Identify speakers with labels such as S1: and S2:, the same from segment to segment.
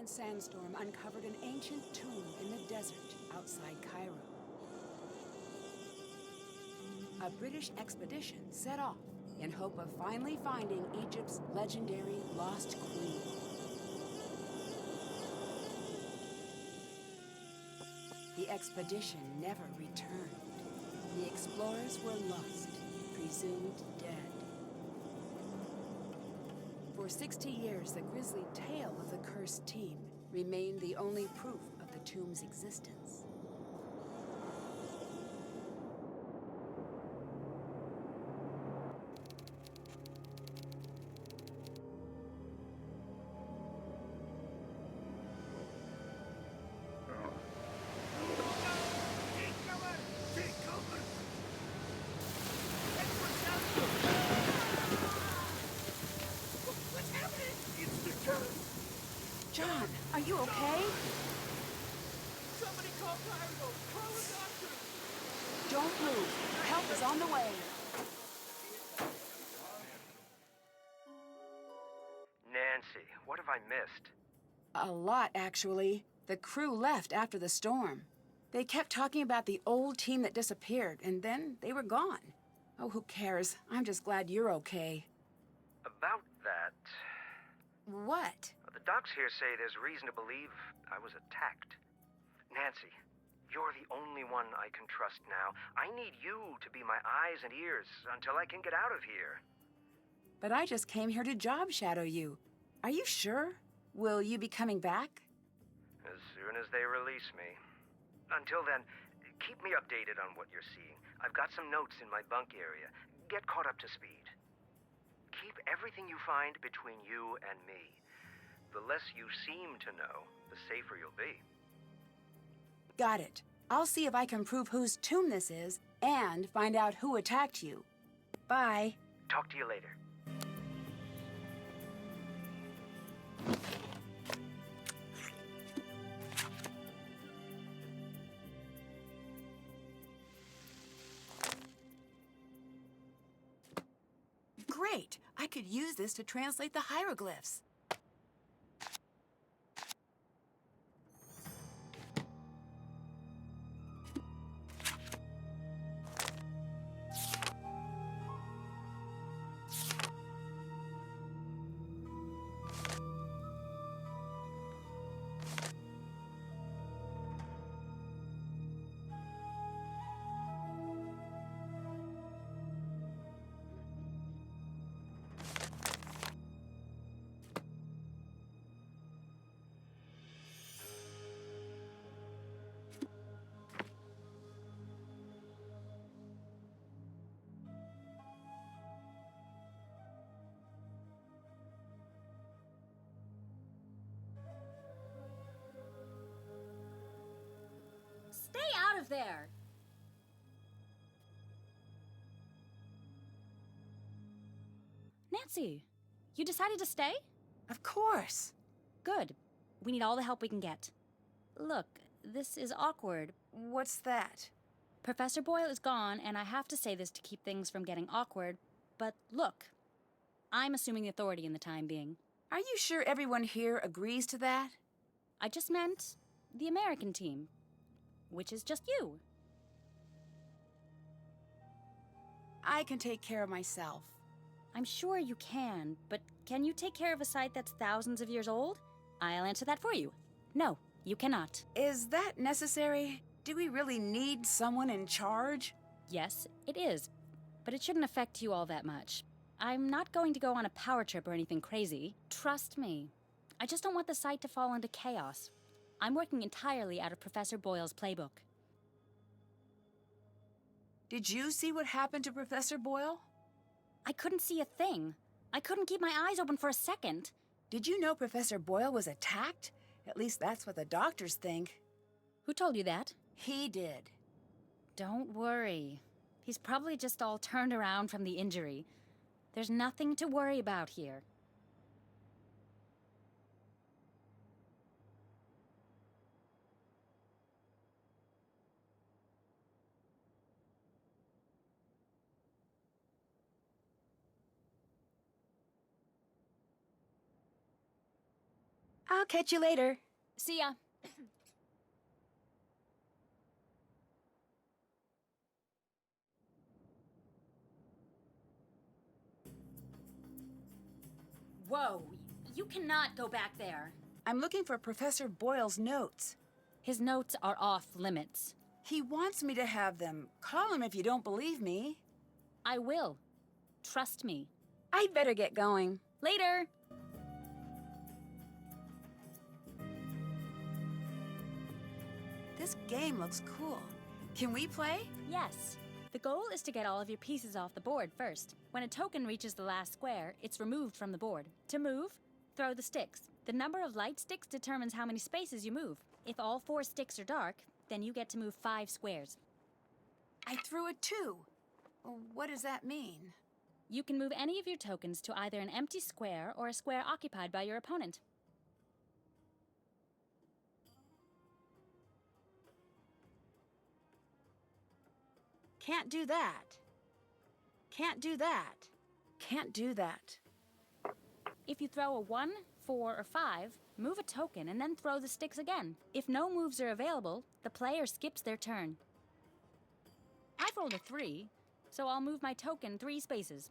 S1: Sand sandstorm uncovered an ancient tomb in the desert outside Cairo. A British expedition set off in hope of finally finding Egypt's legendary lost queen. The expedition never returned. The explorers were lost, presumed dead. For 60 years, the grisly tale of the cursed team remained the only proof of the tomb's existence. John, are you okay?
S2: Somebody call Cairo! Call a doctor!
S1: Don't move. Help is on the way.
S3: Nancy, what have I missed?
S1: A lot, actually. The crew left after the storm. They kept talking about the old team that disappeared, and then they were gone. Oh, who cares? I'm just glad you're okay.
S3: About that...
S1: What?
S3: The docs here say there's reason to believe I was attacked. Nancy, you're the only one I can trust now. I need you to be my eyes and ears until I can get out of here.
S1: But I just came here to job shadow you. Are you sure? Will you be coming back?
S3: As soon as they release me. Until then, keep me updated on what you're seeing. I've got some notes in my bunk area. Get caught up to speed. Keep everything you find between you and me. The less you seem to know, the safer you'll be.
S1: Got it. I'll see if I can prove whose tomb this is and find out who attacked you. Bye.
S3: Talk to you later.
S1: Great! I could use this to translate the hieroglyphs.
S4: Stay out of there! Nancy, you decided to stay?
S1: Of course.
S4: Good. We need all the help we can get. Look, this is awkward.
S1: What's that?
S4: Professor Boyle is gone, and I have to say this to keep things from getting awkward, but look, I'm assuming the authority in the time being.
S1: Are you sure everyone here agrees to that?
S4: I just meant the American team, which is just you.
S1: I can take care of myself.
S4: I'm sure you can, but can you take care of a site that's thousands of years old? I'll answer that for you. No, you cannot.
S1: Is that necessary? Do we really need someone in charge?
S4: Yes, it is, but it shouldn't affect you all that much. I'm not going to go on a power trip or anything crazy. Trust me. I just don't want the site to fall into chaos. I'm working entirely out of Professor Boyle's playbook.
S1: Did you see what happened to Professor Boyle?
S4: I couldn't see a thing. I couldn't keep my eyes open for a second.
S1: Did you know Professor Boyle was attacked? At least that's what the doctors think.
S4: Who told you that?
S1: He did.
S4: Don't worry. He's probably just all turned around from the injury. There's nothing to worry about here.
S1: I'll catch you later.
S4: See ya. Whoa, you cannot go back there.
S1: I'm looking for Professor Boyle's notes.
S4: His notes are off limits.
S1: He wants me to have them. Call him if you don't believe me.
S4: I will. Trust me.
S1: I'd better get going.
S4: Later!
S1: This game looks cool. Can we play?
S4: Yes. The goal is to get all of your pieces off the board first. When a token reaches the last square, it's removed from the board. To move, throw the sticks. The number of light sticks determines how many spaces you move. If all 4 sticks are dark, then you get to move 5 squares.
S1: I threw a 2. What does that mean?
S4: You can move any of your tokens to either an empty square or a square occupied by your opponent.
S1: Can't do that. Can't do that. Can't do that.
S4: If you throw a 1, 4, or 5, move a token and then throw the sticks again. If no moves are available, the player skips their turn. I've rolled a 3, so I'll move my token 3 spaces.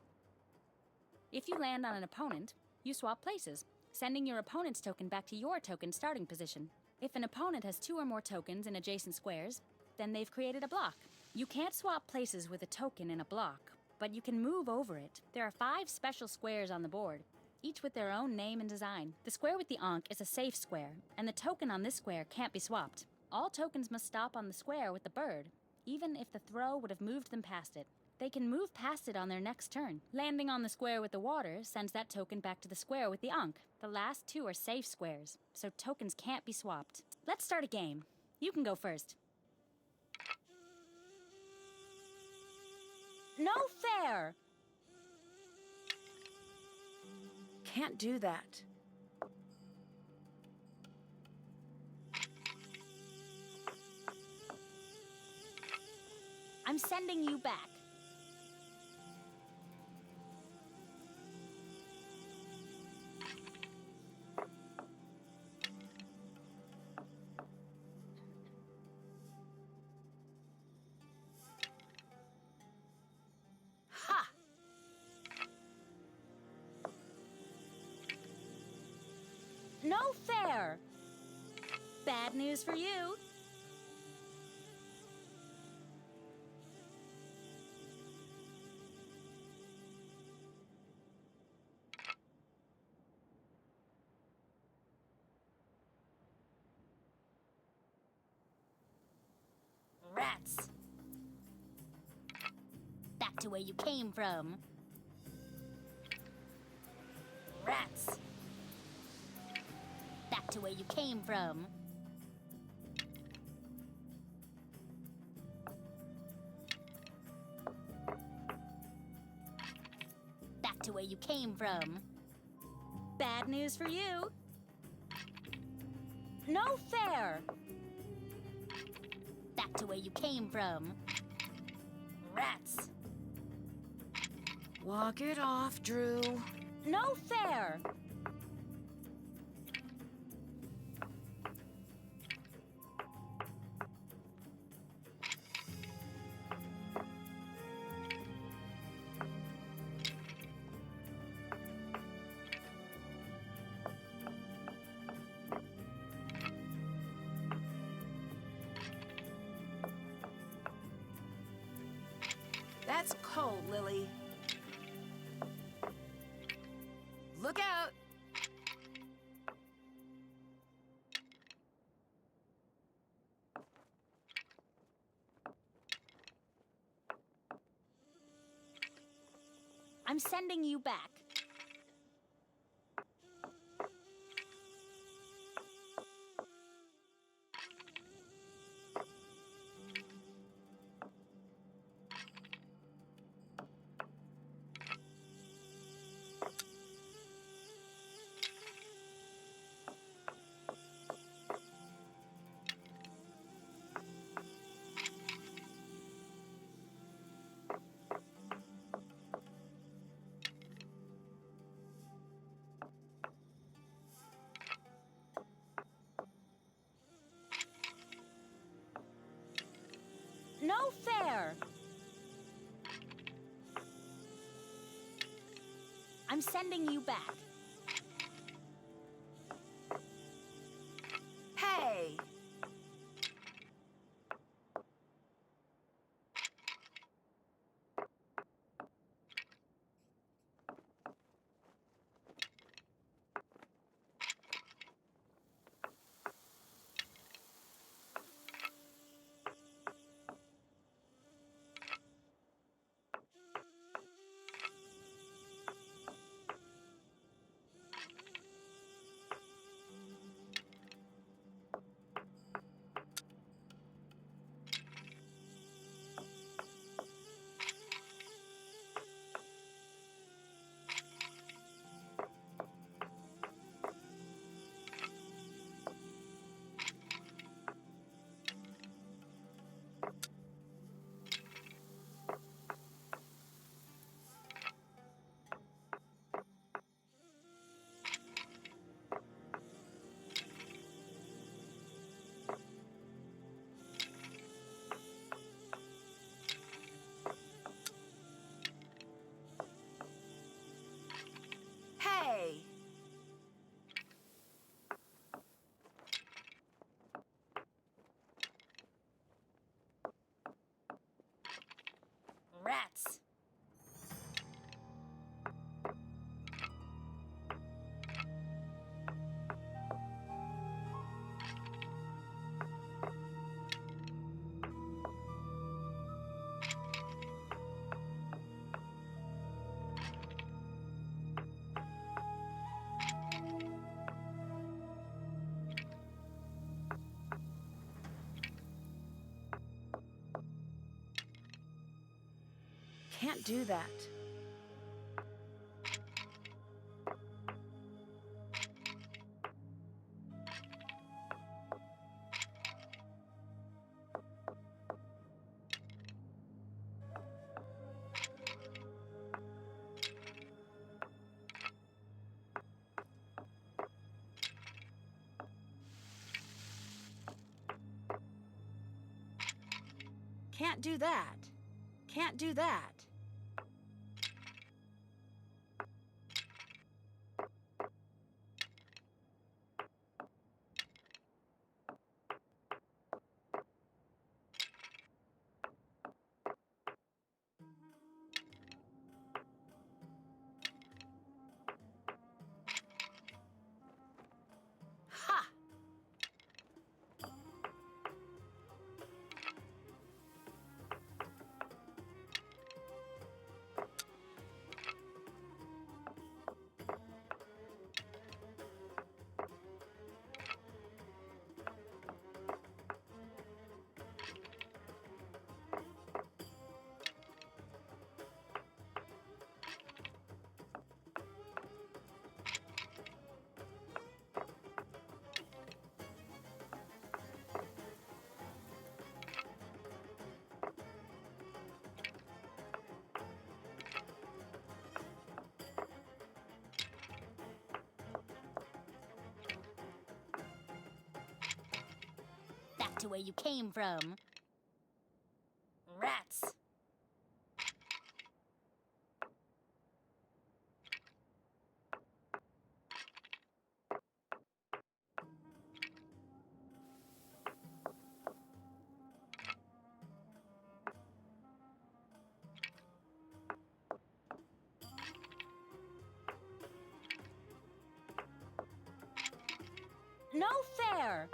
S4: If you land on an opponent, you swap places, sending your opponent's token back to your token starting position. If an opponent has 2 or more tokens in adjacent squares, then they've created a block. You can't swap places with a token in a block, but you can move over it. There are 5 special squares on the board, each with their own name and design. The square with the ankh is a safe square, and the token on this square can't be swapped. All tokens must stop on the square with the bird, even if the throw would have moved them past it. They can move past it on their next turn. Landing on the square with the water sends that token back to the square with the ankh. The last 2 are safe squares, so tokens can't be swapped. Let's start a game. You can go first. No fair!
S1: Can't do that.
S4: I'm sending you back.
S1: Ha!
S4: No fair! Bad news for you. Rats! Back to where you came from. Rats! Back to where you came from. Back to where you came from. Bad news for you. No fair! Back to where you came from. Rats!
S1: Walk it off, Drew.
S4: No fair!
S1: That's cold, Lily. Look out!
S4: I'm sending you back. I'm sending you back.
S1: Hey! Hey!
S4: Rats.
S1: Can't do that. Can't do that. Can't do that. Ha!
S4: Back to where you came from. Rats. No fair.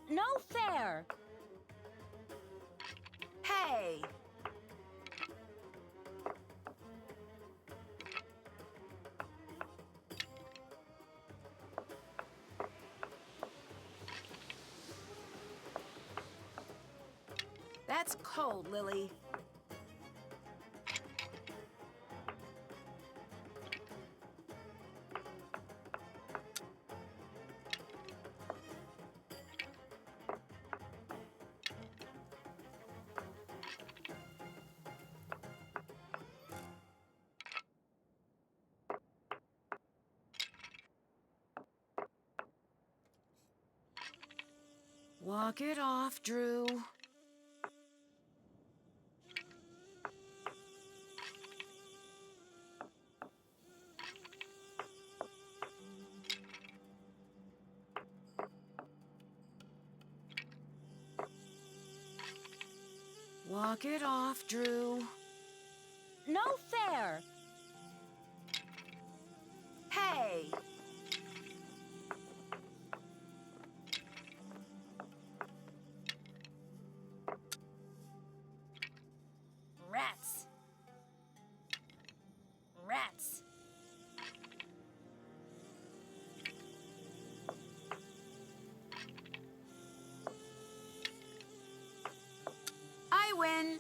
S4: No fair.
S1: Hey! That's cold, Lily. Walk it off, Drew. Knock it off, Drew.
S4: No fair!
S1: Hey!
S4: Rats. Rats.
S1: I win!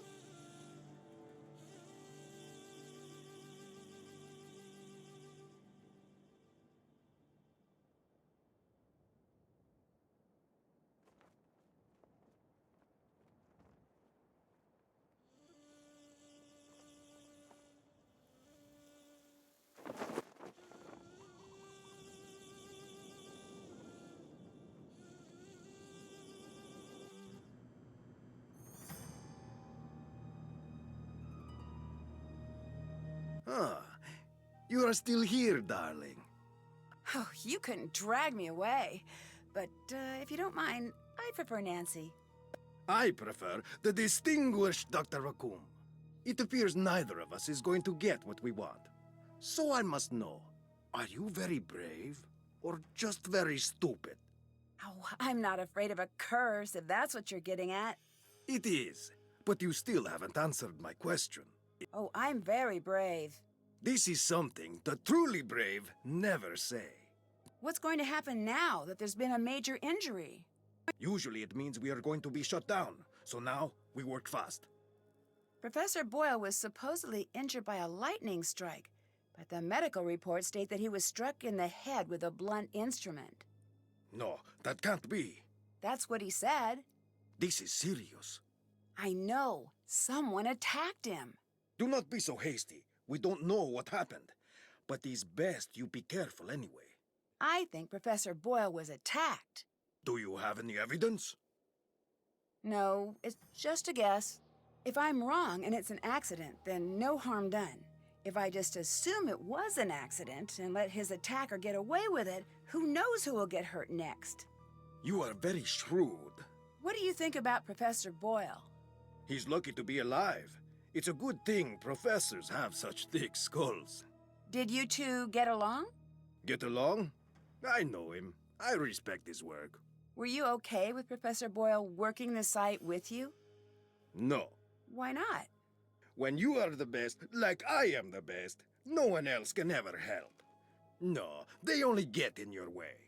S5: Ah, you are still here, darling.
S1: Oh, you couldn't drag me away. But if you don't mind, I prefer Nancy.
S5: I prefer the distinguished Dr. Raccoon. It appears neither of us is going to get what we want. So I must know, are you very brave or just very stupid?
S1: Oh, I'm not afraid of a curse, if that's what you're getting at.
S5: It is, but you still haven't answered my question.
S1: Oh, I'm very brave.
S5: This is something the truly brave never say.
S1: What's going to happen now that there's been a major injury?
S5: Usually it means we are going to be shut down, so now we work fast.
S1: Professor Boyle was supposedly injured by a lightning strike, but the medical reports state that he was struck in the head with a blunt instrument.
S5: No, that can't be.
S1: That's what he said.
S5: This is serious.
S1: I know. Someone attacked him.
S5: Do not be so hasty. We don't know what happened. But it's best you be careful anyway.
S1: I think Professor Boyle was attacked.
S5: Do you have any evidence?
S1: No, it's just a guess. If I'm wrong and it's an accident, then no harm done. If I just assume it was an accident and let his attacker get away with it, who knows who will get hurt next?
S5: You are very shrewd.
S1: What do you think about Professor Boyle?
S5: He's lucky to be alive. It's a good thing professors have such thick skulls.
S1: Did you two get along?
S5: Get along? I know him. I respect his work.
S1: Were you okay with Professor Boyle working the site with you?
S5: No.
S1: Why not?
S5: When you are the best, like I am the best, no one else can ever help. No, they only get in your way.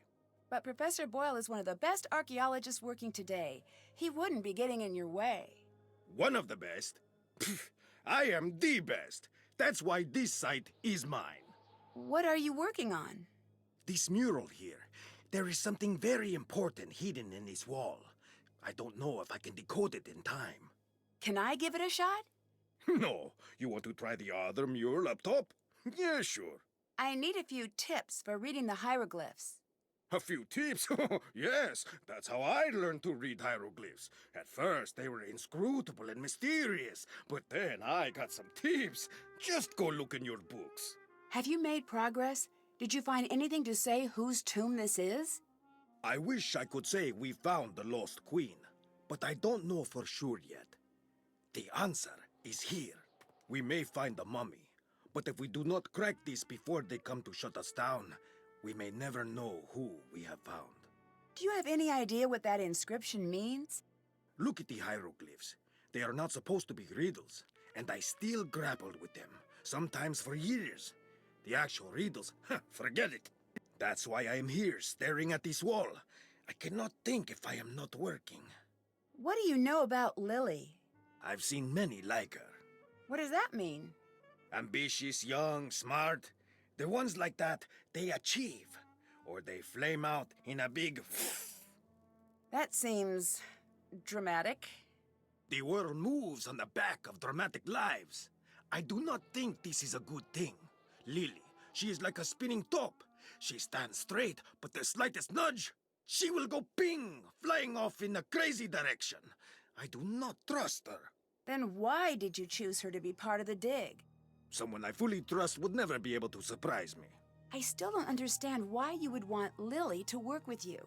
S1: But Professor Boyle is one of the best archaeologists working today. He wouldn't be getting in your way.
S5: One of the best? Pfft, I am the best. That's why this site is mine.
S1: What are you working on?
S5: This mural here. There is something very important hidden in this wall. I don't know if I can decode it in time.
S1: Can I give it a shot?
S5: No. You want to try the other mural up top? Yeah, sure.
S1: I need a few tips for reading the hieroglyphs.
S5: A few tips? Yes, that's how I learned to read hieroglyphs. At first, they were inscrutable and mysterious, but then I got some tips. Just go look in your books.
S1: Have you made progress? Did you find anything to say whose tomb this is?
S5: I wish I could say we found the lost queen, but I don't know for sure yet. The answer is here. We may find the mummy, but if we do not crack this before they come to shut us down, we may never know who we have found.
S1: Do you have any idea what that inscription means?
S5: Look at the hieroglyphs. They are not supposed to be riddles, and I still grappled with them, sometimes for years. The actual riddles, forget it. That's why I am here, staring at this wall. I cannot think if I am not working.
S1: What do you know about Lily?
S5: I've seen many like her.
S1: What does that mean?
S5: Ambitious, young, smart. The ones like that, they achieve. Or they flame out in a big...
S1: That seems... dramatic.
S5: The world moves on the back of dramatic lives. I do not think this is a good thing. Lily, she is like a spinning top. She stands straight, but the slightest nudge, she will go ping, flying off in a crazy direction. I do not trust her.
S1: Then why did you choose her to be part of the dig?
S5: Someone I fully trust would never be able to surprise me.
S1: I still don't understand why you would want Lily to work with you.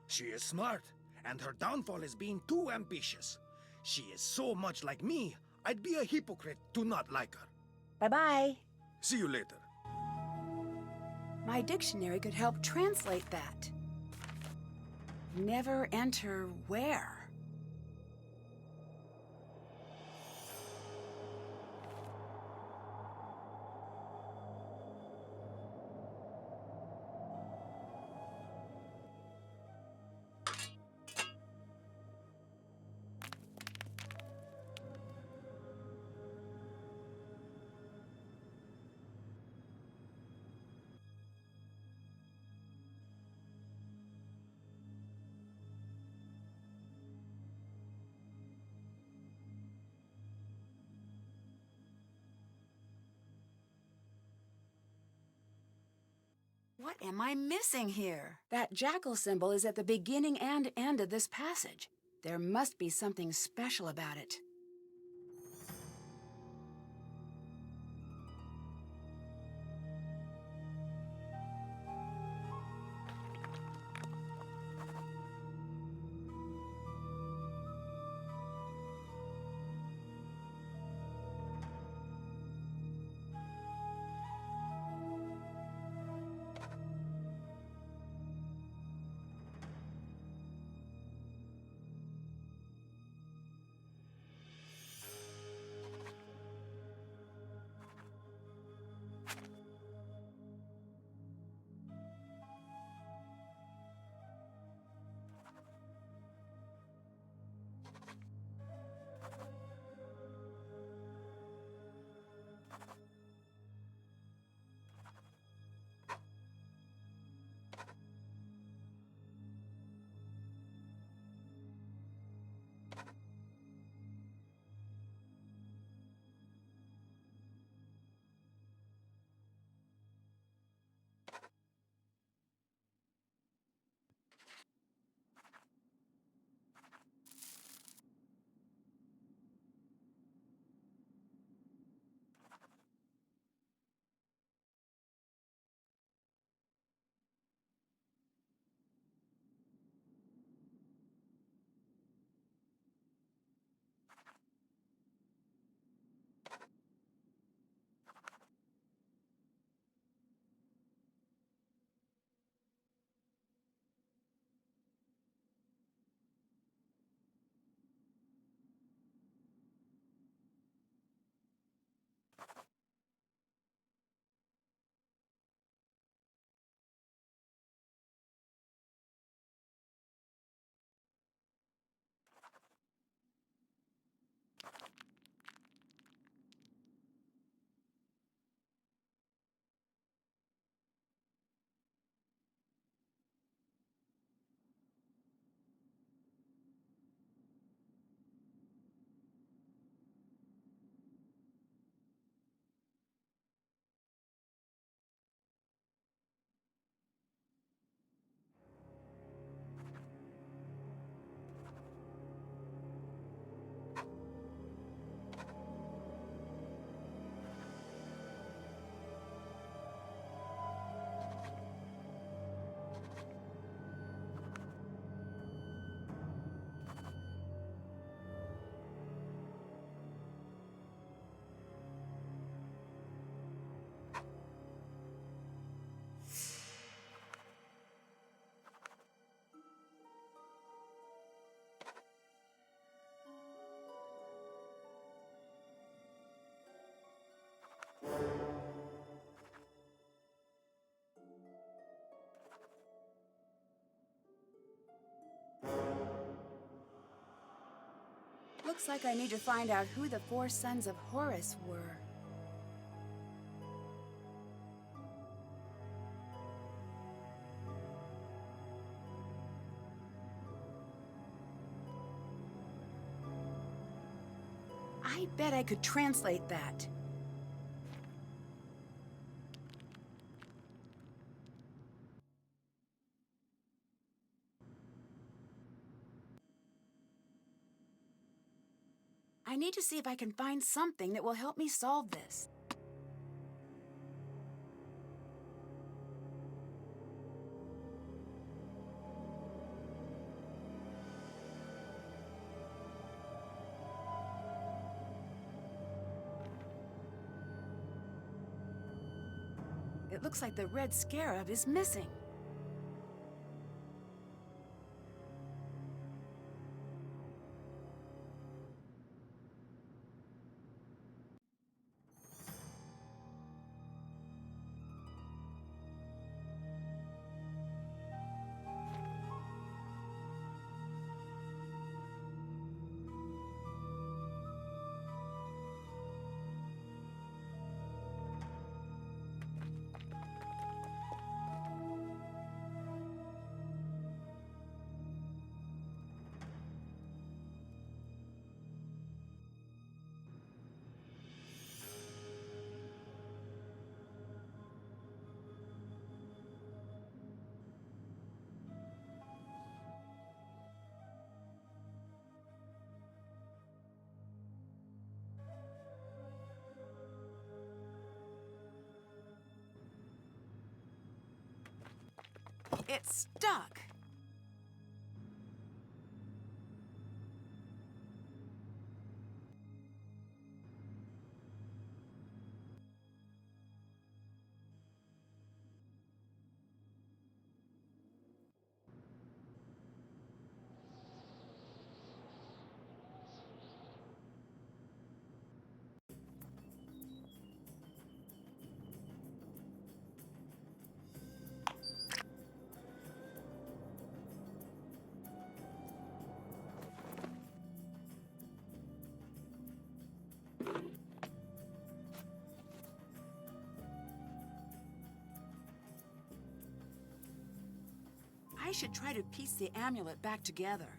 S5: She is smart, and her downfall is being too ambitious. She is so much like me, I'd be a hypocrite to not like her.
S1: Bye-bye.
S5: See you later.
S1: My dictionary could help translate that. Never enter where? What am I missing here? That jackal symbol is at the beginning and end of this passage. There must be something special about it. Looks like I need to find out who the 4 sons of Horus were. I bet I could translate that. I need to see if I can find something that will help me solve this. It looks like the red scarab is missing. It's stuck. I should try to piece the amulet back together.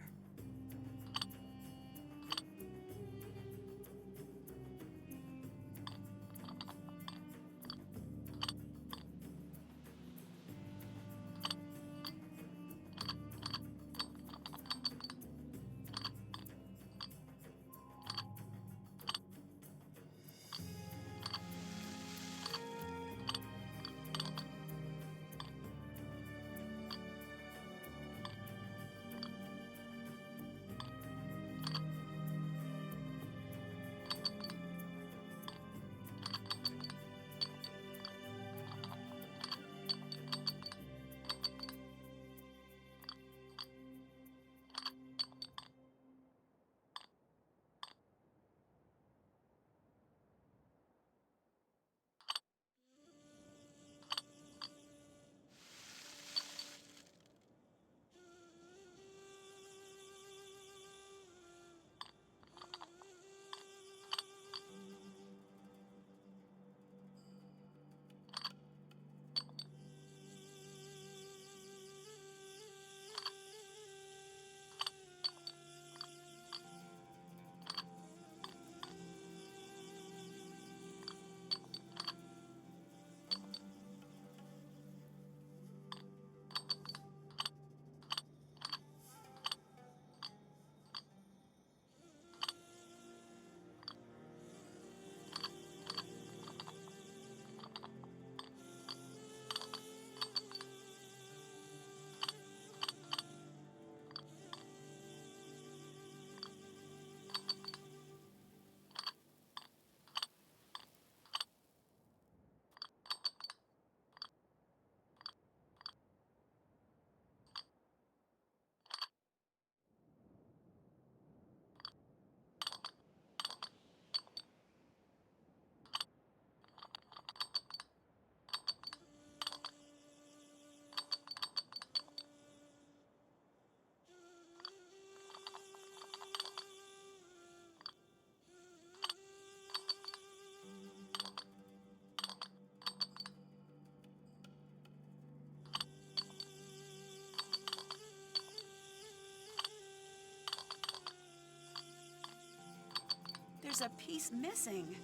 S1: There's a piece missing.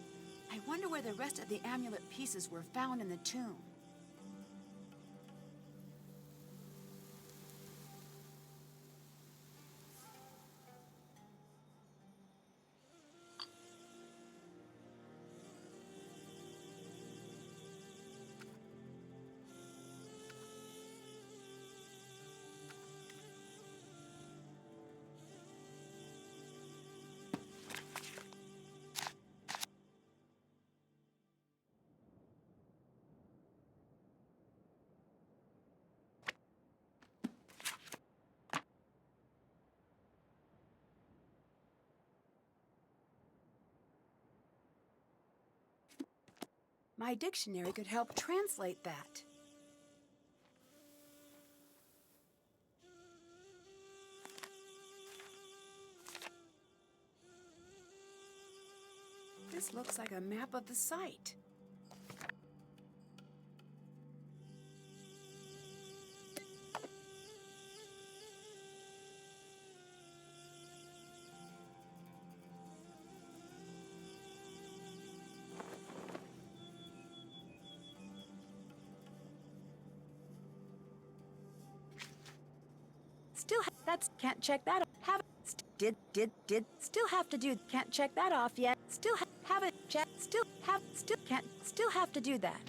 S1: I wonder where the rest of the amulet pieces were found in the tomb. My dictionary could help translate that. This looks like a map of the site. That's can't check that. Have still have to do. Can't check that off yet. Still have it check. Still can't. Still have to do that.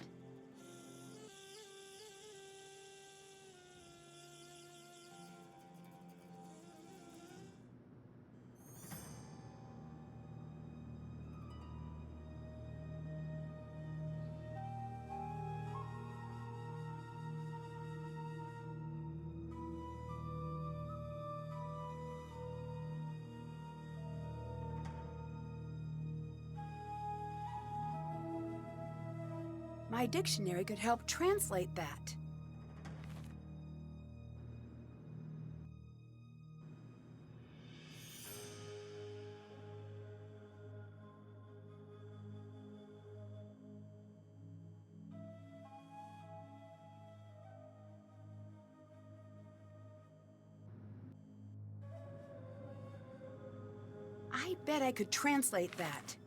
S1: My dictionary could help translate that. I bet I could translate that.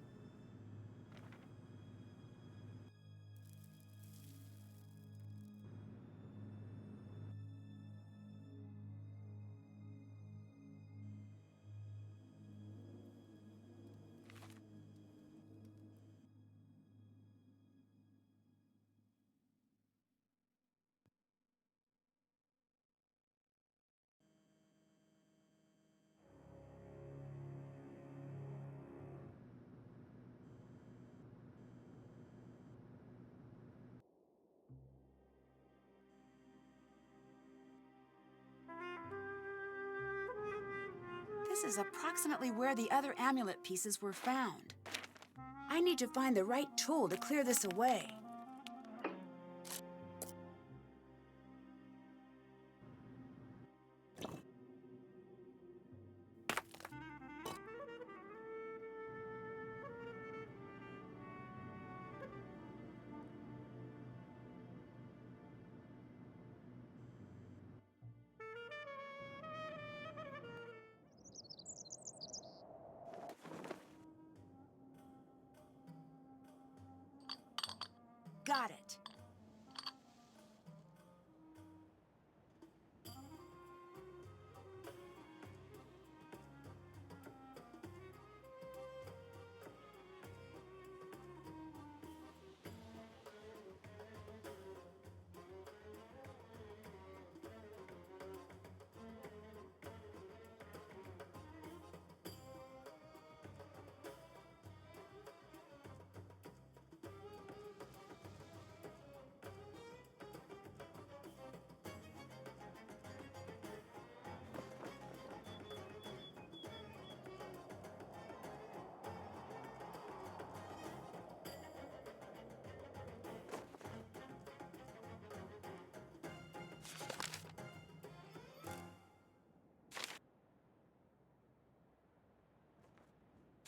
S1: This is approximately where the other amulet pieces were found. I need to find the right tool to clear this away. Got it.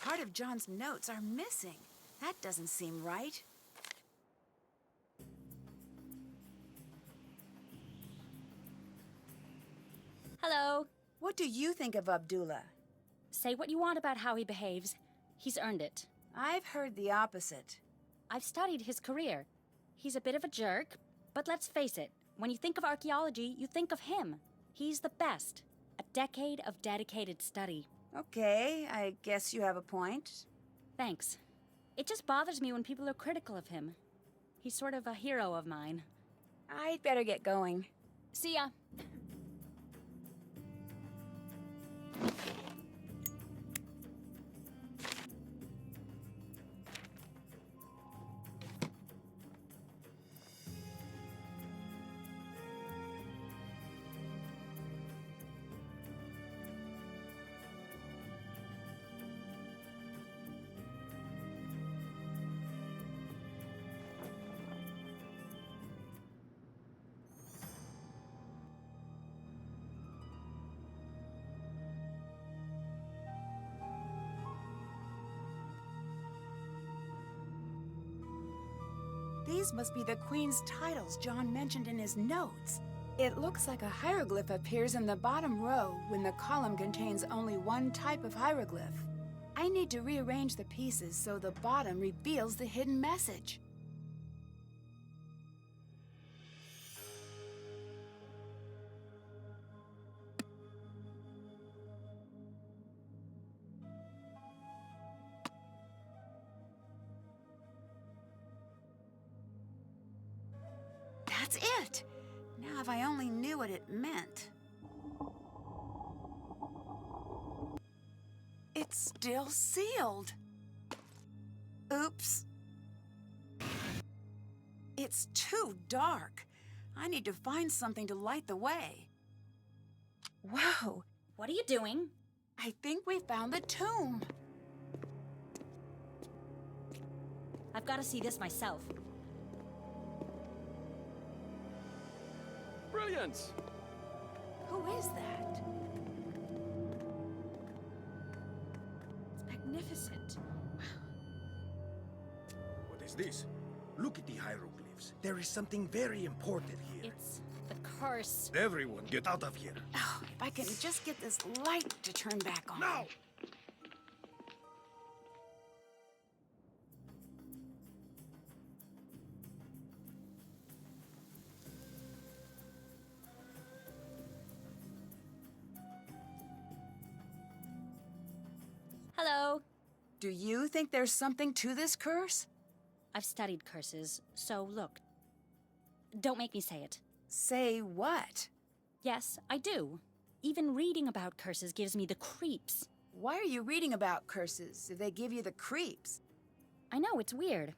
S1: Part of John's notes are missing. That doesn't seem right.
S4: Hello.
S1: What do you think of Abdullah?
S4: Say what you want about how he behaves. He's earned it.
S1: I've heard the opposite.
S4: I've studied his career. He's a bit of a jerk, but let's face it, when you think of archaeology, you think of him. He's the best. A decade of dedicated study.
S1: Okay, I guess you have a point.
S4: Thanks. It just bothers me when people are critical of him. He's sort of a hero of mine.
S1: I'd better get going.
S4: See ya.
S1: These must be the Queen's titles John mentioned in his notes. It looks like a hieroglyph appears in the bottom row when the column contains only one type of hieroglyph. I need to rearrange the pieces so the bottom reveals the hidden message. That's it! Now if I only knew what it meant. It's still sealed. Oops. It's too dark. I need to find something to light the way. Whoa,
S4: What are you doing?
S1: I think we found the tomb.
S4: I've got to see this myself.
S2: Brilliant!
S1: Who is that? It's magnificent.
S5: What is this? Look at the hieroglyphs. There is something very important here.
S4: It's the curse.
S5: Everyone, get out of here.
S1: Oh, if I can just get this light to turn back on.
S5: Now!
S4: Hello.
S1: Do you think there's something to this curse?
S4: I've studied curses, so look. Don't make me say it.
S1: Say what?
S4: Yes, I do. Even reading about curses gives me the creeps.
S1: Why are you reading about curses if they give you the creeps?
S4: I know, it's weird.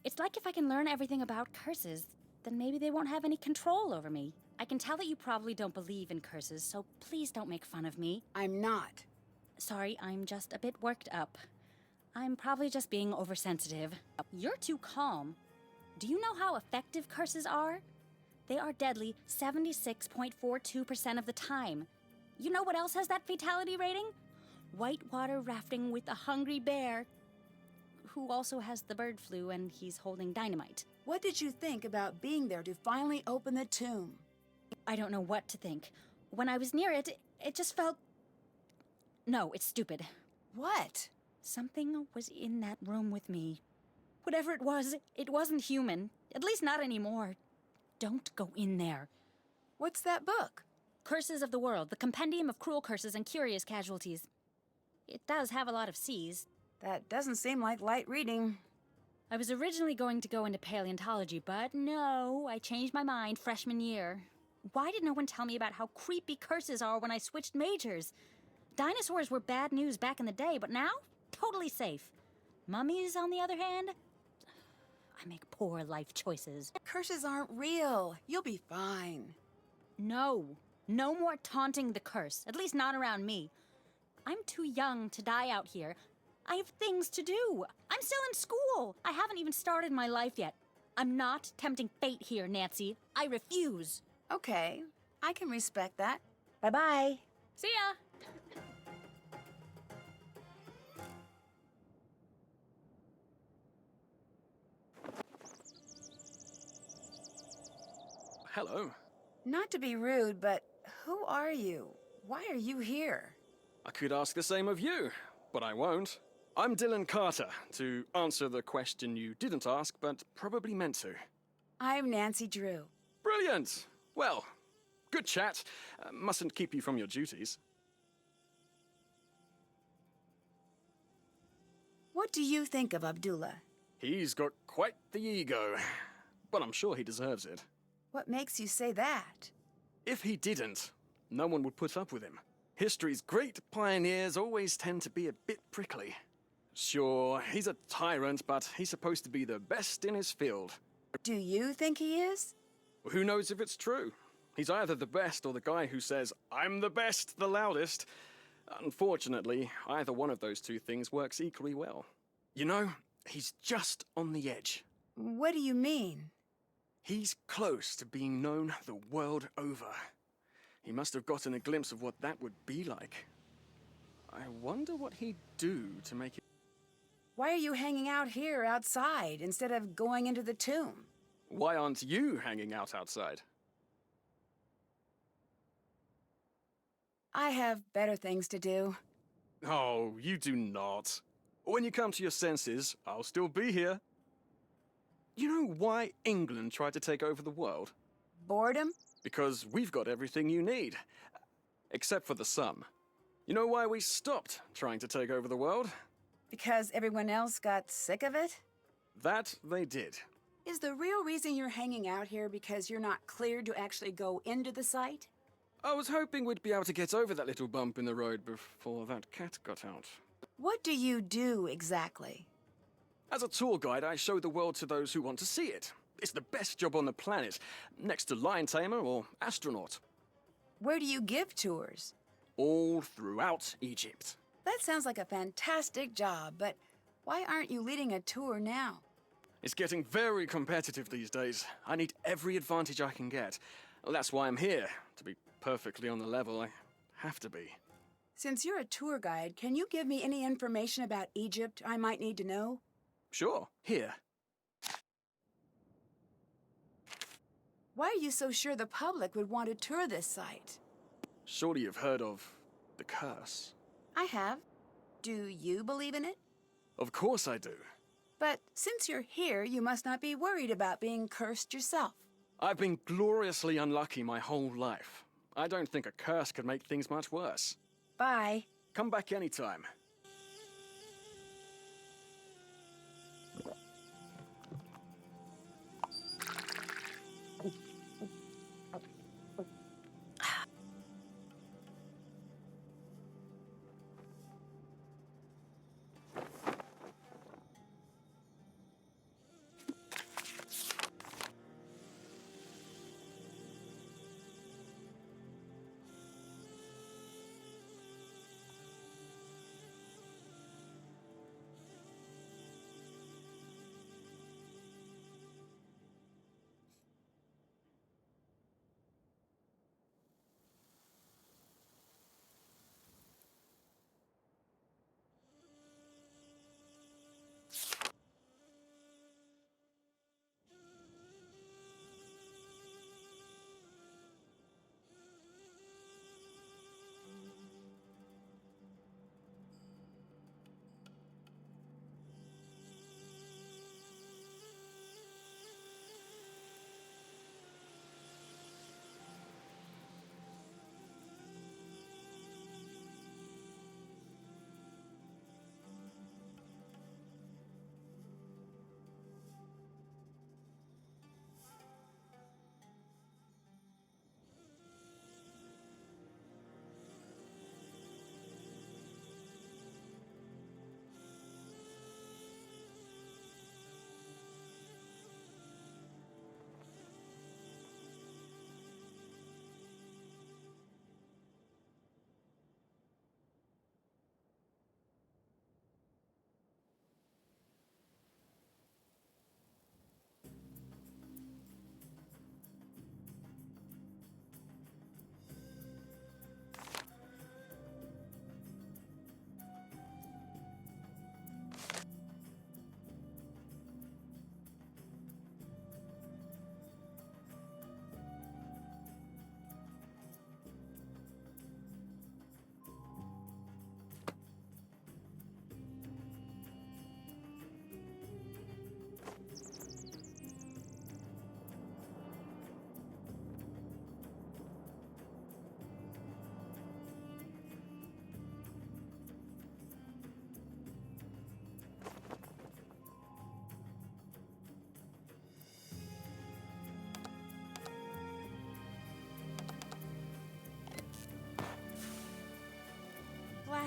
S4: It's like if I can learn everything about curses, then maybe they won't have any control over me. I can tell that you probably don't believe in curses, so please don't make fun of me.
S1: I'm not.
S4: Sorry, I'm just a bit worked up. I'm probably just being oversensitive. You're too calm. Do you know how effective curses are? They are deadly 76.42% of the time. You know what else has that fatality rating? Whitewater rafting with a hungry bear, who also has the bird flu and he's holding dynamite.
S1: What did you think about being there to finally open the tomb?
S4: I don't know what to think. When I was near it, it just felt... No, it's stupid.
S1: What?
S4: Something was in that room with me. Whatever it wasn't human. At least not anymore. Don't go in there.
S1: What's that book?
S4: Curses of the World, the compendium of cruel curses and curious casualties. It does have a lot of C's.
S1: That doesn't seem like light reading.
S4: I was originally going to go into paleontology, but no, I changed my mind freshman year. Why did no one tell me about how creepy curses are when I switched majors? Dinosaurs were bad news back in the day, but now, totally safe. Mummies, on the other hand, I make poor life choices.
S1: Curses aren't real. You'll be fine.
S4: No more taunting the curse, at least not around me. I'm too young to die out here. I have things to do. I'm still in school. I haven't even started my life yet. I'm not tempting fate here, Nancy. I refuse.
S1: Okay, I can respect that. Bye-bye.
S4: See ya.
S2: Hello.
S1: Not to be rude, but who are you? Why are you here?
S2: I could ask the same of you, but I won't. I'm Dylan Carter, to answer the question you didn't ask, but probably meant to.
S1: I'm Nancy Drew.
S2: Brilliant! Well, good chat. Mustn't keep you from your duties.
S1: What do you think of Abdullah?
S2: He's got quite the ego, but I'm sure he deserves it.
S1: What makes you say that?
S2: If he didn't, no one would put up with him. History's great pioneers always tend to be a bit prickly. Sure, he's a tyrant, but he's supposed to be the best in his field.
S1: Do you think he is?
S2: Who knows if it's true? He's either the best or the guy who says, "I'm the best, the loudest." Unfortunately, either one of those two things works equally well. You know, he's just on the edge.
S1: What do you mean?
S2: He's close to being known the world over. He must have gotten a glimpse of what that would be like. I wonder what he'd do to make it...
S1: Why are you hanging out here outside instead of going into the tomb?
S2: Why aren't you hanging out outside?
S1: I have better things to do.
S2: Oh, you do not. When you come to your senses, I'll still be here. You know why England tried to take over the world?
S1: Boredom?
S2: Because we've got everything you need. Except for the sun. You know why we stopped trying to take over the world?
S1: Because everyone else got sick of it?
S2: That they did.
S1: Is the real reason you're hanging out here because you're not cleared to actually go into the site?
S2: I was hoping we'd be able to get over that little bump in the road before that cat got out.
S1: What do you do exactly?
S2: As a tour guide, I show the world to those who want to see it. It's the best job on the planet, next to lion tamer or astronaut.
S1: Where do you give tours?
S2: All throughout Egypt.
S1: That sounds like a fantastic job, but why aren't you leading a tour now?
S2: It's getting very competitive these days. I need every advantage I can get. Well, that's why I'm here. To be perfectly on the level, I have to be.
S1: Since you're a tour guide, can you give me any information about Egypt I might need to know?
S2: Sure, here.
S1: Why are you so sure the public would want to tour this site?
S2: Surely you've heard of the curse.
S1: I have. Do you believe in it?
S2: Of course I do.
S1: But since you're here, you must not be worried about being cursed yourself.
S2: I've been gloriously unlucky my whole life. I don't think a curse could make things much worse.
S1: Bye.
S2: Come back anytime.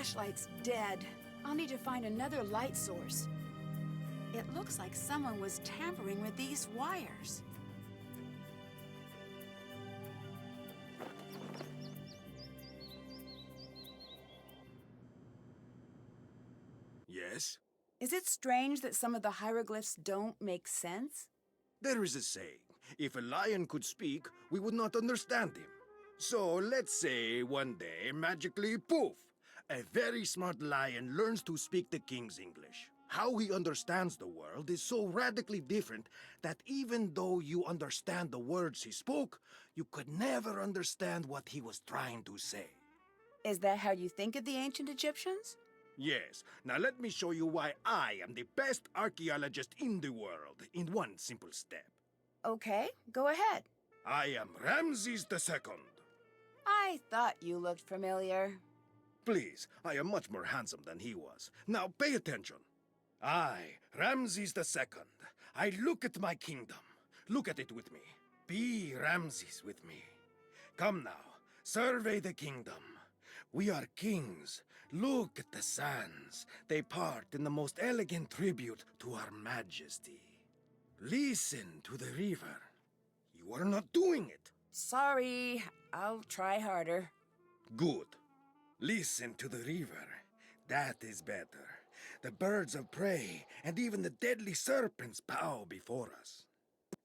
S1: Flashlight's dead. I'll need to find another light source. It looks like someone was tampering with these wires.
S5: Yes?
S1: Is it strange that some of the hieroglyphs don't make sense?
S5: There is a saying, if a lion could speak, we would not understand him. So let's say one day, magically, poof, a very smart lion learns to speak the king's English. How he understands the world is so radically different that even though you understand the words he spoke, you could never understand what he was trying to say.
S1: Is that how you think of the ancient Egyptians?
S5: Yes, now let me show you why I am the best archaeologist in the world in one simple step.
S1: Okay, go ahead.
S5: I am Ramses II.
S1: I thought you looked familiar.
S5: Please, I am much more handsome than he was. Now pay attention. I, Ramses II, I look at my kingdom. Look at it with me. Be Ramses with me. Come now, survey the kingdom. We are kings. Look at the sands. They part in the most elegant tribute to our majesty. Listen to the river. You are not doing it.
S1: Sorry, I'll try harder.
S5: Good. Listen to the river. That is better. The birds of prey and even the deadly serpents bow before us.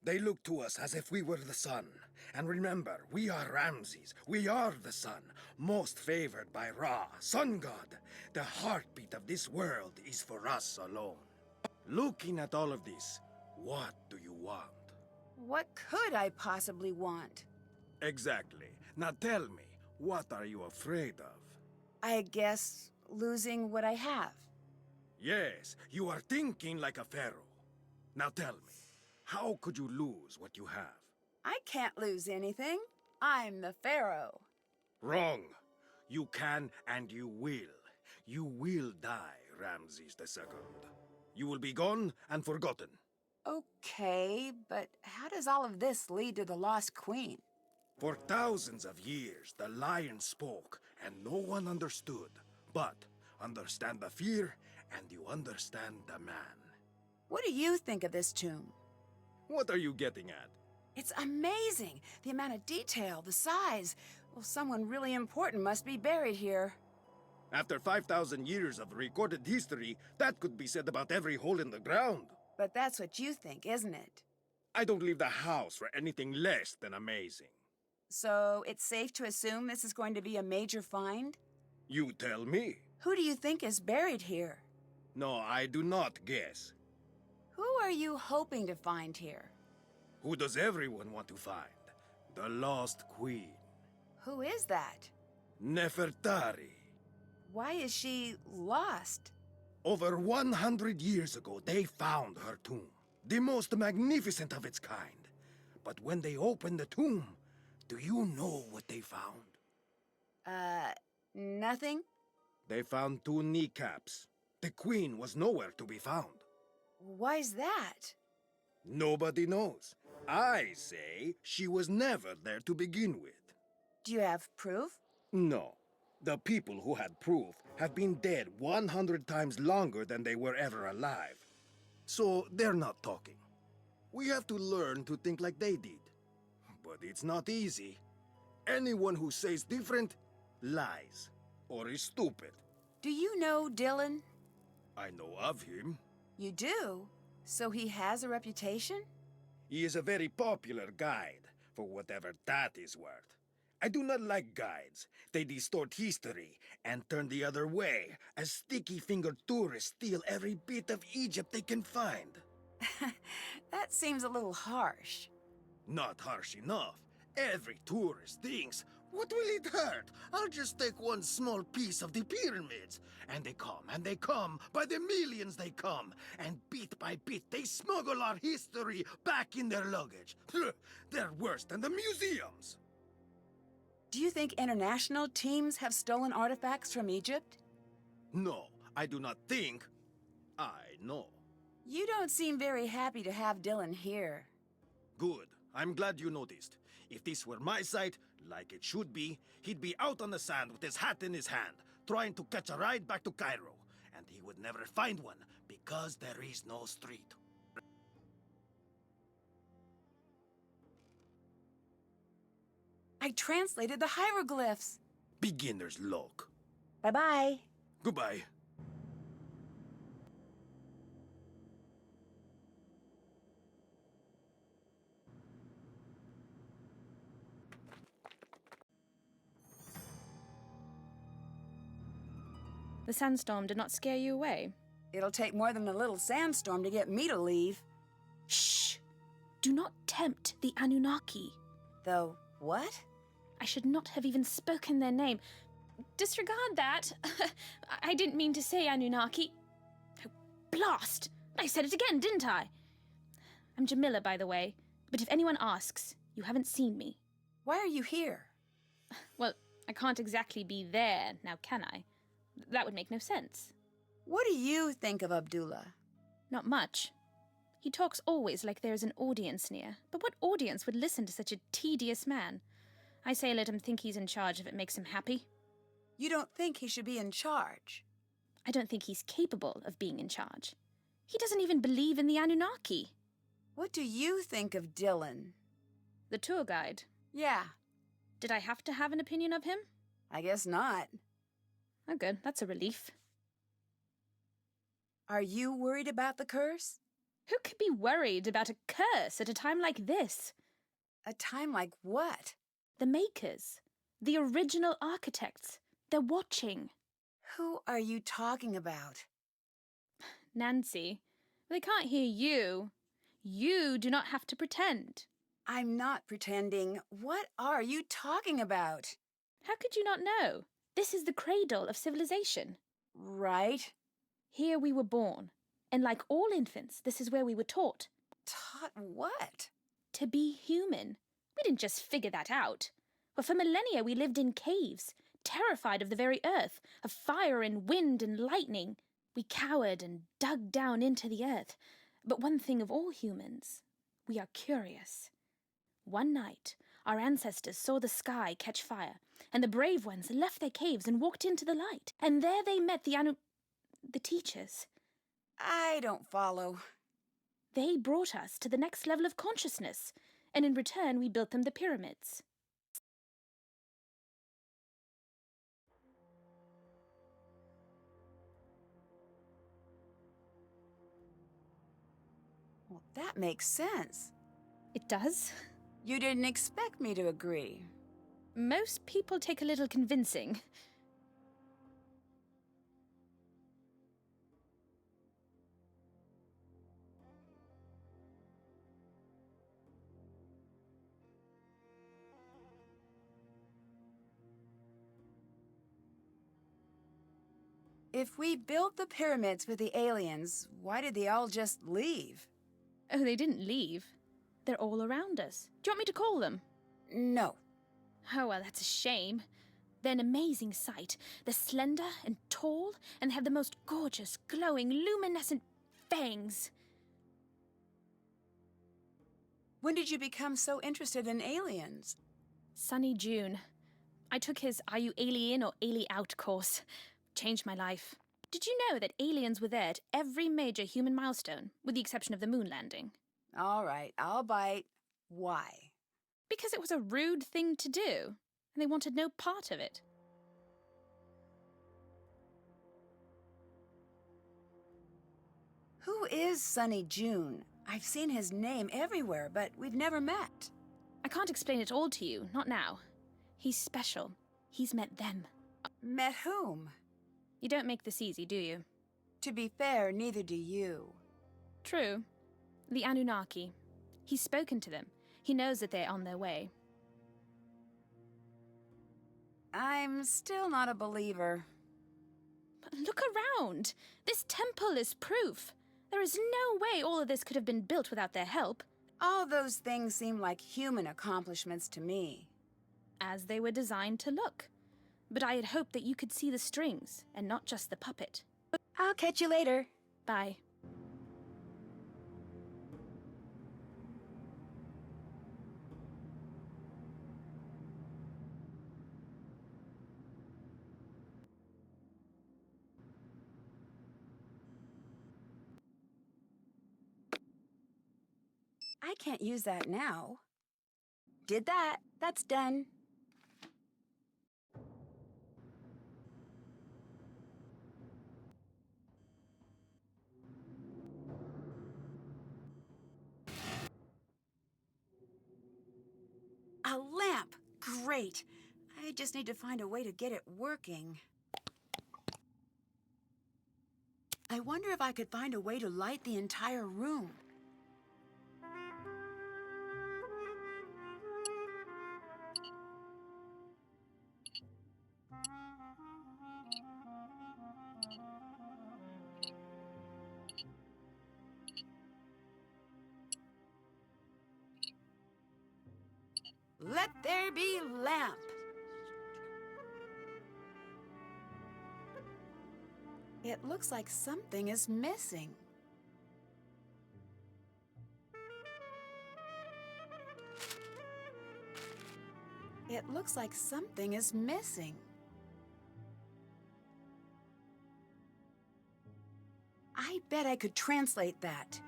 S5: They look to us as if we were the sun. And remember, we are Ramses. We are the sun, most favored by Ra, sun god. The heartbeat of this world is for us alone. Looking at all of this, what do you want?
S1: What could I possibly want?
S5: Exactly. Now tell me, what are you afraid of?
S1: I guess losing what I have.
S5: Yes, you are thinking like a pharaoh. Now tell me, how could you lose what you have?
S1: I can't lose anything. I'm the pharaoh.
S5: Wrong. You can and you will. You will die, Ramses II. You will be gone and forgotten.
S1: Okay, but how does all of this lead to the lost queen?
S5: For thousands of years, the lion spoke, and no one understood. But understand the fear, and you understand the man.
S1: What do you think of this tomb?
S5: What are you getting at?
S1: It's amazing. The amount of detail, the size. Well, someone really important must be buried here.
S5: After 5,000 years of recorded history, that could be said about every hole in the ground.
S1: But that's what you think, isn't it?
S5: I don't leave the house for anything less than amazing.
S1: So it's safe to assume this is going to be a major find?
S5: You tell me.
S1: Who do you think is buried here?
S5: No, I do not guess.
S1: Who are you hoping to find here?
S5: Who does everyone want to find? The lost queen.
S1: Who is that?
S5: Nefertari.
S1: Why is she lost?
S5: Over 100 years ago, they found her tomb. The most magnificent of its kind. But when they opened the tomb, do you know what they found?
S1: Nothing?
S5: They found 2 kneecaps. The queen was nowhere to be found.
S1: Why's that?
S5: Nobody knows. I say she was never there to begin with.
S1: Do you have proof?
S5: No. The people who had proof have been dead 100 times longer than they were ever alive. So they're not talking. We have to learn to think like they did. But it's not easy. Anyone who says different lies or is stupid.
S1: Do you know Dylan?
S5: I know of him.
S1: You do? So he has a reputation?
S5: He is a very popular guide, for whatever that is worth. I do not like guides. They distort history and turn the other way, as sticky-fingered tourists steal every bit of Egypt they can find.
S1: That seems a little harsh.
S5: Not harsh enough. Every tourist thinks, what will it hurt? I'll just take one small piece of the pyramids. And they come, by the millions they come. And bit by bit, they smuggle our history back in their luggage. They're worse than the museums.
S1: Do you think international teams have stolen artifacts from Egypt?
S5: No, I do not think. I know.
S1: You don't seem very happy to have Dylan here.
S5: Good. I'm glad you noticed. If this were my site, like it should be, he'd be out on the sand with his hat in his hand, trying to catch a ride back to Cairo. And he would never find one, because there is no street.
S1: I translated the hieroglyphs.
S5: Beginner's luck.
S1: Bye-bye.
S5: Goodbye.
S6: The sandstorm did not scare you away?
S1: It'll take more than a little sandstorm to get me to leave.
S6: Shh! Do not tempt the Anunnaki.
S1: Though, what?
S6: I should not have even spoken their name. Disregard that. I didn't mean to say Anunnaki. Oh, blast! I said it again, didn't I? I'm Jamila, by the way. But if anyone asks, you haven't seen me.
S1: Why are you here?
S6: Well, I can't exactly be there, now can I? That would make no sense.
S1: What do you think of Abdullah?
S6: Not much. He talks always like there's an audience near. But what audience would listen to such a tedious man? I say let him think he's in charge if it makes him happy.
S1: You don't think he should be in charge?
S6: I don't think he's capable of being in charge. He doesn't even believe in the Anunnaki.
S1: What do you think of Dylan?
S6: The tour guide.
S1: Yeah,
S6: Did I have to have an opinion of him?
S1: I guess not.
S6: Oh, good. That's a relief.
S1: Are you worried about the curse?
S6: Who could be worried about a curse at a time like this?
S1: A time like what?
S6: The makers. The original architects. They're watching.
S1: Who are you talking about?
S6: Nancy, they can't hear you. You do not have to pretend.
S1: I'm not pretending. What are you talking about?
S6: How could you not know? This is the cradle of civilization.
S1: Right?
S6: Here we were born. And like all infants, this is where we were taught.
S1: Taught what?
S6: To be human. We didn't just figure that out. But for millennia we lived in caves, terrified of the very earth, of fire and wind and lightning. We cowered and dug down into the earth. But one thing of all humans, we are curious. One night, our ancestors saw the sky catch fire, and the brave ones left their caves and walked into the light. And there they met the teachers.
S1: I don't follow.
S6: They brought us to the next level of consciousness, and in return we built them the pyramids.
S1: Well, that makes sense.
S6: It does?
S1: You didn't expect me to agree.
S6: Most people take a little convincing.
S1: If we built the pyramids with the aliens, why did they all just leave?
S6: Oh, they didn't leave. They're all around us. Do you want me to call them?
S1: No.
S6: Oh, well, that's a shame. They're an amazing sight. They're slender and tall, and they have the most gorgeous, glowing, luminescent fangs.
S1: When did you become so interested in aliens?
S6: Sunny June. I took his Are You Alien or Ali Out course. Changed my life. Did you know that aliens were there at every major human milestone, with the exception of the moon landing?
S1: All right, I'll bite. Why?
S6: Because it was a rude thing to do, and they wanted no part of it.
S1: Who is Sunny June? I've seen his name everywhere, but we've never met.
S6: I can't explain it all to you, not now. He's special. He's met them.
S1: Met whom?
S6: You don't make this easy, do you?
S1: To be fair, neither do you.
S6: True. The Anunnaki. He's spoken to them. He knows that they're on their way.
S1: I'm still not a believer.
S6: But look around! This temple is proof. There is no way all of this could have been built without their help.
S1: All those things seem like human accomplishments to me.
S6: As they were designed to look. But I had hoped that you could see the strings, and not just the puppet.
S1: I'll catch you later.
S6: Bye.
S1: I can't use that now. Did that. That's done. A lamp! Great! I just need to find a way to get it working. I wonder if I could find a way to light the entire room. Let there be lamp. It looks like something is missing. It looks like something is missing. I bet I could translate that.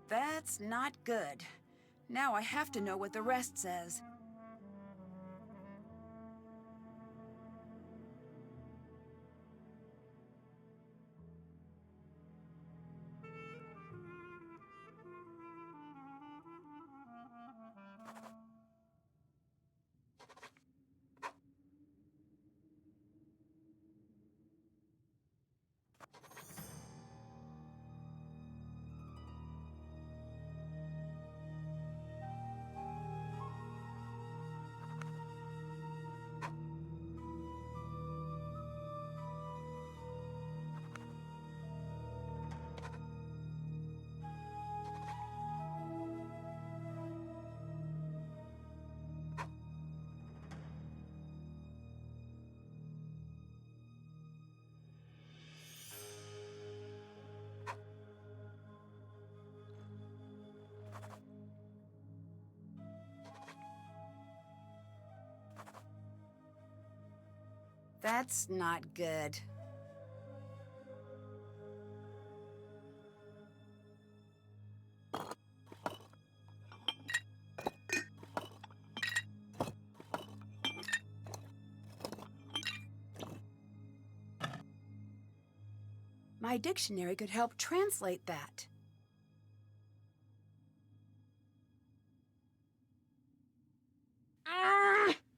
S1: That's not good. Now I have to know what the rest says. That's not good. My dictionary could help translate that.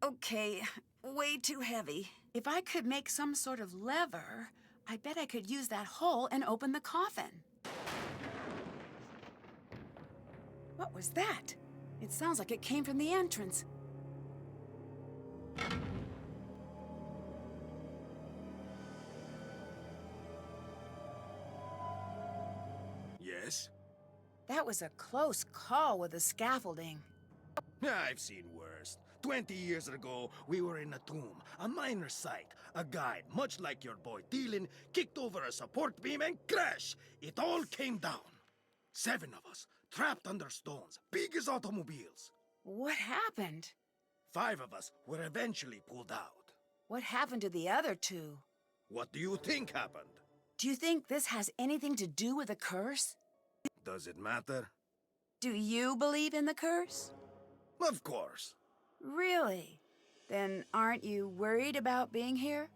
S1: Okay, way too heavy. If I could make some sort of lever, I bet I could use that hole and open the coffin. What was that? It sounds like it came from the entrance.
S5: Yes?
S1: That was a close call with the scaffolding.
S5: I've seen worse. 20 years ago, we were in a tomb, a minor site. A guide, much like your boy Dylan, kicked over a support beam and crash! It all came down. 7 of us, trapped under stones, big as automobiles.
S1: What happened?
S5: 5 of us were eventually pulled out.
S1: What happened to the other 2?
S5: What do you think happened?
S1: Do you think this has anything to do with the curse?
S5: Does it matter?
S1: Do you believe in the curse?
S5: Of course.
S1: Really? Then aren't you worried about being here?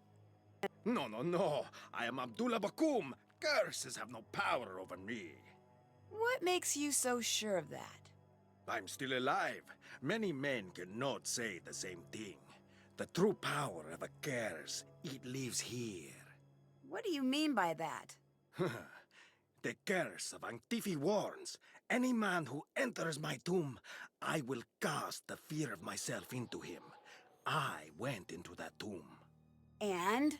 S5: No, no, no. I am Abdullah Bakum. Curses have no power over me.
S1: What makes you so sure of that?
S5: I'm still alive. Many men cannot say the same thing. The true power of a curse, it lives here.
S1: What do you mean by that?
S5: The curse of Antifi warns, any man who enters my tomb, I will cast the fear of myself into him. I went into that tomb.
S1: And?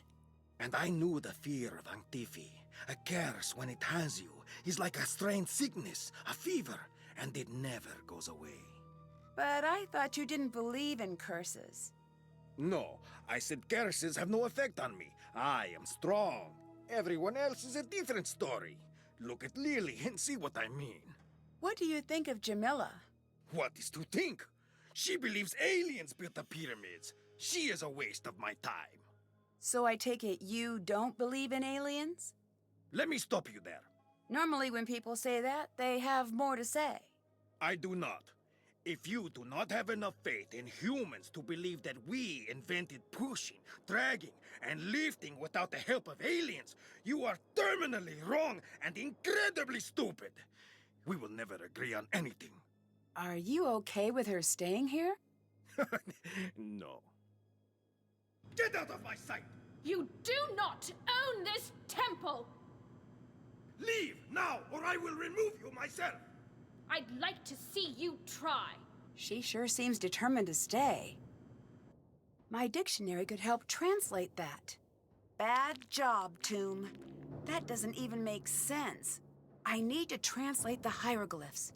S5: And I knew the fear of Antifi. A curse, when it has you, is like a strange sickness, a fever, and it never goes away.
S1: But I thought you didn't believe in curses.
S5: No, I said curses have no effect on me. I am strong. Everyone else is a different story. Look at Lily and see what I mean.
S1: What do you think of Jamila?
S5: What is to think? She believes aliens built the pyramids. She is a waste of my time.
S1: So I take it you don't believe in aliens?
S5: Let me stop you there.
S1: Normally when people say that, they have more to say.
S5: I do not. If you do not have enough faith in humans to believe that we invented pushing, dragging, and lifting without the help of aliens, you are terminally wrong and incredibly stupid. We will never agree on anything.
S1: Are you okay with her staying here?
S5: No. Get out of my sight!
S6: You do not own this temple!
S5: Leave now, or I will remove you myself!
S6: I'd like to see you try.
S1: She sure seems determined to stay. My dictionary could help translate that. Bad job, Tomb. That doesn't even make sense. I need to translate the hieroglyphs.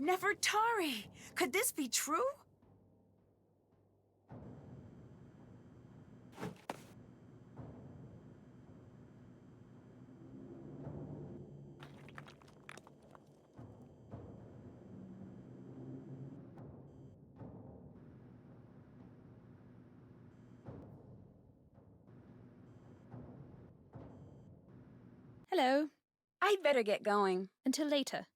S1: Nefertari! Could this be true?
S6: Hello.
S1: I'd better get going.
S6: Until later.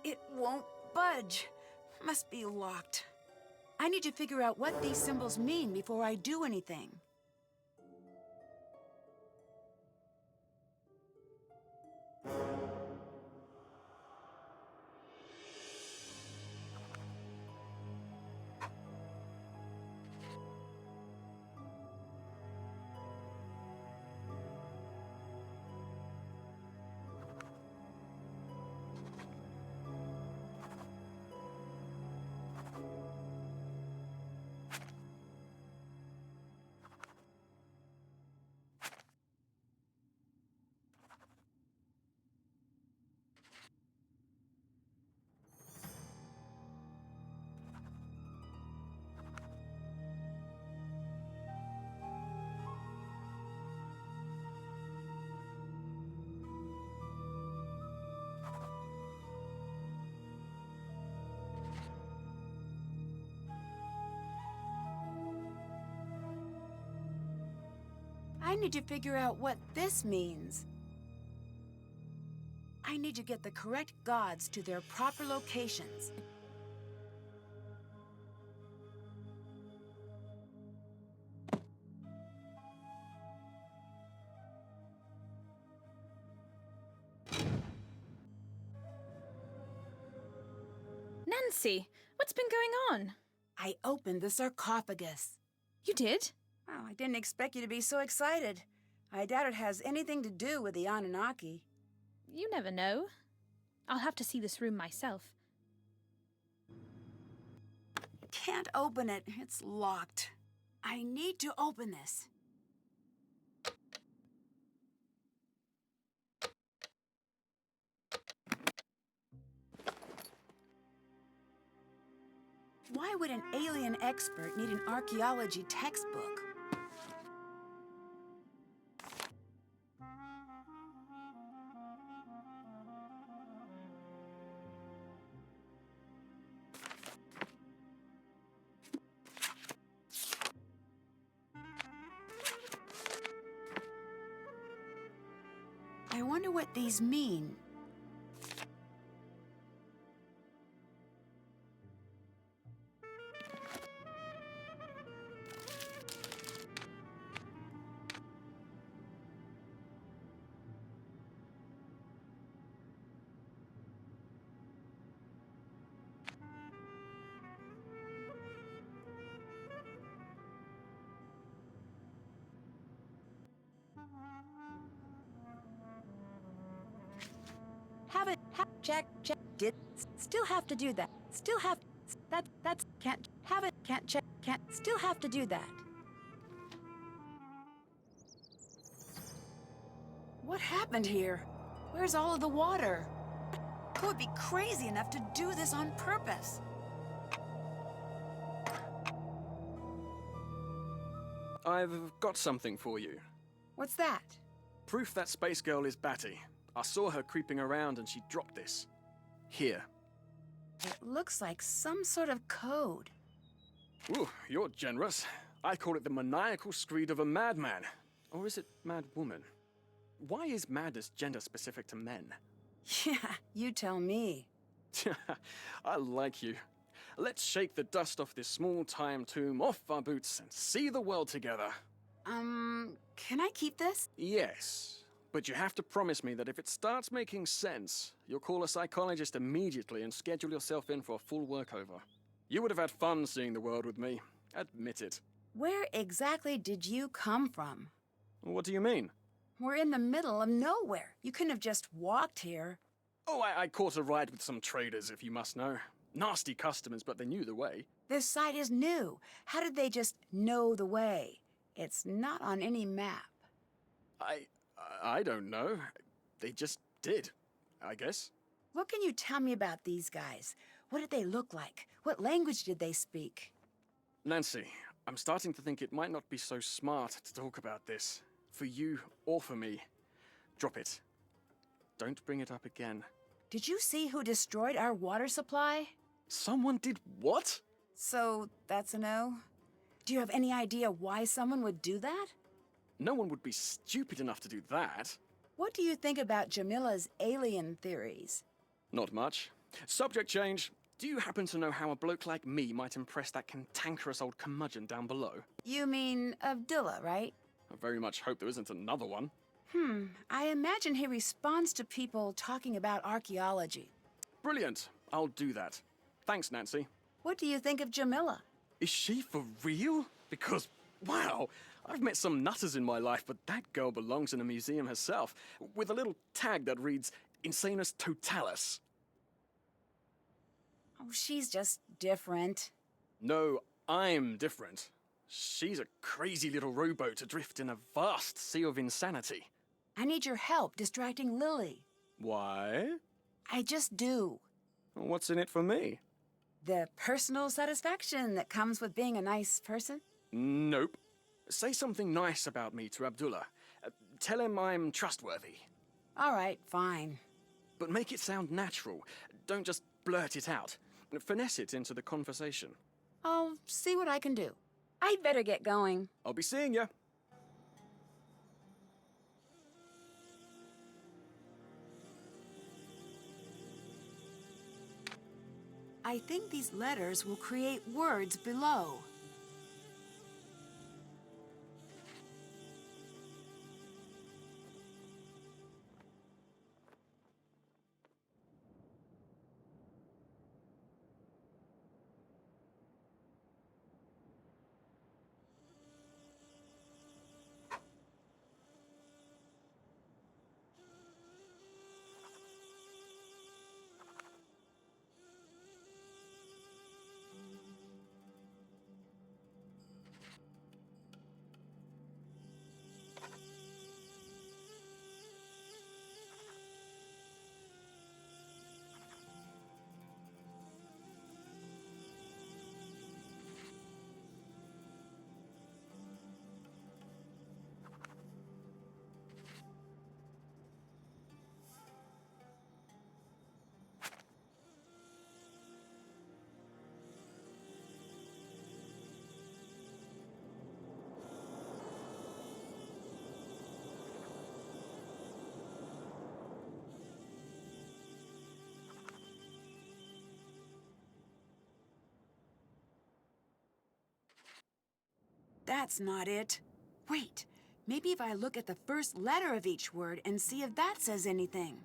S1: It won't budge. Must be locked. I need to figure out what these symbols mean before I do anything. I need to figure out what this means. I need to get the correct gods to their proper locations.
S6: Nancy, what's been going on?
S1: I opened the sarcophagus.
S6: You did?
S1: Wow, I didn't expect you to be so excited. I doubt it has anything to do with the Anunnaki.
S6: You never know. I'll have to see this room myself.
S1: Can't open it. It's locked. I need to open this. Why would an alien expert need an archaeology textbook? I wonder what these mean. Check. Did still have to do that. Still have that's can't have it. Can't check. Can't still have to do that. What happened here? Where's all of the water? Who would be crazy enough to do this on purpose?
S2: I've got something for you.
S1: What's that?
S2: Proof that space girl is Batty. I saw her creeping around and she dropped this. Here.
S1: It looks like some sort of code.
S2: Ooh, you're generous. I call it the maniacal screed of a madman. Or is it mad woman? Why is madness gender specific to men?
S1: Yeah, you tell me.
S2: I like you. Let's shake the dust off this small-time tomb, off our boots, and see the world together.
S1: Can I keep this?
S2: Yes, but you have to promise me that if it starts making sense, you'll call a psychologist immediately and schedule yourself in for a full workover. You would have had fun seeing the world with me. Admit it.
S1: Where exactly did you come from?
S2: What do you mean?
S1: We're in the middle of nowhere. You couldn't have just walked here.
S2: Oh, I caught a ride with some traders, if you must know. Nasty customers, but they knew the way.
S1: This site is new. How did they just know the way? It's not on any map.
S2: I don't know. They just did, I guess.
S1: What can you tell me about these guys? What did they look like? What language did they speak?
S2: Nancy, I'm starting to think it might not be so smart to talk about this. For you or for me. Drop it. Don't bring it up again.
S1: Did you see who destroyed our water supply?
S2: Someone did what?
S1: So, that's a no? Do you have any idea why someone would do that?
S2: No one would be stupid enough to do that.
S1: What do you think about Jamila's alien theories?
S2: Not much. Subject change. Do you happen to know how a bloke like me might impress that cantankerous old curmudgeon down below?
S1: You mean Abdullah, right?
S2: I very much hope there isn't another one.
S1: I imagine he responds to people talking about archaeology.
S2: Brilliant. I'll do that. Thanks, Nancy.
S1: What do you think of Jamila?
S2: Is she for real? Because, wow, I've met some nutters in my life, but that girl belongs in a museum herself, with a little tag that reads, Insanus Totalis.
S1: Oh, she's just different.
S2: No, I'm different. She's a crazy little rowboat adrift in a vast sea of insanity.
S1: I need your help distracting Lily.
S2: Why?
S1: I just do.
S2: What's in it for me?
S1: The personal satisfaction that comes with being a nice person?
S2: Nope. Say something nice about me to Abdullah. Tell him I'm trustworthy.
S1: All right, fine.
S2: But make it sound natural. Don't just blurt it out. Finesse it into the conversation.
S1: I'll see what I can do. I'd better get going.
S2: I'll be seeing ya.
S1: I think these letters will create words below. That's not it. Wait, maybe if I look at the first letter of each word and see if that says anything.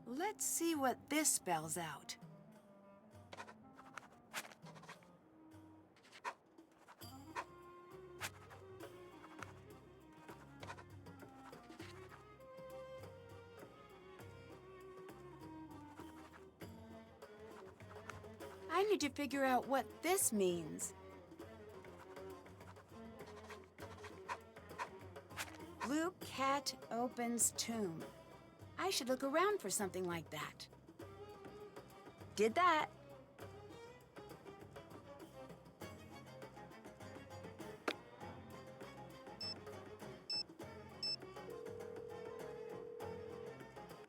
S1: Let's see what this spells out. I need to figure out what this means. Blue Cat opens tomb. I should look around for something like that. Did that.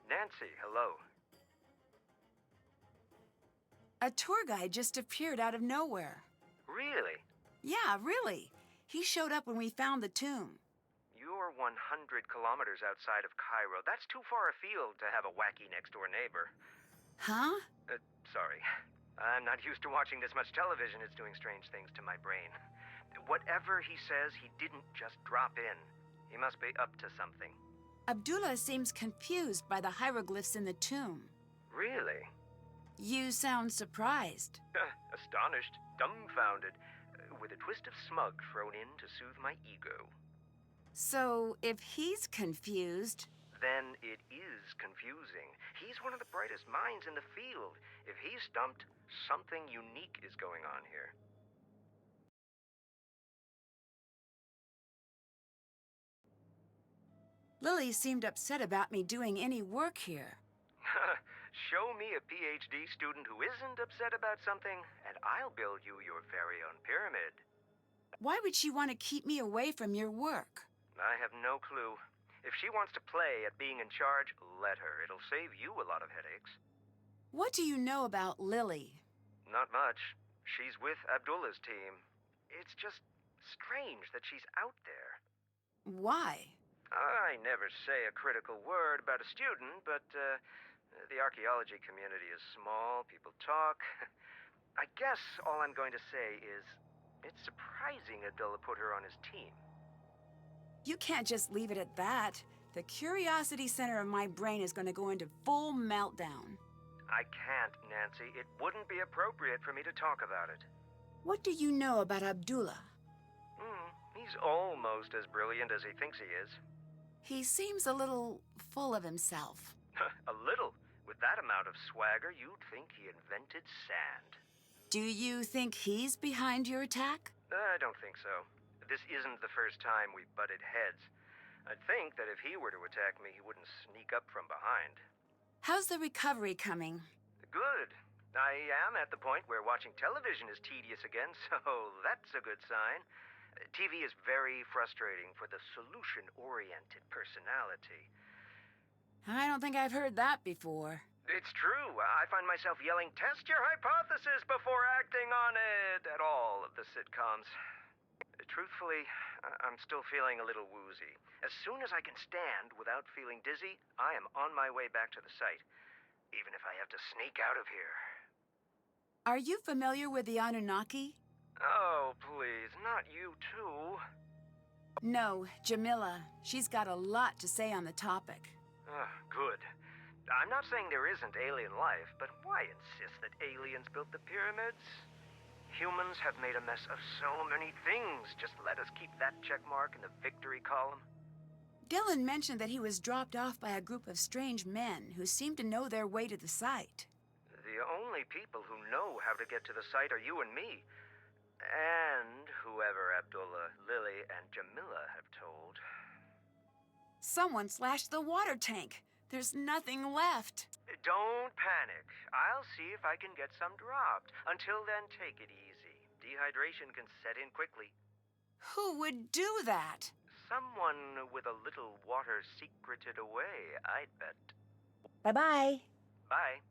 S3: Nancy, hello.
S1: A tour guide just appeared out of nowhere.
S3: Really?
S1: Yeah, really. He showed up when we found the tomb.
S3: You're 100 kilometers outside of Cairo. That's too far afield to have a wacky next-door neighbor.
S1: Huh?
S3: Sorry. I'm not used to watching this much television. It's doing strange things to my brain. Whatever he says, he didn't just drop in. He must be up to something.
S1: Abdullah seems confused by the hieroglyphs in the tomb.
S3: Really?
S1: You sound surprised.
S3: Astonished, dumbfounded, with a twist of smug thrown in to soothe my ego.
S1: So, if he's confused...
S3: Then it is confusing. He's one of the brightest minds in the field. If he's stumped, something unique is going on here.
S1: Lily seemed upset about me doing any work here.
S3: Show me a PhD student who isn't upset about something, and I'll build you your very own pyramid.
S1: Why would she want to keep me away from your work?
S3: I have no clue. If she wants to play at being in charge, let her. It'll save you a lot of headaches.
S1: What do you know about Lily?
S3: Not much. She's with Abdullah's team. It's just strange that she's out there.
S1: Why?
S3: I never say a critical word about a student, but the archaeology community is small, people talk. I guess all I'm going to say is it's surprising Abdullah put her on his team.
S1: You can't just leave it at that. The curiosity center of my brain is going to go into full meltdown.
S3: I can't, Nancy. It wouldn't be appropriate for me to talk about it.
S1: What do you know about Abdullah?
S3: He's almost as brilliant as he thinks he is.
S1: He seems a little full of himself.
S3: A little. With that amount of swagger, you'd think he invented sand.
S1: Do you think he's behind your attack?
S3: I don't think so. This isn't the first time we've butted heads. I'd think that if he were to attack me, he wouldn't sneak up from behind.
S1: How's the recovery coming?
S3: Good. I am at the point where watching television is tedious again, so that's a good sign. TV is very frustrating for the solution-oriented personality.
S1: I don't think I've heard that before.
S3: It's true. I find myself yelling, "Test your hypothesis before acting on it," at all of the sitcoms. Truthfully, I'm still feeling a little woozy. As soon as I can stand without feeling dizzy, I am on my way back to the site, even if I have to sneak out of here.
S1: Are you familiar with the Anunnaki?
S3: Oh, please, not you too.
S1: No, Jamila. She's got a lot to say on the topic.
S3: Good. I'm not saying there isn't alien life, but why insist that aliens built the pyramids? Humans have made a mess of so many things. Just let us keep that check mark in the victory column.
S1: Dylan mentioned that he was dropped off by a group of strange men who seemed to know their way to the site.
S3: The only people who know how to get to the site are you and me. And whoever Abdullah, Lily, and Jamila have told.
S1: Someone slashed the water tank. There's nothing left.
S3: Don't panic. I'll see if I can get some dropped. Until then, take it easy. Dehydration can set in quickly.
S1: Who would do that?
S3: Someone with a little water secreted away, I'd bet.
S1: Bye-bye.
S3: Bye.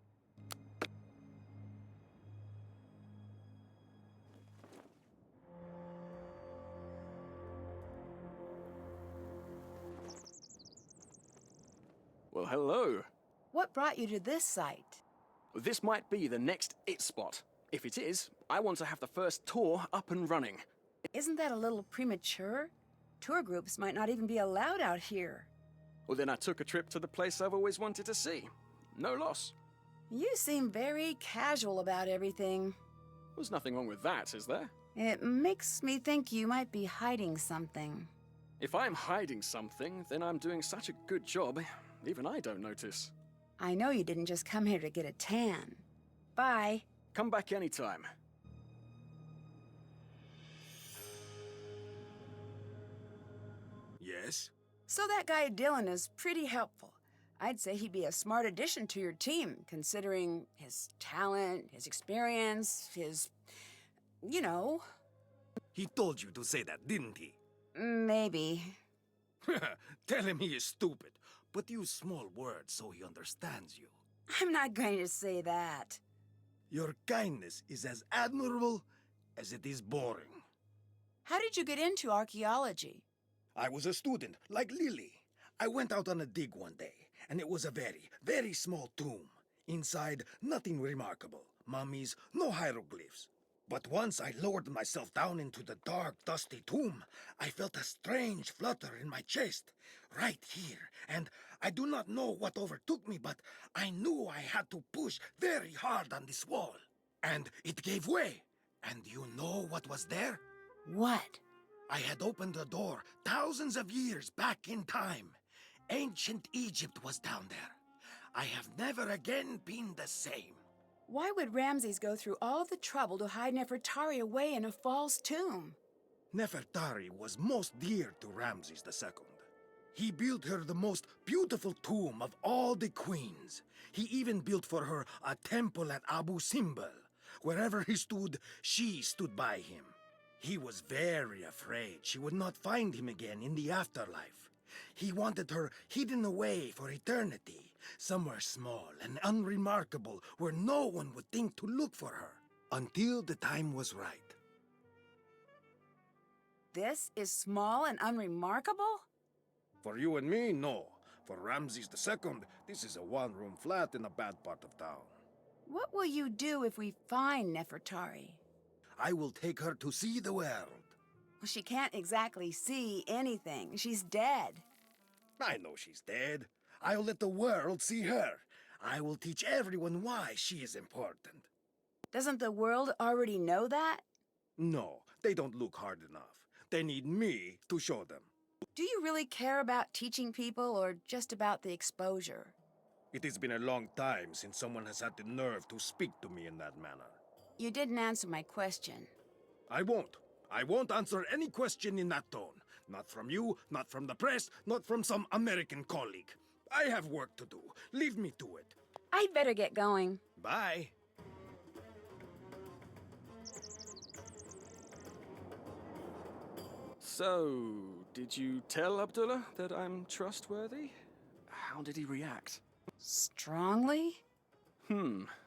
S2: Well, hello.
S1: What brought you to this site?
S2: This might be the next it spot. If it is, I want to have the first tour up and running.
S1: Isn't that a little premature? Tour groups might not even be allowed out here.
S2: Well, then I took a trip to the place I've always wanted to see. No loss.
S1: You seem very casual about everything.
S2: There's nothing wrong with that, is there?
S1: It makes me think you might be hiding something.
S2: If I'm hiding something, then I'm doing such a good job, even I don't notice.
S1: I know you didn't just come here to get a tan. Bye.
S2: Come back anytime.
S5: Yes?
S1: So that guy Dylan is pretty helpful. I'd say he'd be a smart addition to your team, considering his talent, his experience, his... you know.
S5: He told you to say that, didn't he?
S1: Maybe.
S5: Tell him he is stupid, but use small words so he understands you.
S1: I'm not going to say that.
S5: Your kindness is as admirable as it is boring.
S1: How did you get into archaeology?
S5: I was a student, like Lily. I went out on a dig one day, and it was a very, very small tomb. Inside, nothing remarkable. Mummies, no hieroglyphs. But once I lowered myself down into the dark, dusty tomb, I felt a strange flutter in my chest, right here. And I do not know what overtook me, but I knew I had to push very hard on this wall. And it gave way. And you know what was there?
S1: What?
S5: I had opened the door thousands of years back in time. Ancient Egypt was down there. I have never again been the same.
S1: Why would Ramses go through all the trouble to hide Nefertari away in a false tomb?
S5: Nefertari was most dear to Ramses II. He built her the most beautiful tomb of all the queens. He even built for her a temple at Abu Simbel. Wherever he stood, she stood by him. He was very afraid she would not find him again in the afterlife. He wanted her hidden away for eternity, somewhere small and unremarkable where no one would think to look for her, until the time was right.
S1: This is small and unremarkable?
S5: For you and me, no. For Ramses II, this is a one-room flat in a bad part of town.
S1: What will you do if we find Nefertari?
S5: I will take her to see the world.
S1: Well, she can't exactly see anything. She's dead.
S5: I know she's dead. I'll let the world see her. I will teach everyone why she is important.
S1: Doesn't the world already know that?
S5: No, they don't look hard enough. They need me to show them.
S1: Do you really care about teaching people or just about the exposure?
S5: It has been a long time since someone has had the nerve to speak to me in that manner.
S1: You didn't answer my question.
S5: I won't. I won't answer any question in that tone. Not from you, not from the press, not from some American colleague. I have work to do. Leave me to it.
S1: I'd better get going.
S5: Bye.
S2: So, did you tell Abdullah that I'm trustworthy? How did he react?
S1: Strongly?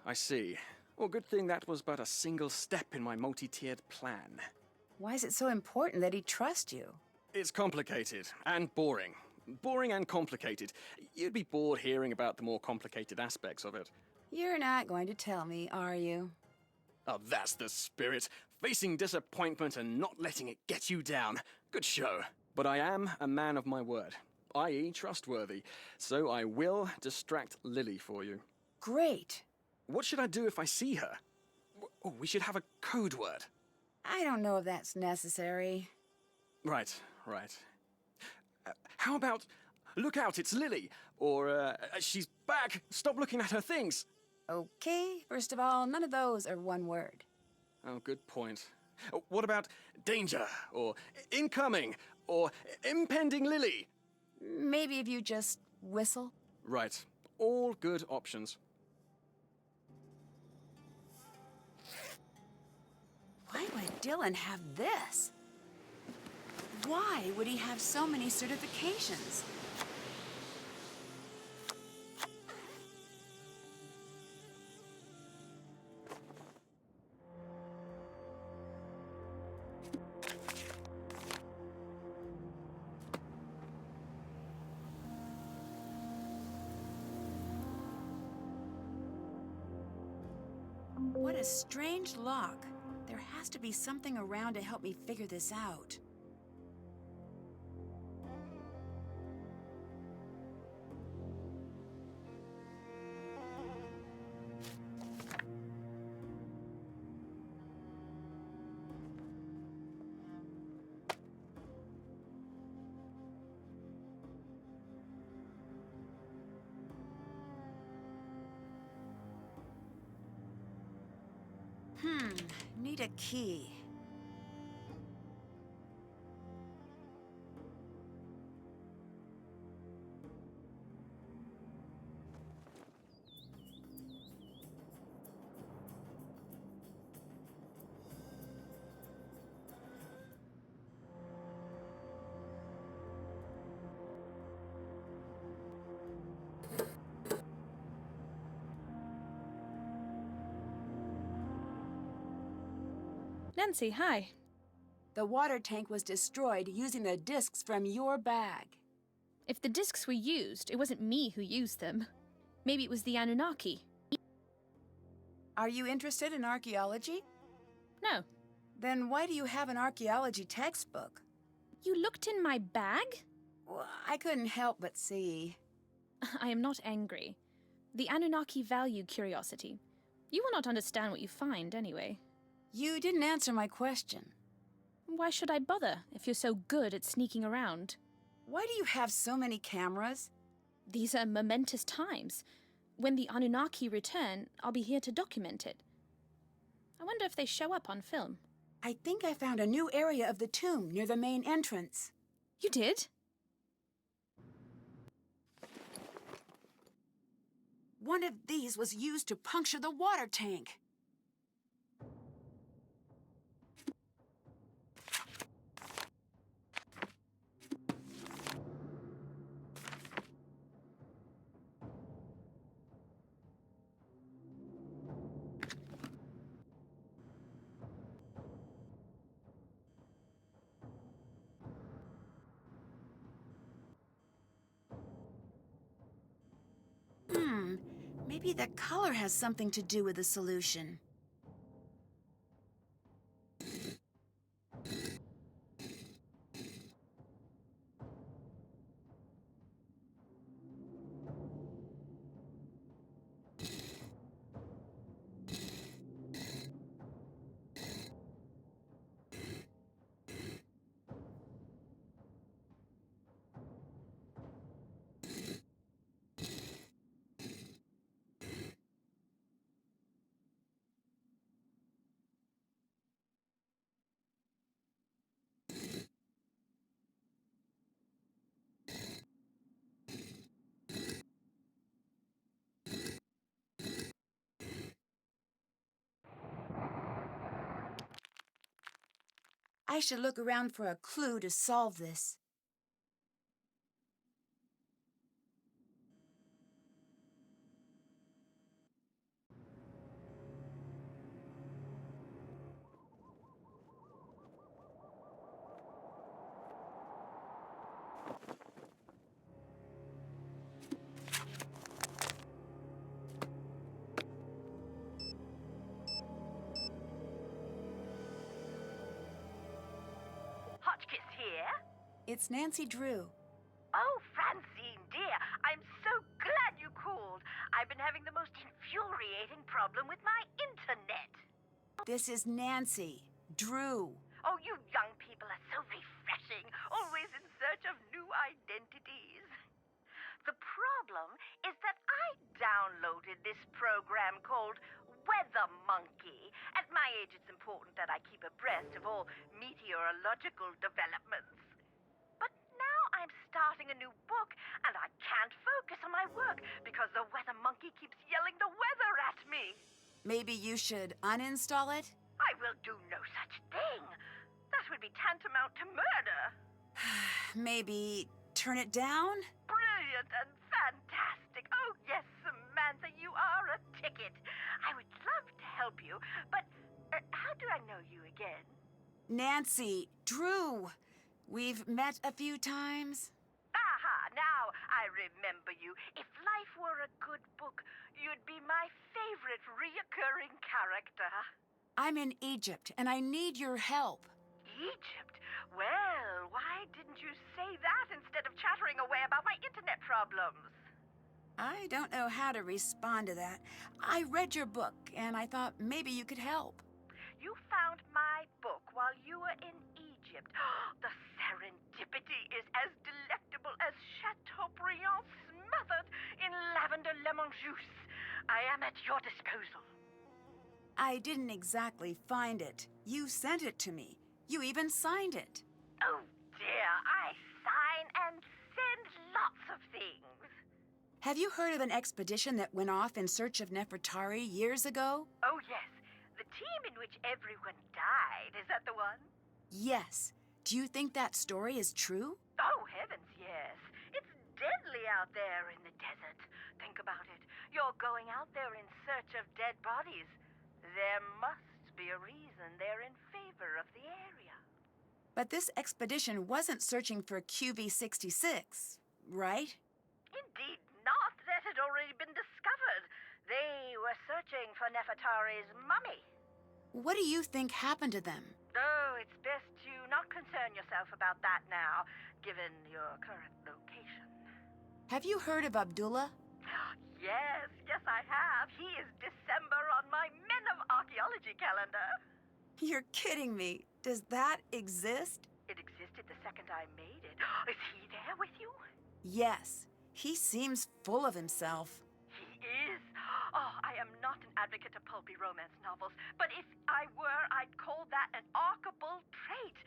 S2: I see. Well, good thing that was but a single step in my multi-tiered plan.
S1: Why is it so important that he trusts you?
S2: It's complicated and boring. Boring and complicated. You'd be bored hearing about the more complicated aspects of it.
S1: You're not going to tell me, are you?
S2: Oh, that's the spirit. Facing disappointment and not letting it get you down. Good show. But I am a man of my word, i.e. trustworthy. So I will distract Lily for you.
S1: Great.
S2: What should I do if I see her? Oh, we should have a code word.
S1: I don't know if that's necessary.
S2: Right. How about, look out, it's Lily? Or, she's back, stop looking at her things.
S1: Okay, first of all, none of those are one word.
S2: Oh, good point. What about danger, or incoming, or impending Lily?
S1: Maybe if you just whistle.
S2: Right. All good options.
S1: Why would Dylan have this? Why would he have so many certifications? What a strange lock. There has to be something around to help me figure this out. Need a key.
S6: Nancy, hi.
S1: The water tank was destroyed using the discs from your bag.
S6: If the discs were used, it wasn't me who used them. Maybe it was the Anunnaki.
S1: Are you interested in archaeology?
S6: No.
S1: Then why do you have an archaeology textbook?
S6: You looked in my bag?
S1: Well, I couldn't help but see.
S6: I am not angry. The Anunnaki value curiosity. You will not understand what you find, anyway.
S1: You didn't answer my question.
S6: Why should I bother if you're so good at sneaking around?
S1: Why do you have so many cameras?
S6: These are momentous times. When the Anunnaki return, I'll be here to document it. I wonder if they show up on film.
S1: I think I found a new area of the tomb near the main entrance.
S6: You did?
S1: One of these was used to puncture the water tank. Maybe the color has something to do with the solution. I should look around for a clue to solve this.
S7: Hotchkiss here?
S1: It's Nancy Drew.
S7: Oh, Francine, dear, I'm so glad you called. I've been having the most infuriating problem with my internet.
S1: This is Nancy Drew.
S7: Oh, you young people are so refreshing, always in search of new identities. The problem is that I downloaded this program called Weather Monkey. At my age, it's important that I keep abreast of all meteorological developments. But now I'm starting a new book, and I can't focus on my work because the Weather Monkey keeps yelling the weather at me.
S1: Maybe you should uninstall it?
S7: I will do no such thing. That would be tantamount to murder.
S1: Maybe turn it down?
S7: Brilliant and fantastic. Oh, yes, Samantha, you are a ticket. I would love to help you, but how do I know you again?
S1: Nancy Drew. We've met a few times.
S7: Aha, now I remember you. If life were a good book, you'd be my favorite reoccurring character.
S1: I'm in Egypt, and I need your help.
S7: Egypt? Well, why didn't you say that instead of chattering away about my internet problems?
S1: I don't know how to respond to that. I read your book, and I thought maybe you could help.
S7: You found my book while you were in Egypt. The serendipity is as delectable as Chateaubriand smothered in lavender lemon juice. I am at your disposal.
S1: I didn't exactly find it. You sent it to me. You even signed it.
S7: Oh, dear, I sign and send lots of things.
S1: Have you heard of an expedition that went off in search of Nefertari years ago?
S7: Oh, yes. The team in which everyone died. Is that the one?
S1: Yes. Do you think that story is true?
S7: Oh, heavens, yes. It's deadly out there in the desert. Think about it. You're going out there in search of dead bodies. There must be a reason they're in favor of the area.
S1: But this expedition wasn't searching for QV66, right?
S7: Indeed not. That had already been discovered. They were searching for Nefertari's mummy.
S1: What do you think happened to them?
S7: Oh, it's best to not concern yourself about that now, given your current location.
S1: Have you heard of Abdullah?
S7: Yes, I have. He is December on my Men of Archaeology calendar.
S1: You're kidding me. Does that exist?
S7: It existed the second I made it. Is he there with you?
S1: Yes. He seems full of himself.
S7: He is. Oh, I am not an advocate of pulpy romance novels, but if I were, I'd call that an archable trait.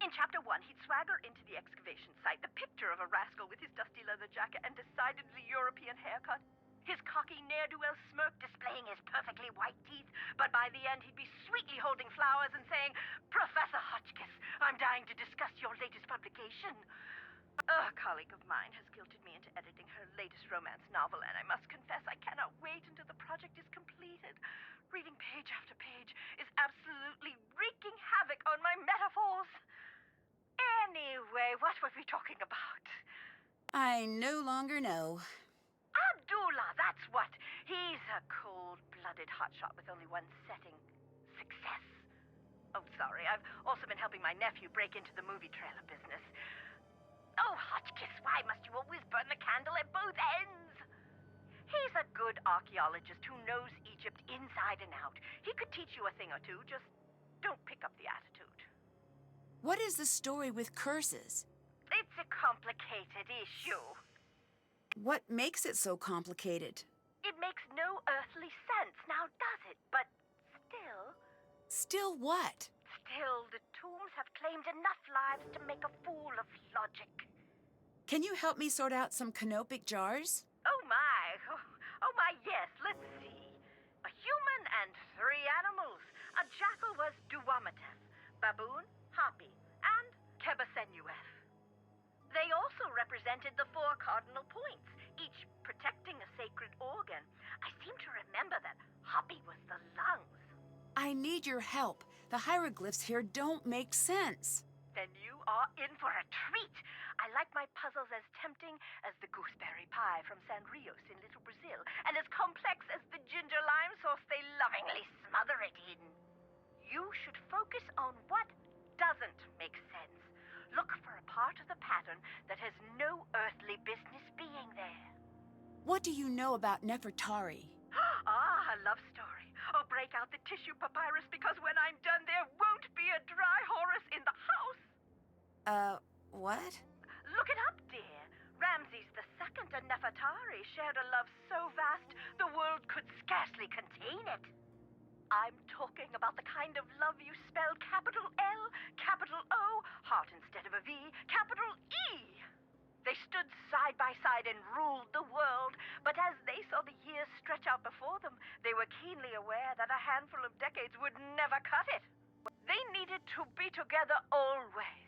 S7: In Chapter 1, he'd swagger into the excavation site, the picture of a rascal with his dusty leather jacket and decidedly European haircut, his cocky ne'er-do-well smirk displaying his perfectly white teeth, but by the end he'd be sweetly holding flowers and saying, "Professor Hotchkiss, I'm dying to discuss your latest publication." A colleague of mine has guilted me into editing her latest romance novel, and I must confess I cannot wait until the project is completed. Reading page after page is absolutely wreaking havoc on my metaphors. Anyway, what were we talking about?
S1: I no longer know.
S7: Abdullah, that's what. He's a cold-blooded hotshot with only one setting: success. Oh, sorry, I've also been helping my nephew break into the movie trailer business. Oh, Hotchkiss, why must you always burn the candle at both ends? He's a good archaeologist who knows Egypt inside and out. He could teach you a thing or two, just don't pick up the attitude.
S1: What is the story with curses?
S7: It's a complicated issue.
S1: What makes it so complicated?
S7: It makes no earthly sense, now does it? But still...
S1: Still what?
S7: Still, the tombs have claimed enough lives to make a fool of logic.
S1: Can you help me sort out some canopic jars?
S7: Oh my, yes, let's see. A human and 3 animals. A jackal was Duwamatef, baboon, Hapi, and Kebasenuef. They also represented the 4 cardinal points, each protecting a sacred organ. I seem to remember that Hapi was the lungs.
S1: I need your help. The hieroglyphs here don't make sense.
S7: Then you are in for a treat. I like my puzzles as tempting as the gooseberry pie from San Rios in Little Brazil, and as complex as the ginger lime sauce they lovingly smother it in. You should focus on what doesn't make sense. Look for a part of the pattern that has no earthly business being there.
S1: What do you know about Nefertari?
S7: A love story. Oh, break out the tissue papyrus, because when I'm done, there won't be a dry Horus in the house.
S1: What?
S7: Look it up, dear. Ramses II and Nefertari shared a love so vast, the world could scarcely contain it. I'm talking about the kind of love you spell capital L, capital O, heart instead of a V, capital E. They stood side by side and ruled the world, but as they saw the years stretch out before them, they were keenly aware that a handful of decades would never cut it. They needed to be together always.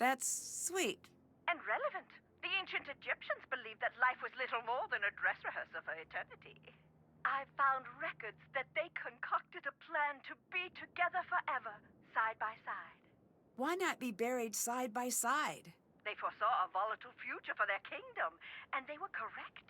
S1: That's sweet.
S7: And relevant. The ancient Egyptians believed that life was little more than a dress rehearsal for eternity. I found records that they concocted a plan to be together forever, side by side.
S1: Why not be buried side by side?
S7: They foresaw a volatile future for their kingdom, and they were correct.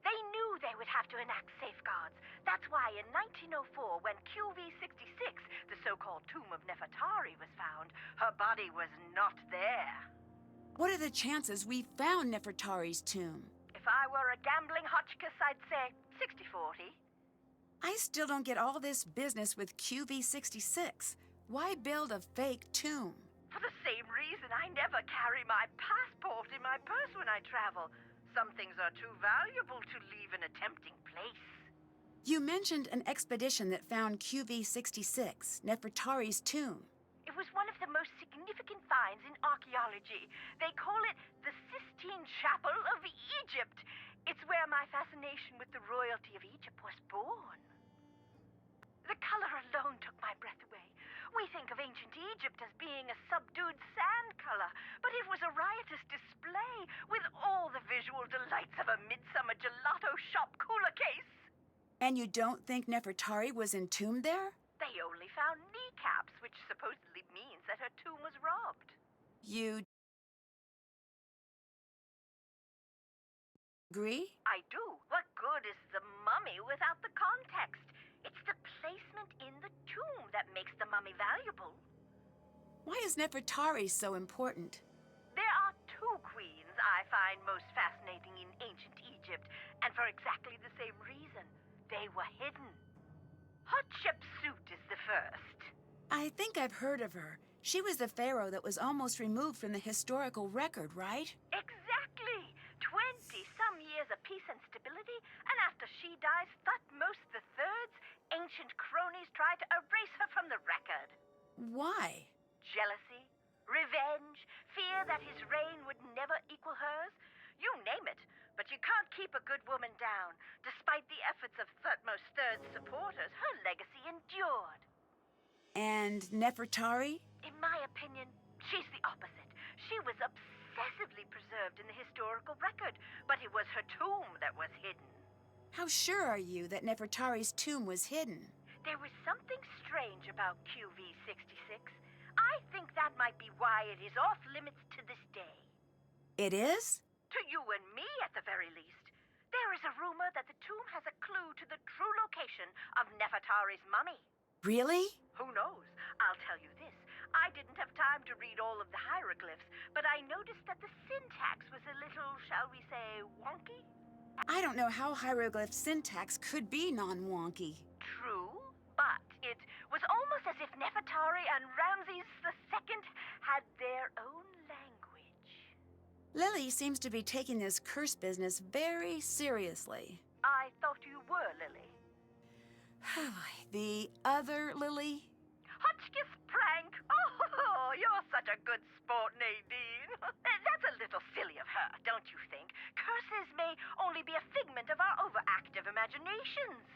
S7: They knew they would have to enact safeguards. That's why in 1904, when QV66, the so-called tomb of Nefertari, was found, her body was not there.
S1: What are the chances we found Nefertari's tomb?
S7: If I were a gambling Hotchkiss, I'd say 60-40.
S1: I still don't get all this business with QV66. Why build a fake tomb?
S7: For the same reason I never carry my passport in my purse when I travel. Some things are too valuable to leave in a tempting place.
S1: You mentioned an expedition that found QV66, Nefertari's tomb.
S7: It was one of the most significant finds in archaeology. They call it the Sistine Chapel of Egypt. It's where my fascination with the royalty of Egypt was born. The color alone took my breath away. We think of ancient Egypt as being a subdued sand color, but it was a riotous display with all the visual delights of a midsummer gelato shop cooler case.
S1: And you don't think Nefertari was entombed there?
S7: They only found kneecaps, which supposedly means that her tomb was robbed.
S1: You agree?
S7: I do. What good is the mummy without the context? It's the placement in the tomb that makes the mummy valuable.
S1: Why is Nefertari so important?
S7: There are two queens I find most fascinating in ancient Egypt, and for exactly the same reason. They were hidden. Hatshepsut is the first.
S1: I think I've heard of her. She was the pharaoh that was almost removed from the historical record, right?
S7: Exactly. 20-some years of peace and stability, and after she dies, Thutmose III's ancient cronies try to erase her from the record.
S1: Why?
S7: Jealousy, revenge, fear that his reign would never equal hers. You name it, but you can't keep a good woman down. Despite the efforts of Thutmose III's supporters, her legacy endured.
S1: And Nefertari?
S7: In my opinion, she's the opposite. She was obsessively preserved in the historical record, but it was her tomb that was hidden.
S1: How sure are you that Nefertari's tomb was hidden?
S7: There was something strange about QV-66. I think that might be why it is off limits to this day.
S1: It is?
S7: To you and me, at the very least. There is a rumor that the tomb has a clue to the true location of Nefertari's mummy.
S1: Really?
S7: Who knows? I'll tell you this. I didn't have time to read all of the hieroglyphs, but I noticed that the syntax was a little, shall we say, wonky?
S1: I don't know how hieroglyph syntax could be non-wonky.
S7: True, but it was almost as if Nefertari and Ramses II had their own language.
S1: Lily seems to be taking this curse business very seriously.
S7: I thought you were, Lily.
S1: The other Lily?
S7: Hotchkiss prank! Oh, you're such a good sport, Nadine. That's a little silly of her, don't you think? Curses may only be a figment of our overactive imaginations.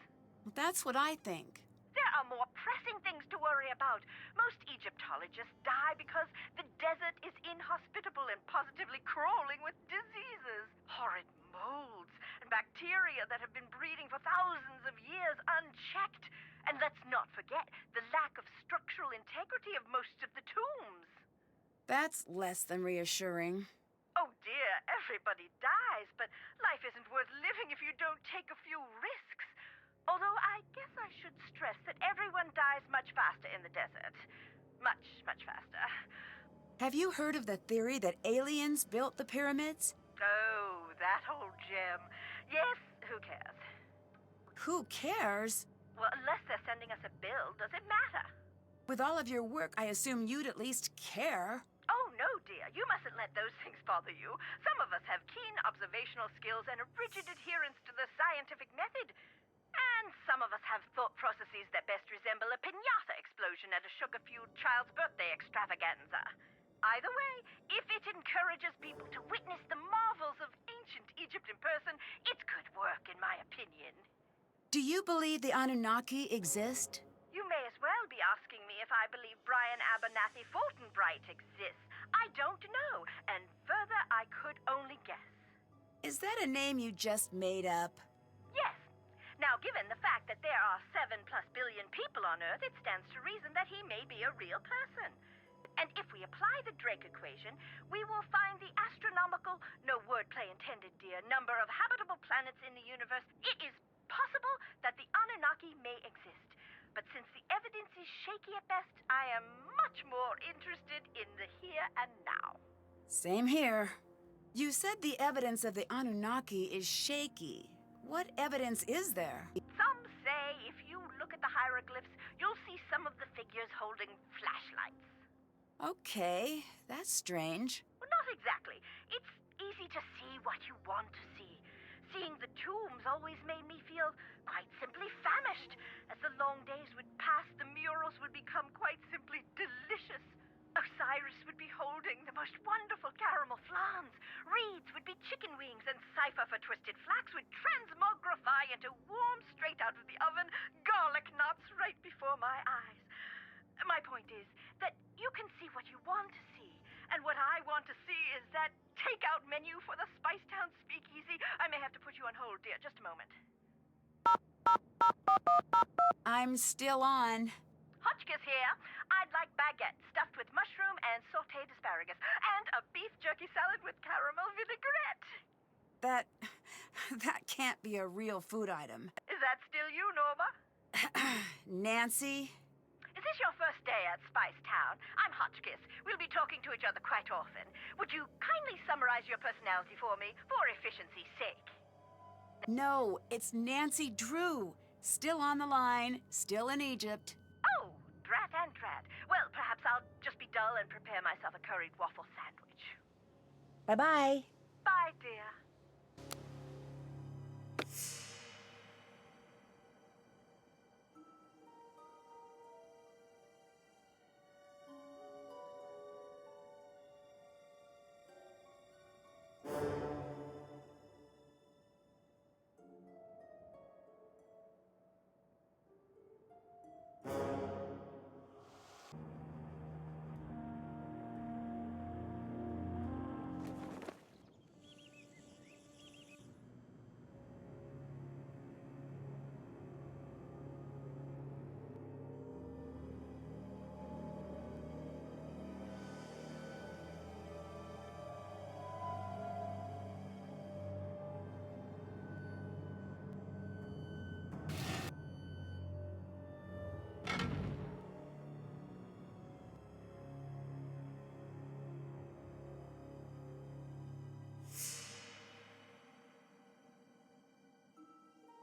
S1: That's what I think.
S7: There are more pressing things to worry about. Most Egyptologists die because the desert is inhospitable and positively crawling with diseases. Horrid molds and bacteria that have been breeding for thousands of years unchecked. And let's not forget the lack of structural integrity of most of the tombs.
S1: That's less than reassuring.
S7: Oh dear, everybody dies, but life isn't worth living if you don't take a few risks. Although I guess I should stress that everyone dies much faster in the desert. Much, much faster.
S1: Have you heard of the theory that aliens built the pyramids?
S7: Oh, that old gem. Yes, who cares?
S1: Who cares?
S7: Well, unless they're sending us a bill, does it matter?
S1: With all of your work, I assume you'd at least care.
S7: Oh, no, dear. You mustn't let those things bother you. Some of us have keen observational skills and a rigid adherence to the scientific method. And some of us have thought processes that best resemble a piñata explosion at a sugar-fueled child's birthday extravaganza. Either way, if it encourages people to witness the marvels of ancient Egypt in person, it's good work, in my opinion.
S1: Do you believe the Anunnaki exist?
S7: You may as well be asking me if I believe Brian Abernathy Fortinbright exists. I don't know, and further, I could only guess.
S1: Is that a name you just made up?
S7: Yes. Now, given the fact that there are 7+ billion people on Earth, it stands to reason that he may be a real person. And if we apply the Drake equation, we will find the astronomical, no wordplay intended, dear, number of habitable planets in the universe. It is possible that the Anunnaki may exist. But since the evidence is shaky at best, I am much more interested in the here and now.
S1: Same here. You said the evidence of the Anunnaki is shaky. What evidence is there?
S7: Some say if you look at the hieroglyphs, you'll see some of the figures holding flashlights.
S1: Okay, that's strange.
S7: Well, not exactly. It's easy to see what you want to see. Seeing the tombs always made me feel quite simply famished. As the long days would pass, the murals would become quite simply delicious. Osiris would be holding the most wonderful caramel flans. Reeds would be chicken wings, and Cypher for twisted flax would transmogrify into warm, straight out of the oven, garlic knots right before my eyes. My point is that you can see what you want to see. And what I want to see is that takeout menu for the Spicetown Speakeasy. I may have to put you on hold, dear. Just a moment.
S1: I'm still on.
S7: Hotchkiss here. I'd like baguette stuffed with mushroom and sautéed asparagus, and a beef jerky salad with caramel vinaigrette.
S1: That can't be a real food item.
S7: Is that still you, Norma?
S1: Nancy?
S7: Is this your first day at Spice Town? I'm Hotchkiss. We'll be talking to each other quite often. Would you kindly summarize your personality for me, for efficiency's sake?
S1: No, it's Nancy Drew. Still on the line, still in Egypt.
S7: Oh, drat and drat. Well, perhaps I'll just be dull and prepare myself a curried waffle sandwich.
S1: Bye-bye.
S7: Bye, dear.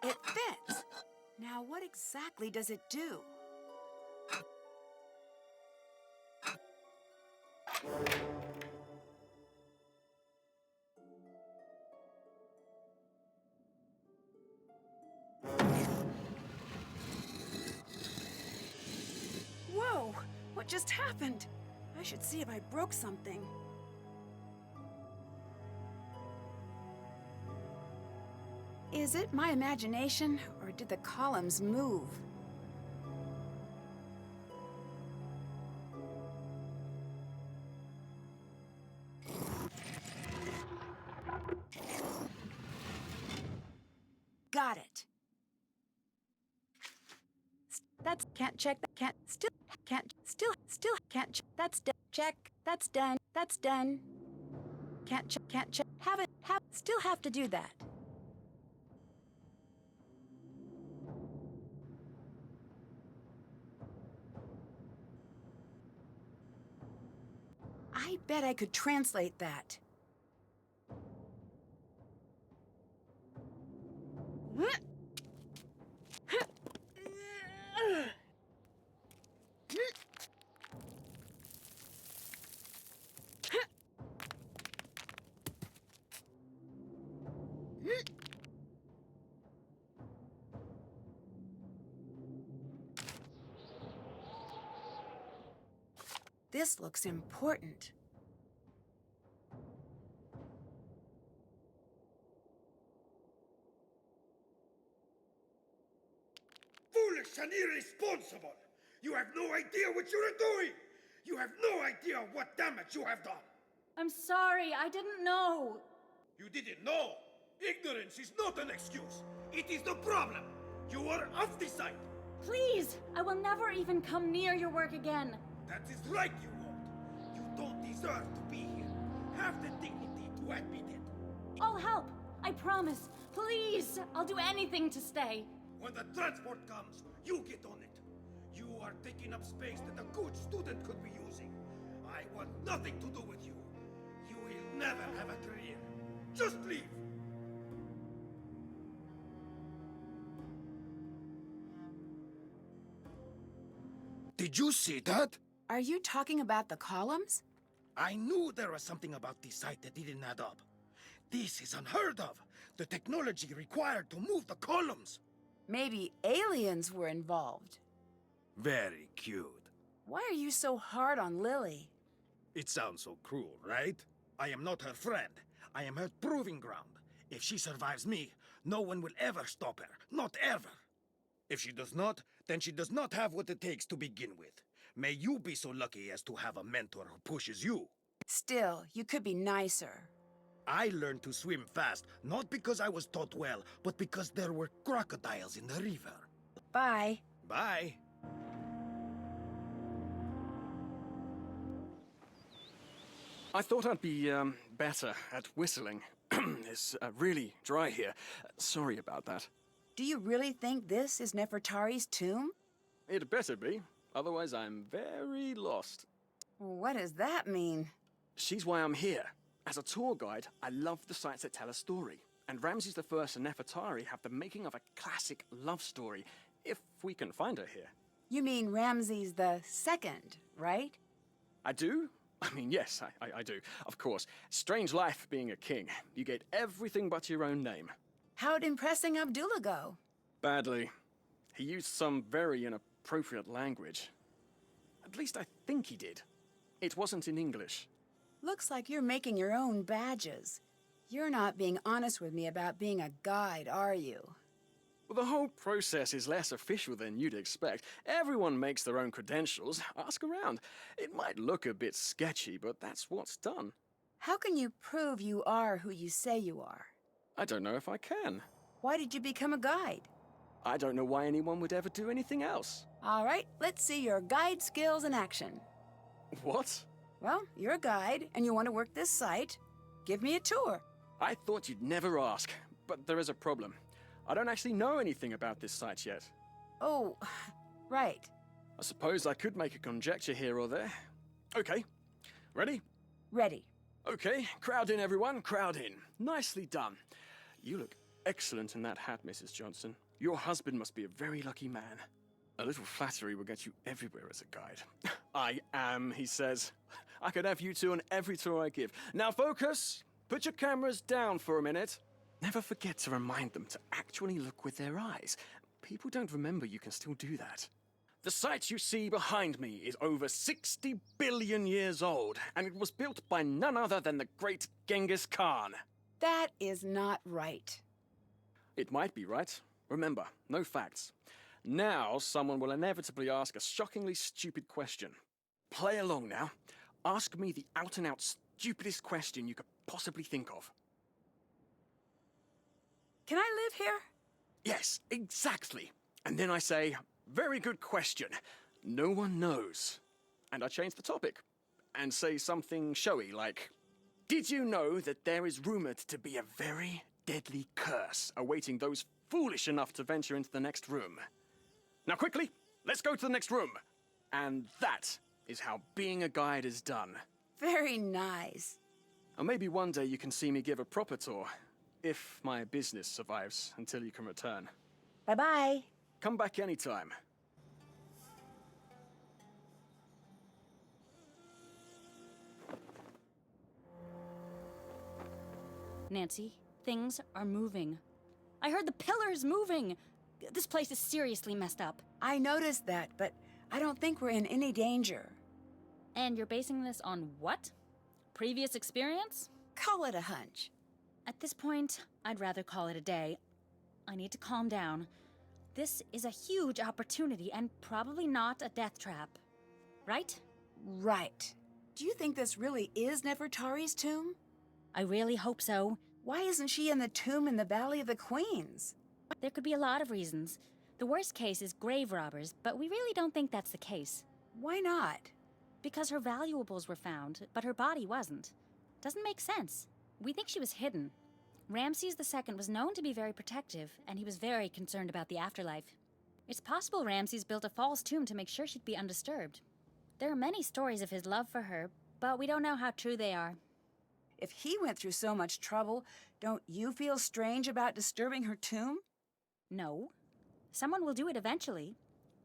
S1: It fits. Now, what exactly does it do? Whoa! What just happened? I should see if I broke something. Is it my imagination, or did the columns move? Got it. That's can't check that can't still can't that's done. Check. That's done. That's done. Can't check. Still have to do that. I bet I could translate that. This looks important.
S5: Foolish and irresponsible! You have no idea what you are doing! You have no idea what damage you have done!
S4: I'm sorry, I didn't know.
S5: You didn't know! Ignorance is not an excuse! It is the problem! You are off the site!
S4: Please, I will never even come near your work again.
S5: That is right, you won't! You don't deserve to be here! Have the dignity to admit it!
S4: I'll help, I promise. Please, I'll do anything to stay.
S5: When the transport comes, you get on it! You are taking up space that a good student could be using! I want nothing to do with you! You will never have a career! Just leave! Did you see that?
S1: Are you talking about the columns?
S5: I knew there was something about this site that didn't add up. This is unheard of. The technology required to move the columns.
S1: Maybe aliens were involved.
S5: Very cute.
S1: Why are you so hard on Lily?
S5: It sounds so cruel, right? I am not her friend. I am her proving ground. If she survives me, no one will ever stop her. Not ever. If she does not, then she does not have what it takes to begin with. May you be so lucky as to have a mentor who pushes you.
S1: Still, you could be nicer.
S5: I learned to swim fast, not because I was taught well, but because there were crocodiles in the river.
S1: Bye.
S5: Bye.
S2: I thought I'd be, better at whistling. It's really dry here. Sorry about that.
S1: Do you really think this is Nefertari's tomb?
S2: It better be. Otherwise, I'm very lost.
S1: What does that mean?
S2: She's why I'm here. As a tour guide, I love the sites that tell a story. And Ramses I and Nefertari have the making of a classic love story, if we can find her here.
S1: You mean Ramses the Second, right?
S2: I do? I mean, yes, I do. Of course. Strange life being a king. You get everything but your own name.
S1: How'd impressing Abdullah go?
S2: Badly. He used some very inappropriate language. At least I think he did. It wasn't in English.
S1: Looks like you're making your own badges. You're not being honest with me about being a guide, are you?
S2: Well, the whole process is less official than you'd expect. Everyone makes their own credentials. Ask around. It might look a bit sketchy, but that's what's done.
S1: How can you prove you are who you say you are?
S2: I don't know if I can.
S1: Why did you become a guide?
S2: I don't know why anyone would ever do anything else.
S1: All right, let's see your guide skills in action.
S2: What?
S1: Well, you're a guide, and you want to work this site. Give me a tour.
S2: I thought you'd never ask, but there is a problem. I don't actually know anything about this site yet.
S1: Oh, right.
S2: I suppose I could make a conjecture here or there. Okay. Ready?
S1: Ready.
S2: Okay, crowd in, everyone, crowd in. Nicely done. You look excellent in that hat, Mrs. Johnson. Your husband must be a very lucky man. A little flattery will get you everywhere as a guide. I am, he says. I could have you two on every tour I give. Now focus! Put your cameras down for a minute. Never forget to remind them to actually look with their eyes. People don't remember you can still do that. The site you see behind me is over 60 billion years old, and it was built by none other than the great Genghis Khan.
S1: That is not right.
S2: It might be right. Remember, no facts. Now, someone will inevitably ask a shockingly stupid question. Play along now. Ask me the out-and-out stupidest question you could possibly think of.
S1: Can I live here?
S2: Yes, exactly. And then I say, very good question. No one knows. And I change the topic and say something showy like, did you know that there is rumored to be a very deadly curse awaiting those foolish enough to venture into the next room? Now quickly, let's go to the next room. And that is how being a guide is done.
S1: Very nice.
S2: Or maybe one day you can see me give a proper tour, if my business survives until you can return.
S1: Bye-bye.
S2: Come back anytime.
S4: Nancy, things are moving. I heard the pillars moving. This place is seriously messed up.
S1: I noticed that, but I don't think we're in any danger.
S4: And you're basing this on what? Previous experience?
S1: Call it a hunch.
S4: At this point, I'd rather call it a day. I need to calm down. This is a huge opportunity and probably not a death trap. Right?
S1: Right. Do you think this really is Nefertari's tomb?
S4: I really hope so.
S1: Why isn't she in the tomb in the Valley of the Queens?
S4: There could be a lot of reasons. The worst case is grave robbers, but we really don't think that's the case.
S1: Why not?
S4: Because her valuables were found, but her body wasn't. Doesn't make sense. We think she was hidden. Ramses II was known to be very protective, and he was very concerned about the afterlife. It's possible Ramses built a false tomb to make sure she'd be undisturbed. There are many stories of his love for her, but we don't know how true they are.
S1: If he went through so much trouble, don't you feel strange about disturbing her tomb?
S4: No. Someone will do it eventually.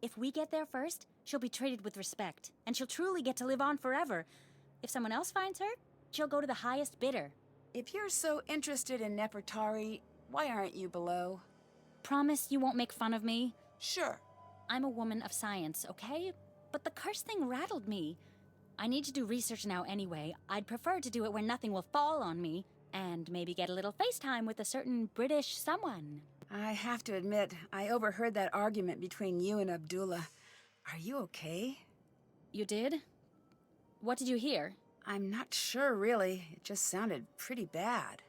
S4: If we get there first, she'll be treated with respect, and she'll truly get to live on forever. If someone else finds her, she'll go to the highest bidder.
S1: If you're so interested in Nefertari, why aren't you below?
S4: Promise you won't make fun of me?
S1: Sure.
S4: I'm a woman of science, okay? But the curse thing rattled me. I need to do research now anyway. I'd prefer to do it where nothing will fall on me, and maybe get a little FaceTime with a certain British someone.
S1: I have to admit, I overheard that argument between you and Abdullah. Are you okay?
S4: You did? What did you hear?
S1: I'm not sure, really. It just sounded pretty bad.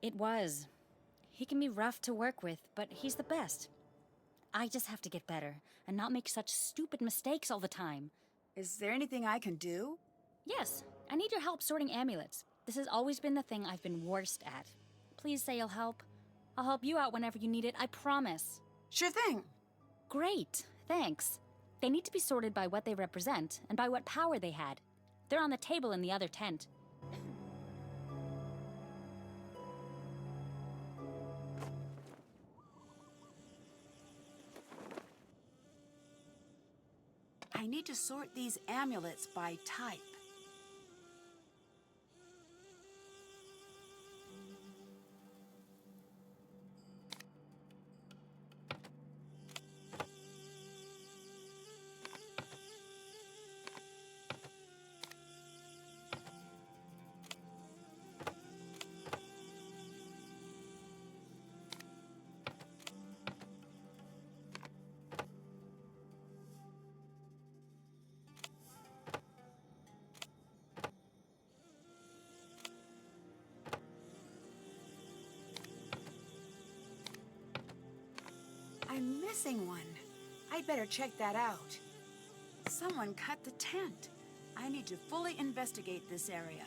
S4: It was. He can be rough to work with, but he's the best. I just have to get better, and not make such stupid mistakes all the time.
S1: Is there anything I can do?
S4: Yes, I need your help sorting amulets. This has always been the thing I've been worst at. Please say you'll help. I'll help you out whenever you need it, I promise.
S1: Sure thing.
S4: Great, thanks. They need to be sorted by what they represent and by what power they had. They're on the table in the other tent.
S1: I need to sort these amulets by type. I'm missing one. I'd better check that out. Someone cut the tent. I need to fully investigate this area.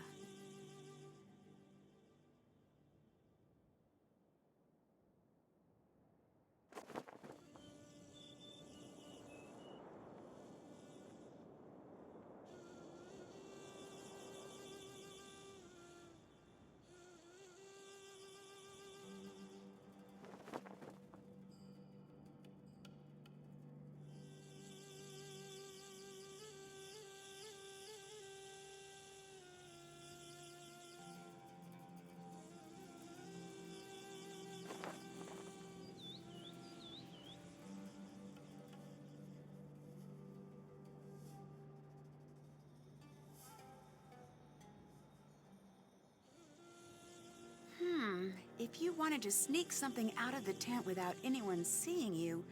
S1: If you wanted to sneak something out of the tent without anyone seeing you,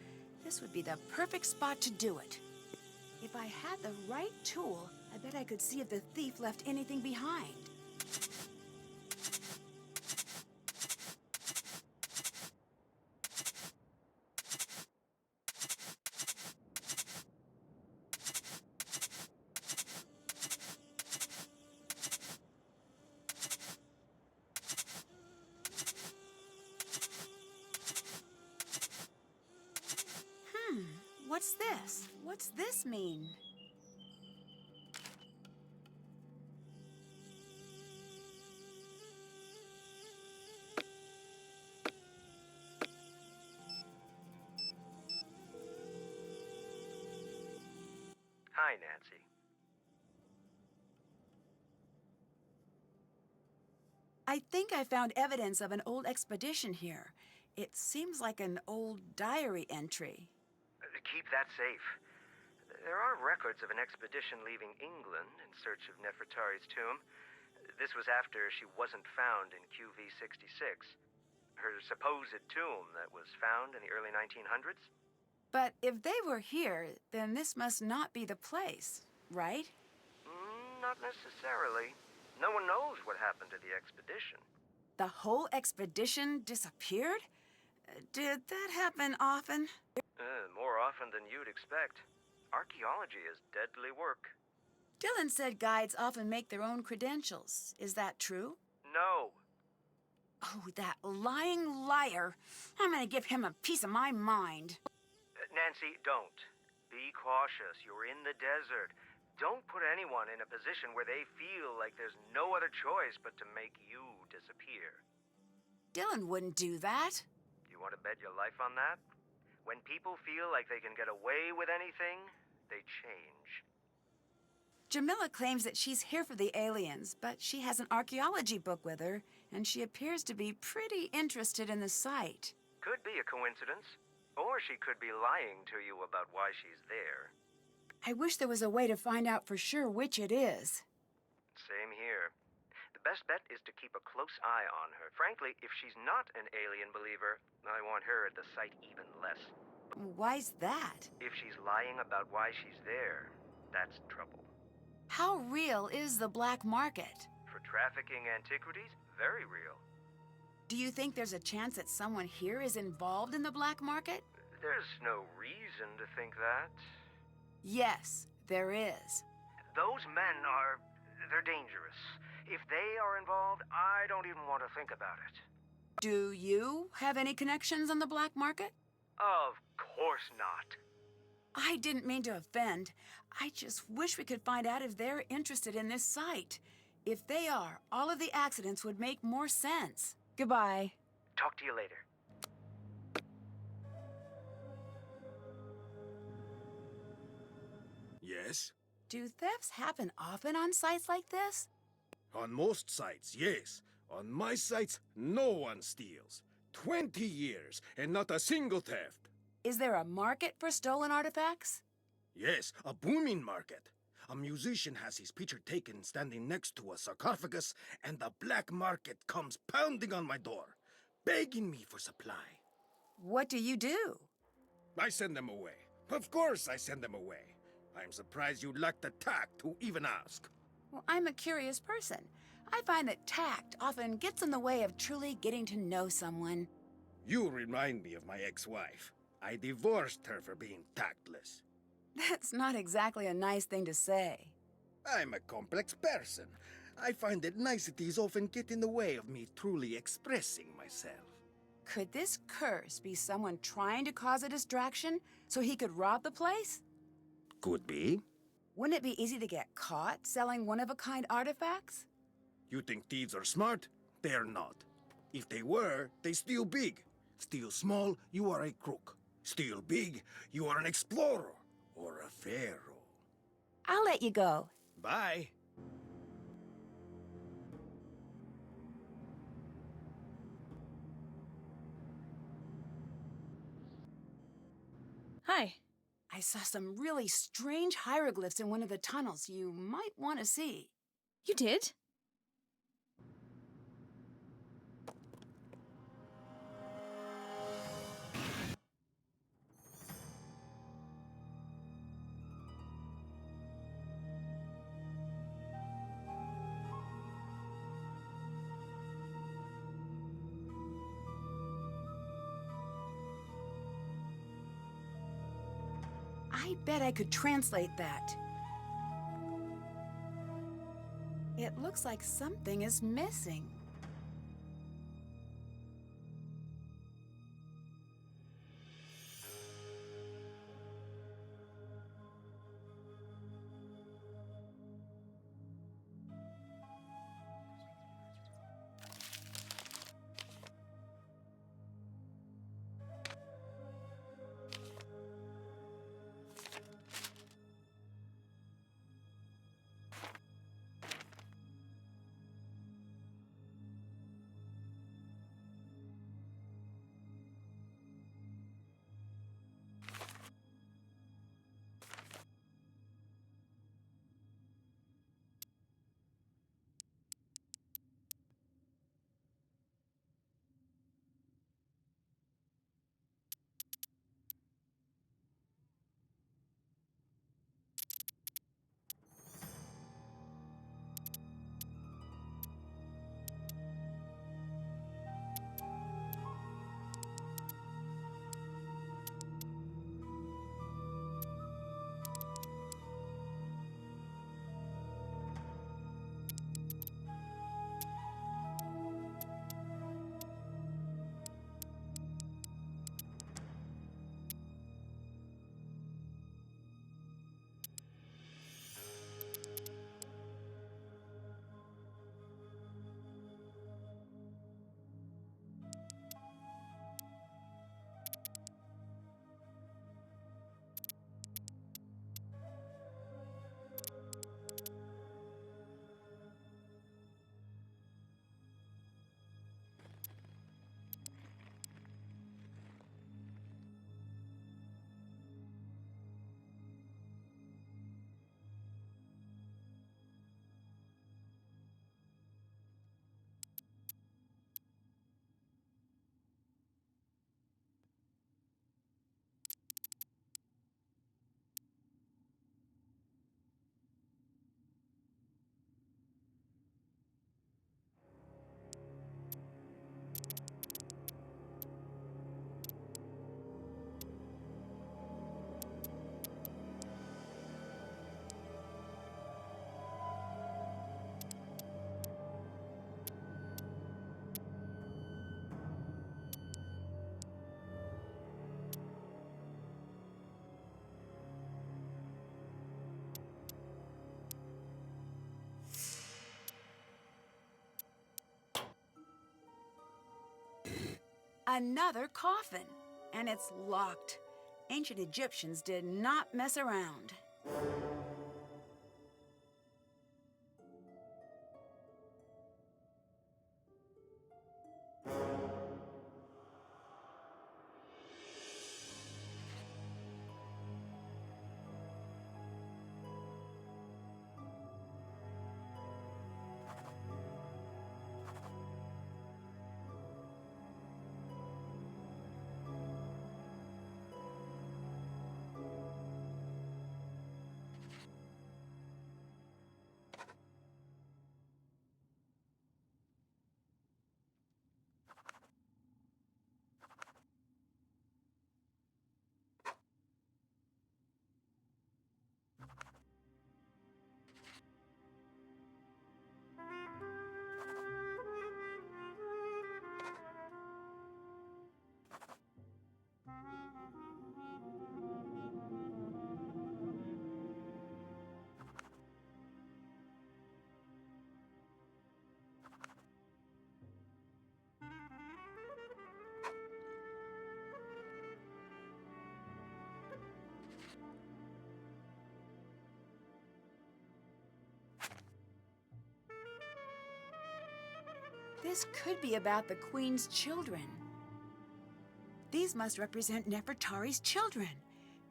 S1: this would be the perfect spot to do it. If I had the right tool, I bet I could see if the thief left anything behind. What's this? What's this mean?
S3: Hi, Nancy.
S1: I think I found evidence of an old expedition here. It seems like an old diary entry.
S3: Keep that safe. There are records of an expedition leaving England in search of Nefertari's tomb. This was after she wasn't found in QV-66, her supposed tomb that was found in the early 1900s.
S1: But if they were here, then this must not be the place, right?
S3: Not necessarily. No one knows what happened to the expedition.
S1: The whole expedition disappeared? Did that happen often?
S3: More often than you'd expect. Archaeology is deadly work.
S1: Dylan said guides often make their own credentials. Is that true?
S3: No.
S1: Oh, that lying liar. I'm gonna give him a piece of my mind.
S3: Nancy, don't. Be cautious. You're in the desert. Don't put anyone in a position where they feel like there's no other choice but to make you disappear.
S1: Dylan wouldn't do that.
S3: You want to bet your life on that? When people feel like they can get away with anything, they change.
S1: Jamila claims that she's here for the aliens, but she has an archaeology book with her, and she appears to be pretty interested in the site.
S3: Could be a coincidence. Or she could be lying to you about why she's there.
S1: I wish there was a way to find out for sure which it is.
S3: Same here. The best bet is to keep a close eye on her. Frankly, if she's not an alien believer, I want her at the site even less.
S1: Why's that?
S3: If she's lying about why she's there, that's trouble.
S1: How real is the black market?
S3: For trafficking antiquities, very real.
S1: Do you think there's a chance that someone here is involved in the black market?
S3: There's no reason to think that.
S1: Yes, there is.
S3: Those men are... They're dangerous. If they are involved, I don't even want to think about it.
S1: Do you have any connections on the black market?
S3: Of course not.
S1: I didn't mean to offend. I just wish we could find out if they're interested in this site. If they are, all of the accidents would make more sense. Goodbye.
S3: Talk to you later.
S5: Yes?
S1: Do thefts happen often on sites like this?
S5: On most sites, yes. On my sites, no one steals. 20 years, and not a single theft.
S1: Is there a market for stolen artifacts?
S5: Yes, a booming market. A musician has his picture taken standing next to a sarcophagus, and the black market comes pounding on my door, begging me for supply.
S1: What do you do?
S5: I send them away. Of course I send them away. I'm surprised you lack the tact to even ask.
S1: Well, I'm a curious person. I find that tact often gets in the way of truly getting to know someone.
S5: You remind me of my ex-wife. I divorced her for being tactless.
S1: That's not exactly a nice thing to say.
S5: I'm a complex person. I find that niceties often get in the way of me truly expressing myself.
S1: Could this curse be someone trying to cause a distraction so he could rob the place?
S5: Could be.
S1: Wouldn't it be easy to get caught selling one-of-a-kind artifacts?
S5: You think thieves are smart? They're not. If they were, they steal big. Steal small, you are a crook. Steal big, you are an explorer or a pharaoh.
S1: I'll let you go.
S5: Bye.
S6: Hi.
S1: I saw some really strange hieroglyphs in one of the tunnels you might want to see.
S6: You did?
S1: I bet I could translate that. It looks like something is missing. Another coffin. And it's locked. Ancient Egyptians did not mess around. This could be about the Queen's children. These must represent Nefertari's children.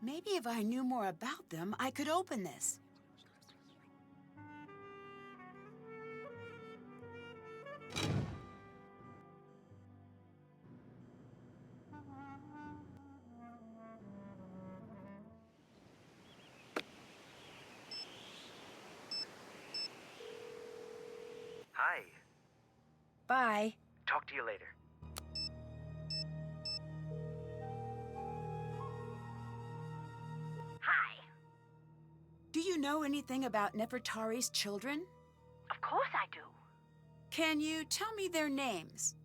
S1: Maybe if I knew more about them, I could open this.
S3: Hi.
S1: Bye.
S3: Talk to you later.
S7: Hi.
S1: Do you know anything about Nefertari's children?
S7: Of course I do.
S1: Can you tell me their names?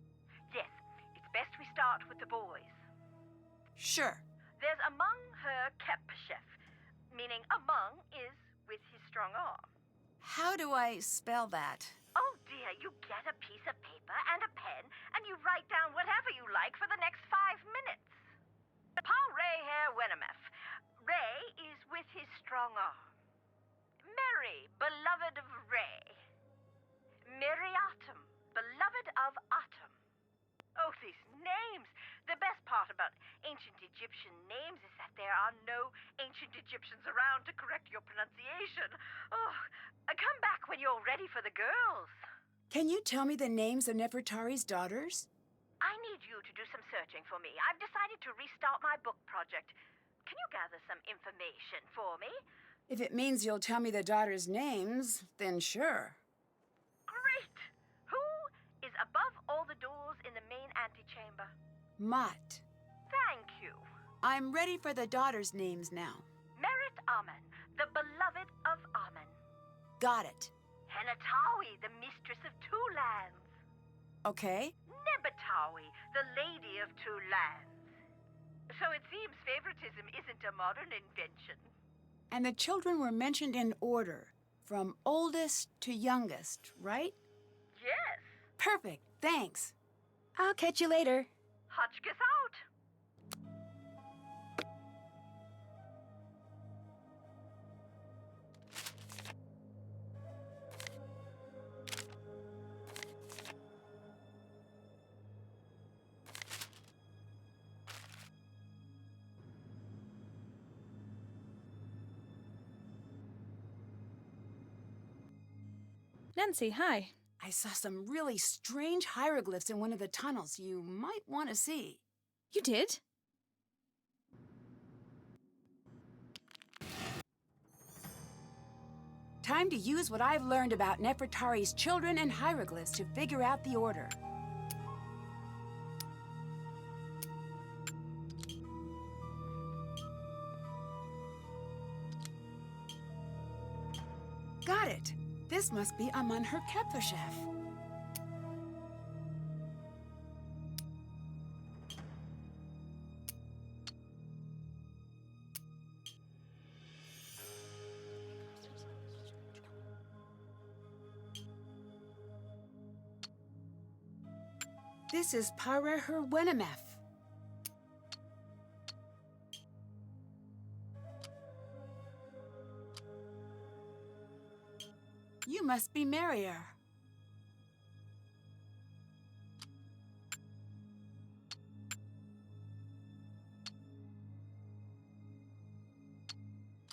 S7: Yes, it's best we start with the boys.
S1: Sure.
S7: There's among her Kepchef, meaning among is with his strong arm.
S1: How do I spell that?
S7: Oh dear, you get a piece of paper and a pen, and you write down whatever you like for the next 5 minutes. Paul Ray Hair Wenemeth. Ray is with his strong arm. Mary, beloved of Ray. Miriatum, beloved of Atum. Oh, these names! The best part about ancient Egyptian names is that there are no ancient Egyptians around to correct your pronunciation. Oh, come back when you're ready for the girls.
S1: Can you tell me the names of Nefertari's daughters?
S7: I need you to do some searching for me. I've decided to restart my book project. Can you gather some information for me?
S1: If it means you'll tell me the daughters' names, then sure.
S7: Great! Who is above all the doors in the main antechamber?
S1: Mott.
S7: Thank you.
S1: I'm ready for the daughters' names now.
S7: Merit Amen, the beloved of Amen.
S1: Got it.
S7: Henatawi, the mistress of two lands.
S1: Okay.
S7: Nebatawi, the lady of two lands. So it seems favoritism isn't a modern invention.
S1: And the children were mentioned in order, from oldest to youngest, right?
S7: Yes.
S1: Perfect, thanks. I'll catch you later.
S7: Hotchkiss out.
S6: Nancy, hi.
S1: I saw some really strange hieroglyphs in one of the tunnels you might want to see.
S6: You did?
S1: Time to use what I've learned about Nefertari's children and hieroglyphs to figure out the order. Got it. This must be Amun her Kepchef. This is Pareherwenemef. You must be Merrier.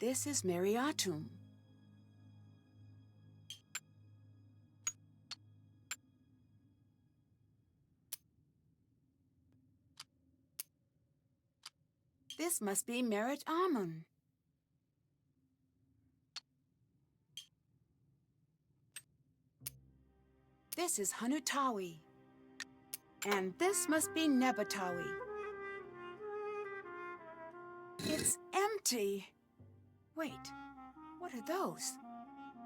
S1: This is Mariatum. This must be Merit Amun. This is Hanutawi. And this must be Nebatawi. It's empty. Wait, what are those?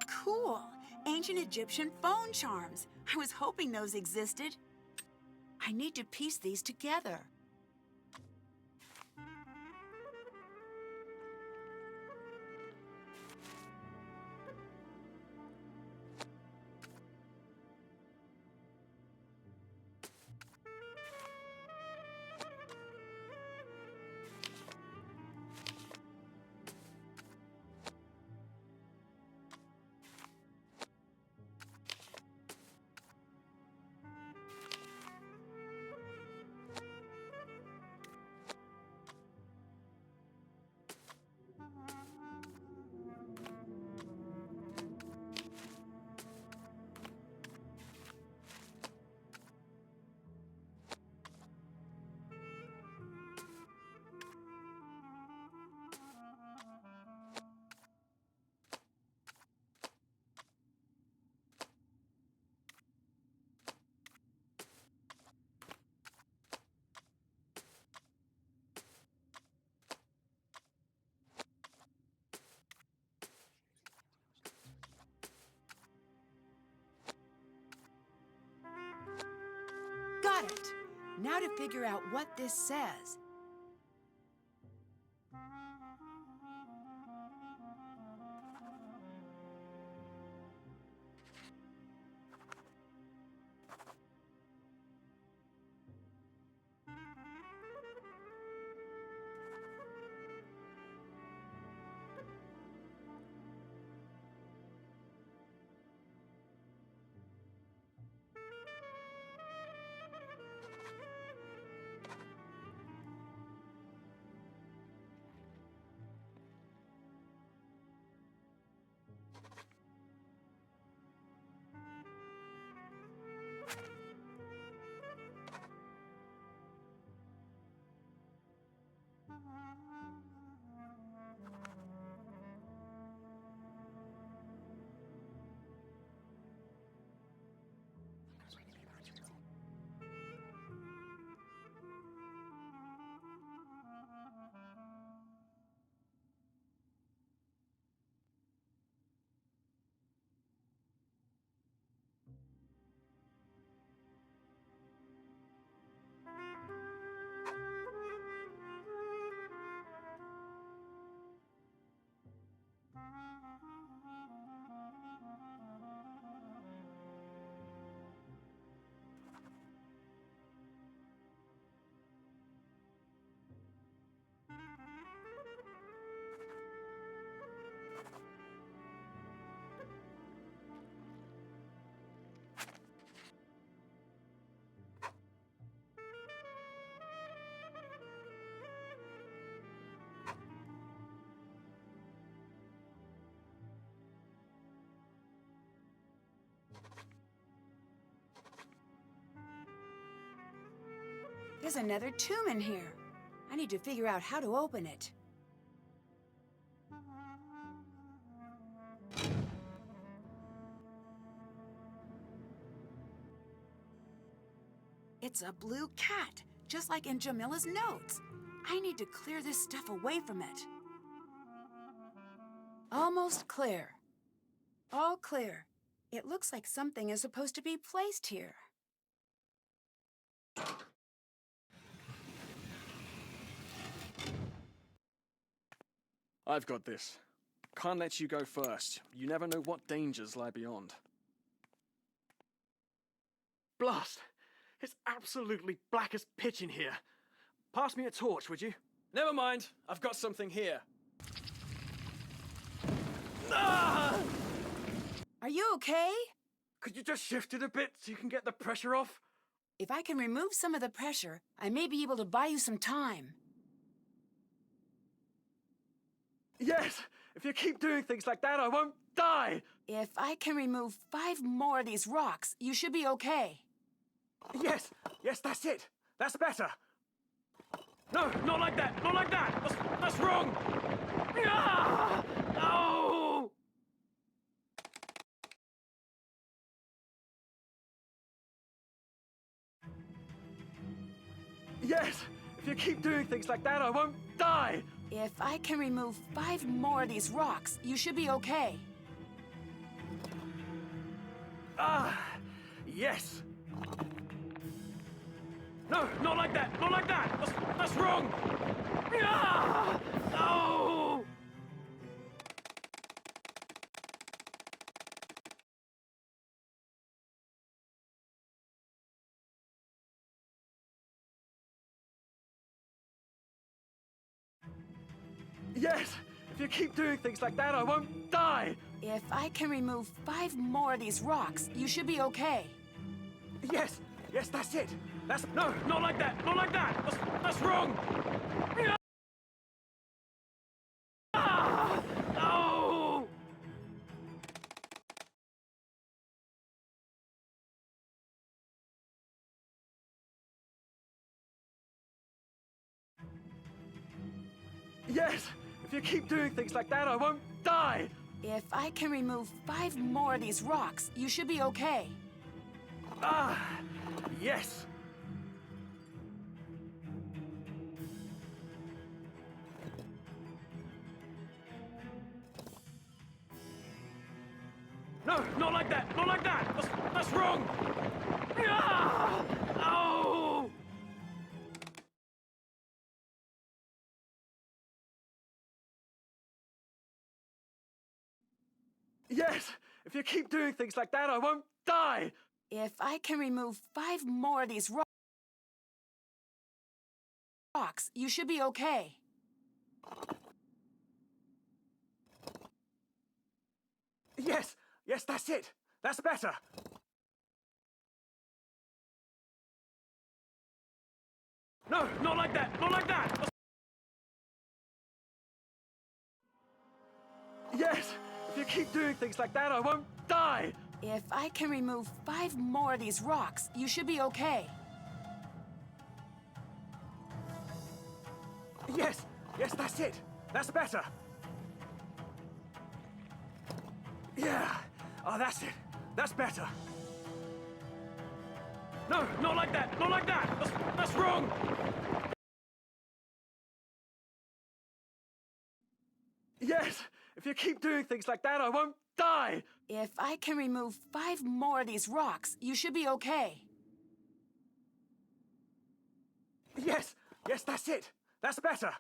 S1: Cool! Ancient Egyptian phone charms. I was hoping those existed. I need to piece these together. Got it. Now to figure out what this says. There's another tomb in here. I need to figure out how to open it. It's a blue cat, just like in Jamila's notes. I need to clear this stuff away from it. Almost clear. All clear. It looks like something is supposed to be placed here.
S2: I've got this. Can't let you go first. You never know what dangers lie beyond.
S3: Blast!
S2: It's absolutely black as pitch in here. Pass me a torch, would you? Never mind. I've got something here. Ah!
S1: Are you okay?
S2: Could you just shift it a bit so you can get the pressure off?
S1: If I can remove some of the pressure, I may be able to buy you some time.
S2: Yes! If you keep doing things like that, I won't die!
S1: If I can remove 5 more of these rocks, you should be okay.
S2: Yes! Yes, that's it! That's better! No, not like that! Not like that! That's wrong! Ah! Oh! Yes! If you keep doing things like that, I won't die!
S1: If I can remove 5 more of these rocks, you should be okay.
S2: Ah! Yes! No, not like that! Not like that! That's wrong! Ah! Oh! Yes! If you keep doing things like that, I won't die!
S1: If I can remove 5 more of these rocks, you should be okay.
S2: Yes! Yes, that's it! That's... No, not like that! Not like that! That's wrong! Ah! Oh! Yes! If you keep doing things like that, I won't die!
S1: If I can remove 5 more of these rocks, you should be okay.
S2: Ah! Yes! No, not like that! Not like that! That's wrong! Ah! Oh! Yes! If you keep doing things like that, I won't die!
S1: If I can remove 5 more of these rocks, you should be okay.
S2: Yes! Yes, that's it! That's better! No, not like that! Not like that! Yes! If you keep doing things like that, I won't die!
S1: If I can remove 5 more of these rocks, you should be okay.
S2: Yes! Yes, that's it! That's better! Yeah! Oh, that's it! That's better! No, not like that! Not like that! That's wrong! Yes! If you keep doing things like that, I won't die!
S1: If I can remove 5 more of these rocks, you should be okay.
S2: Yes! Yes, that's it! That's better!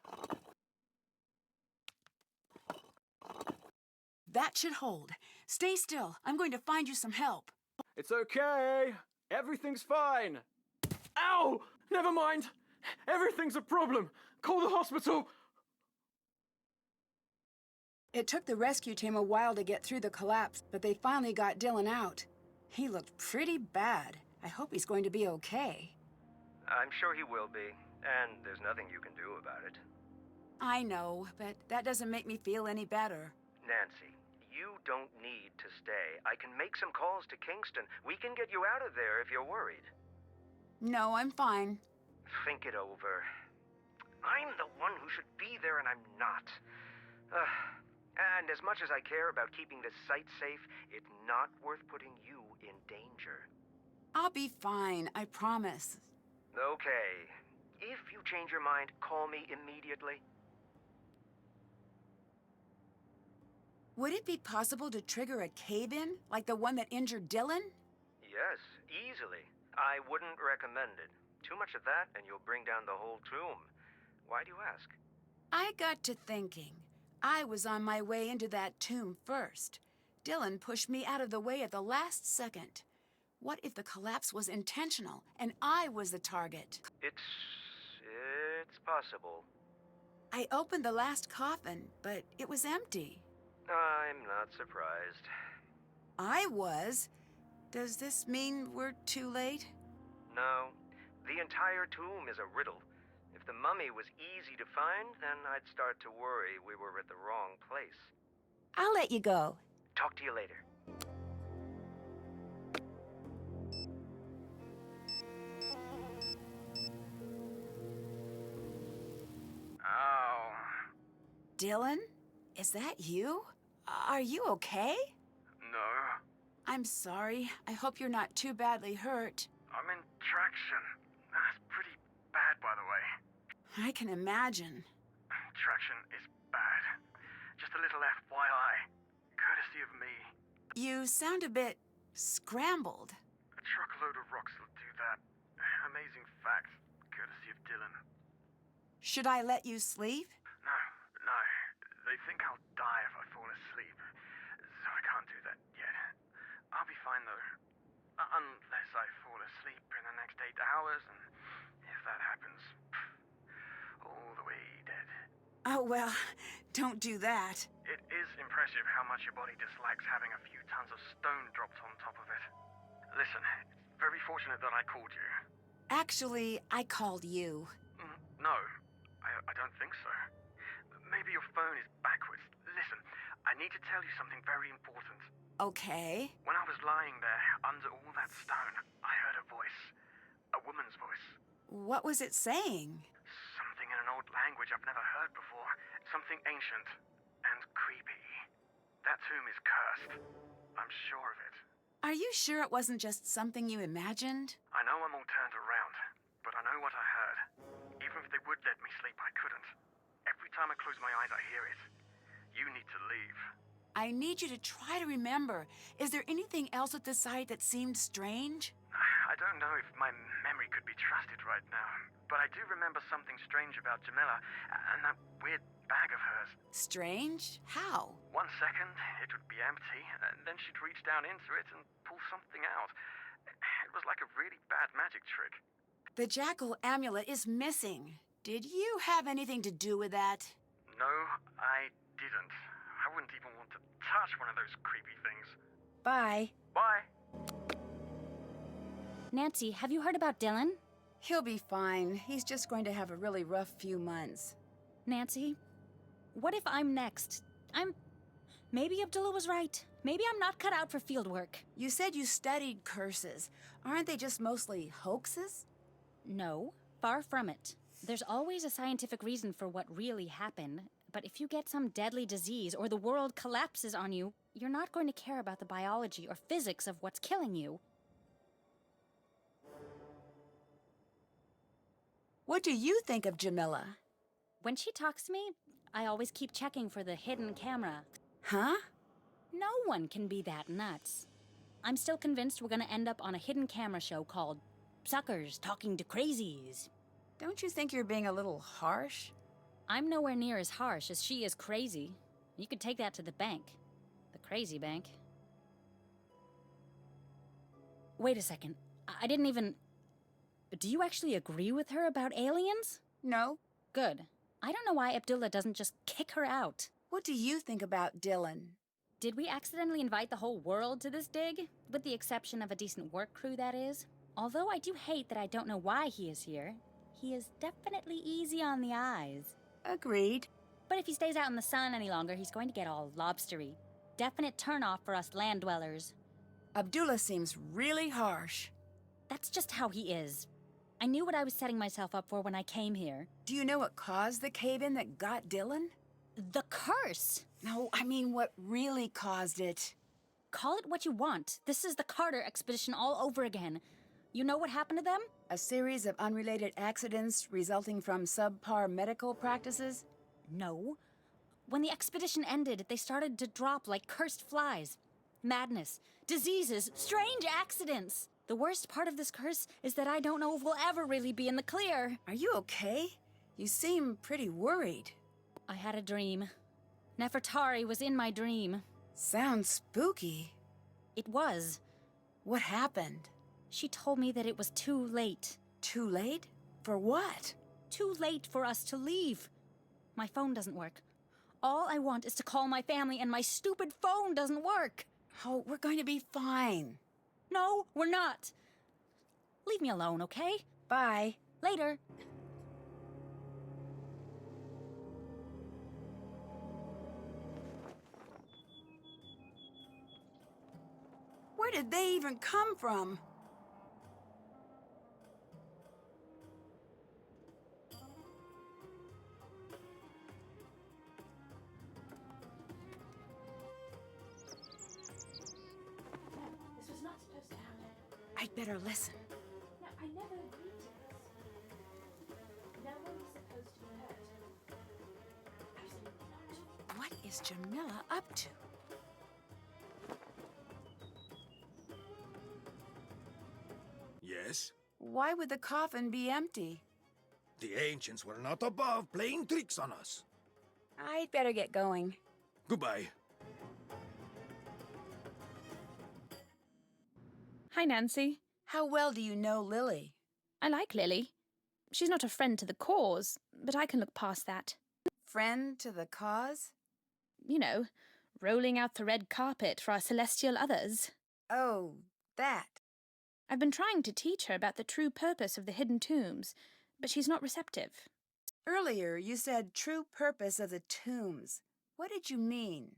S1: That should hold. Stay still. I'm going to find you some help.
S2: It's okay! Everything's fine! Ow! Never mind! Everything's a problem! Call the hospital!
S1: It took the rescue team a while to get through the collapse, but they finally got Dylan out. He looked pretty bad. I hope he's going to be okay.
S3: I'm sure he will be, and there's nothing you can do about it.
S1: I know, but that doesn't make me feel any better.
S3: Nancy, you don't need to stay. I can make some calls to Kingston. We can get you out of there if you're worried.
S1: No, I'm fine.
S3: Think it over. I'm the one who should be there, and I'm not. And as much as I care about keeping this site safe, it's not worth putting you in danger.
S1: I'll be fine, I promise.
S3: Okay. If you change your mind, call me immediately.
S1: Would it be possible to trigger a cave-in, like the one that injured Dylan?
S3: Yes, easily. I wouldn't recommend it. Too much of that, and you'll bring down the whole tomb. Why do you ask?
S1: I got to thinking. I was on my way into that tomb first. Dylan pushed me out of the way at the last second. What if the collapse was intentional and I was the target?
S3: It's possible.
S1: I opened the last coffin, but it was empty.
S3: I'm not surprised.
S1: I was. Does this mean we're too late?
S3: No, the entire tomb is a riddle. If the mummy was easy to find, then I'd start to worry we were at the wrong place.
S1: I'll let you go.
S3: Talk to you later.
S2: Oh.
S1: Dylan? Is that you? Are you okay?
S2: No.
S1: I'm sorry. I hope you're not too badly hurt.
S2: I'm in traction. That's pretty bad, by the way.
S1: I can imagine.
S2: Traction is bad. Just a little FYI. Courtesy of me.
S1: You sound a bit scrambled.
S2: A truckload of rocks will do that. Amazing fact. Courtesy of Dylan.
S1: Should I let you sleep?
S2: No. They think I'll die if I fall asleep. So I can't do that yet. I'll be fine, though. Unless I fall asleep in the next 8 hours, and if that happens, all the way dead.
S1: Oh, well, don't do that.
S2: It is impressive how much your body dislikes having a few tons of stone dropped on top of it. Listen, it's very fortunate that I called you.
S1: Actually, I called you.
S2: No, I don't think so. Maybe your phone is backwards. Listen, I need to tell you something very important.
S1: Okay.
S2: When I was lying there, under all that stone, I heard a voice. A woman's voice.
S1: What was it saying?
S2: Something in an old language I've never heard before. Something ancient and creepy. That tomb is cursed. I'm sure of it.
S1: Are you sure it wasn't just something you imagined?
S2: I know I'm all turned around, but I know what I heard. Even if they would let me sleep, I couldn't. Every time I close my eyes, I hear it. You need to leave.
S1: I need you to try to remember. Is there anything else at the site that seemed strange?
S2: I don't know if my memory could be trusted right now, but I do remember something strange about Jamila and that weird bag of hers.
S1: Strange? How?
S2: 1 second, it would be empty, and then she'd reach down into it and pull something out. It was like a really bad magic trick.
S1: The jackal amulet is missing. Did you have anything to do with that?
S2: No, I didn't. I wouldn't even want to touch one of those creepy things.
S1: Bye.
S2: Bye.
S4: Nancy, have you heard about Dylan?
S1: He'll be fine. He's just going to have a really rough few months.
S4: Nancy, what if I'm next? Maybe Abdullah was right. Maybe I'm not cut out for field work.
S1: You said you studied curses. Aren't they just mostly hoaxes?
S4: No, far from it. There's always a scientific reason for what really happened, but if you get some deadly disease or the world collapses on you, you're not going to care about the biology or physics of what's killing you.
S1: What do you think of Jamila?
S4: When she talks to me, I always keep checking for the hidden camera.
S1: Huh?
S4: No one can be that nuts. I'm still convinced we're gonna end up on a hidden camera show called Suckers Talking to Crazies.
S1: Don't you think you're being a little harsh?
S4: I'm nowhere near as harsh as she is crazy. You could take that to the bank. The crazy bank. Wait a second. I didn't even... Do you actually agree with her about aliens?
S1: No.
S4: Good. I don't know why Abdullah doesn't just kick her out.
S1: What do you think about Dylan?
S4: Did we accidentally invite the whole world to this dig? With the exception of a decent work crew, that is. Although I do hate that I don't know why he is here, he is definitely easy on the eyes.
S1: Agreed.
S4: But if he stays out in the sun any longer, he's going to get all lobstery. Definite turnoff for us land dwellers.
S1: Abdullah seems really harsh.
S4: That's just how he is. I knew what I was setting myself up for when I came here.
S1: Do you know what caused the cave-in that got Dylan?
S4: The curse!
S1: No, I mean what really caused it.
S4: Call it what you want. This is the Carter expedition all over again. You know what happened to them?
S1: A series of unrelated accidents resulting from subpar medical practices?
S4: No. When the expedition ended, they started to drop like cursed flies. Madness, diseases, strange accidents. The worst part of this curse is that I don't know if we'll ever really be in the clear.
S1: Are you okay? You seem pretty worried.
S4: I had a dream. Nefertari was in my dream.
S1: Sounds spooky.
S4: It was.
S1: What happened?
S4: She told me that it was too late.
S1: Too late? For what?
S4: Too late for us to leave. My phone doesn't work. All I want is to call my family, and my stupid phone doesn't work.
S1: Oh, we're going to be fine.
S4: No, we're not. Leave me alone, okay?
S1: Bye.
S4: Later.
S1: Where did they even come from?
S6: This was not supposed to happen.
S1: I'd better listen.
S6: No, I never agreed to this. No one is supposed to be hurt. Absolutely not.
S1: What is Jamila up to?
S5: Yes?
S1: Why would the coffin be empty?
S5: The ancients were not above playing tricks on us.
S1: I'd better get going.
S5: Goodbye.
S6: Hi, Nancy.
S1: How well do you know Lily?
S6: I like Lily. She's not a friend to the cause, but I can look past that.
S1: Friend to the cause?
S6: You know, rolling out the red carpet for our celestial others.
S1: Oh, that.
S6: I've been trying to teach her about the true purpose of the hidden tombs, but she's not receptive.
S1: Earlier, you said true purpose of the tombs. What did you mean?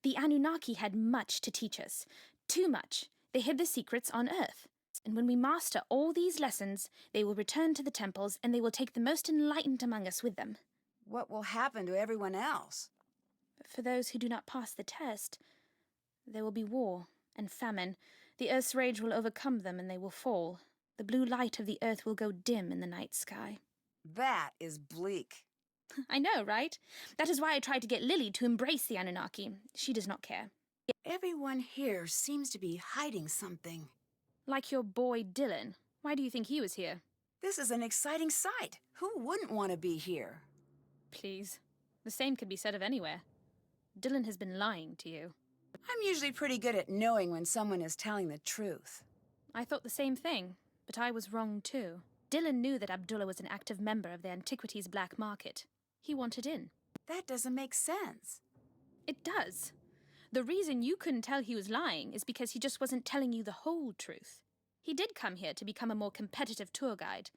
S6: The Anunnaki had much to teach us. Too much. They hid the secrets on Earth. And when we master all these lessons, they will return to the temples and they will take the most enlightened among us with them.
S1: What will happen to everyone else?
S6: But for those who do not pass the test, there will be war and famine. The Earth's rage will overcome them and they will fall. The blue light of the Earth will go dim in the night sky.
S1: That is bleak.
S6: I know, right? That is why I tried to get Lily to embrace the Anunnaki. She does not care.
S1: Everyone here seems to be hiding something.
S6: Like your boy Dylan. Why do you think he was here?
S1: This is an exciting sight. Who wouldn't want to be here?
S6: Please. The same could be said of anywhere. Dylan has been lying to you.
S1: I'm usually pretty good at knowing when someone is telling the truth.
S6: I thought the same thing, but I was wrong too. Dylan knew that Abdullah was an active member of the antiquities black market. He wanted in.
S1: That doesn't make sense.
S6: It does. The reason you couldn't tell he was lying is because he just wasn't telling you the whole truth. He did come here to become a more competitive tour guide,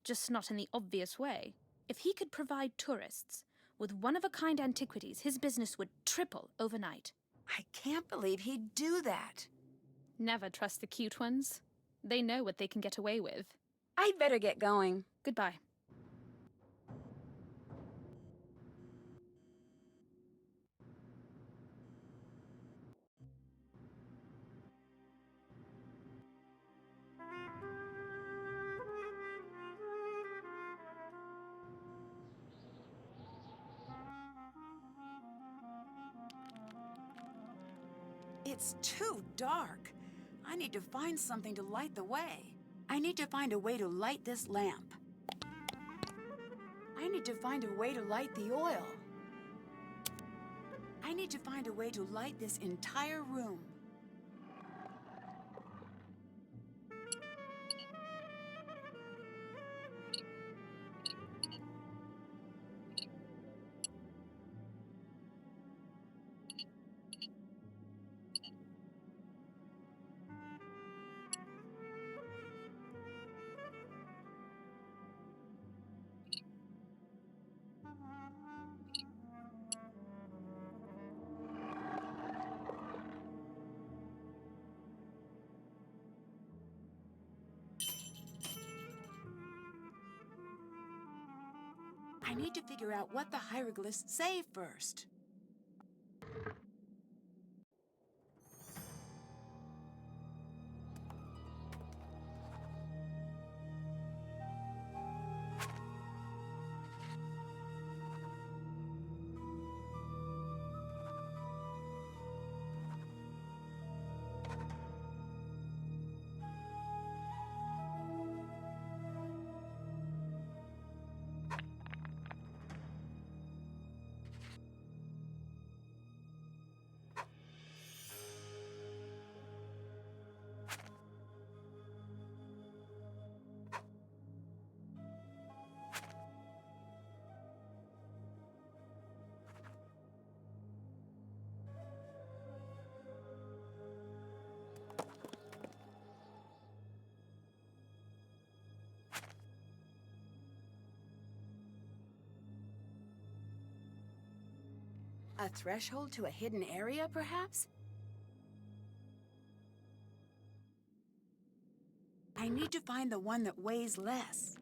S6: just not in the obvious way. If he could provide tourists with one-of-a-kind antiquities, his business would triple overnight.
S1: I can't believe he'd do that.
S6: Never trust the cute ones. They know what they can get away with.
S1: I'd better get going.
S6: Goodbye.
S1: It's too dark. I need to find something to light the way. I need to find a way to light this lamp. I need to find a way to light the oil. I need to find a way to light this entire room. I need to figure out what the hieroglyphs say first. A threshold to a hidden area, perhaps? I need to find the one that weighs less.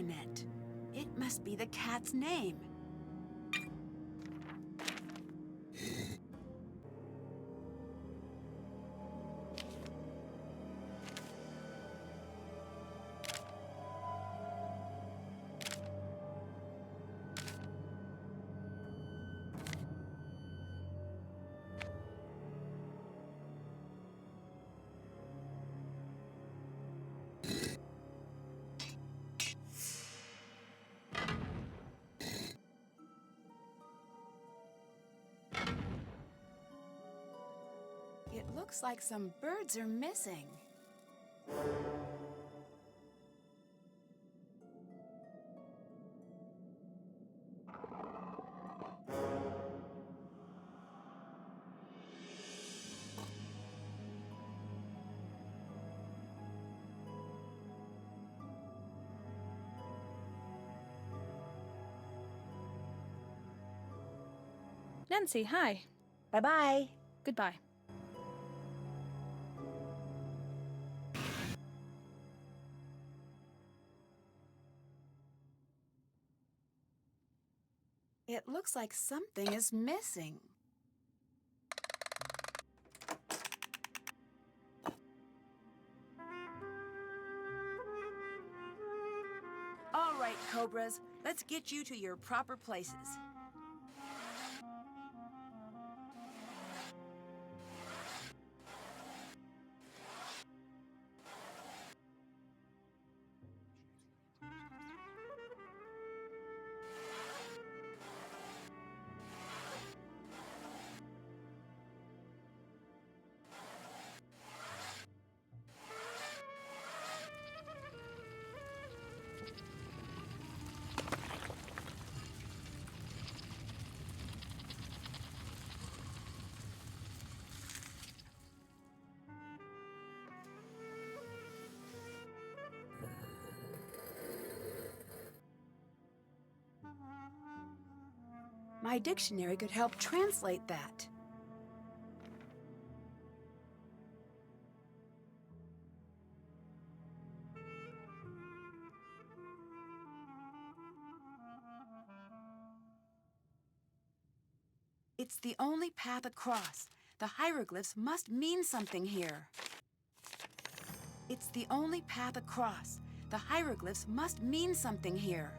S1: magnet. It must be the cat's name. It looks like some birds are missing.
S6: Nancy, hi.
S8: Bye-bye.
S6: Goodbye.
S1: It looks like something is missing. All right, Cobras, let's get you to your proper places. My dictionary could help translate that. It's the only path across. The hieroglyphs must mean something here. It's the only path across. The hieroglyphs must mean something here.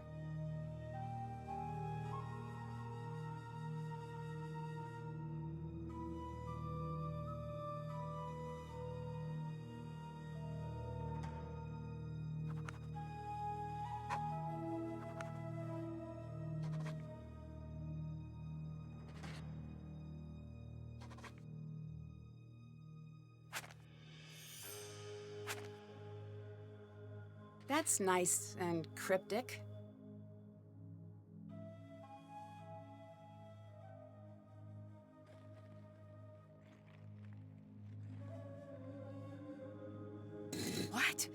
S1: That's nice and cryptic. What?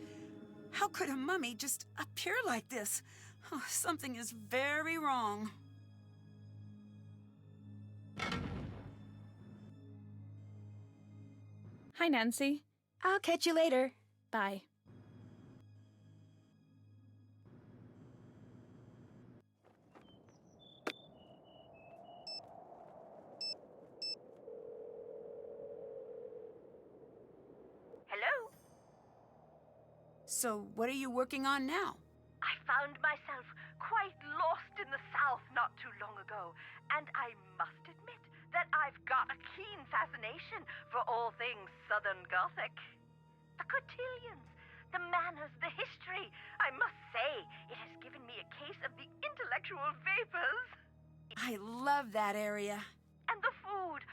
S1: How could a mummy just appear like this? Oh, something is very wrong.
S6: Hi, Nancy.
S8: I'll catch you later.
S6: Bye.
S7: Hello?
S1: So, what are you working on now?
S7: I found myself quite lost in the South not too long ago, and I must admit that I've got a keen fascination for all things Southern Gothic. The cotillions, the manners, the history. I must say, it has given me a case of the intellectual vapors.
S1: I love that area.
S7: And the food.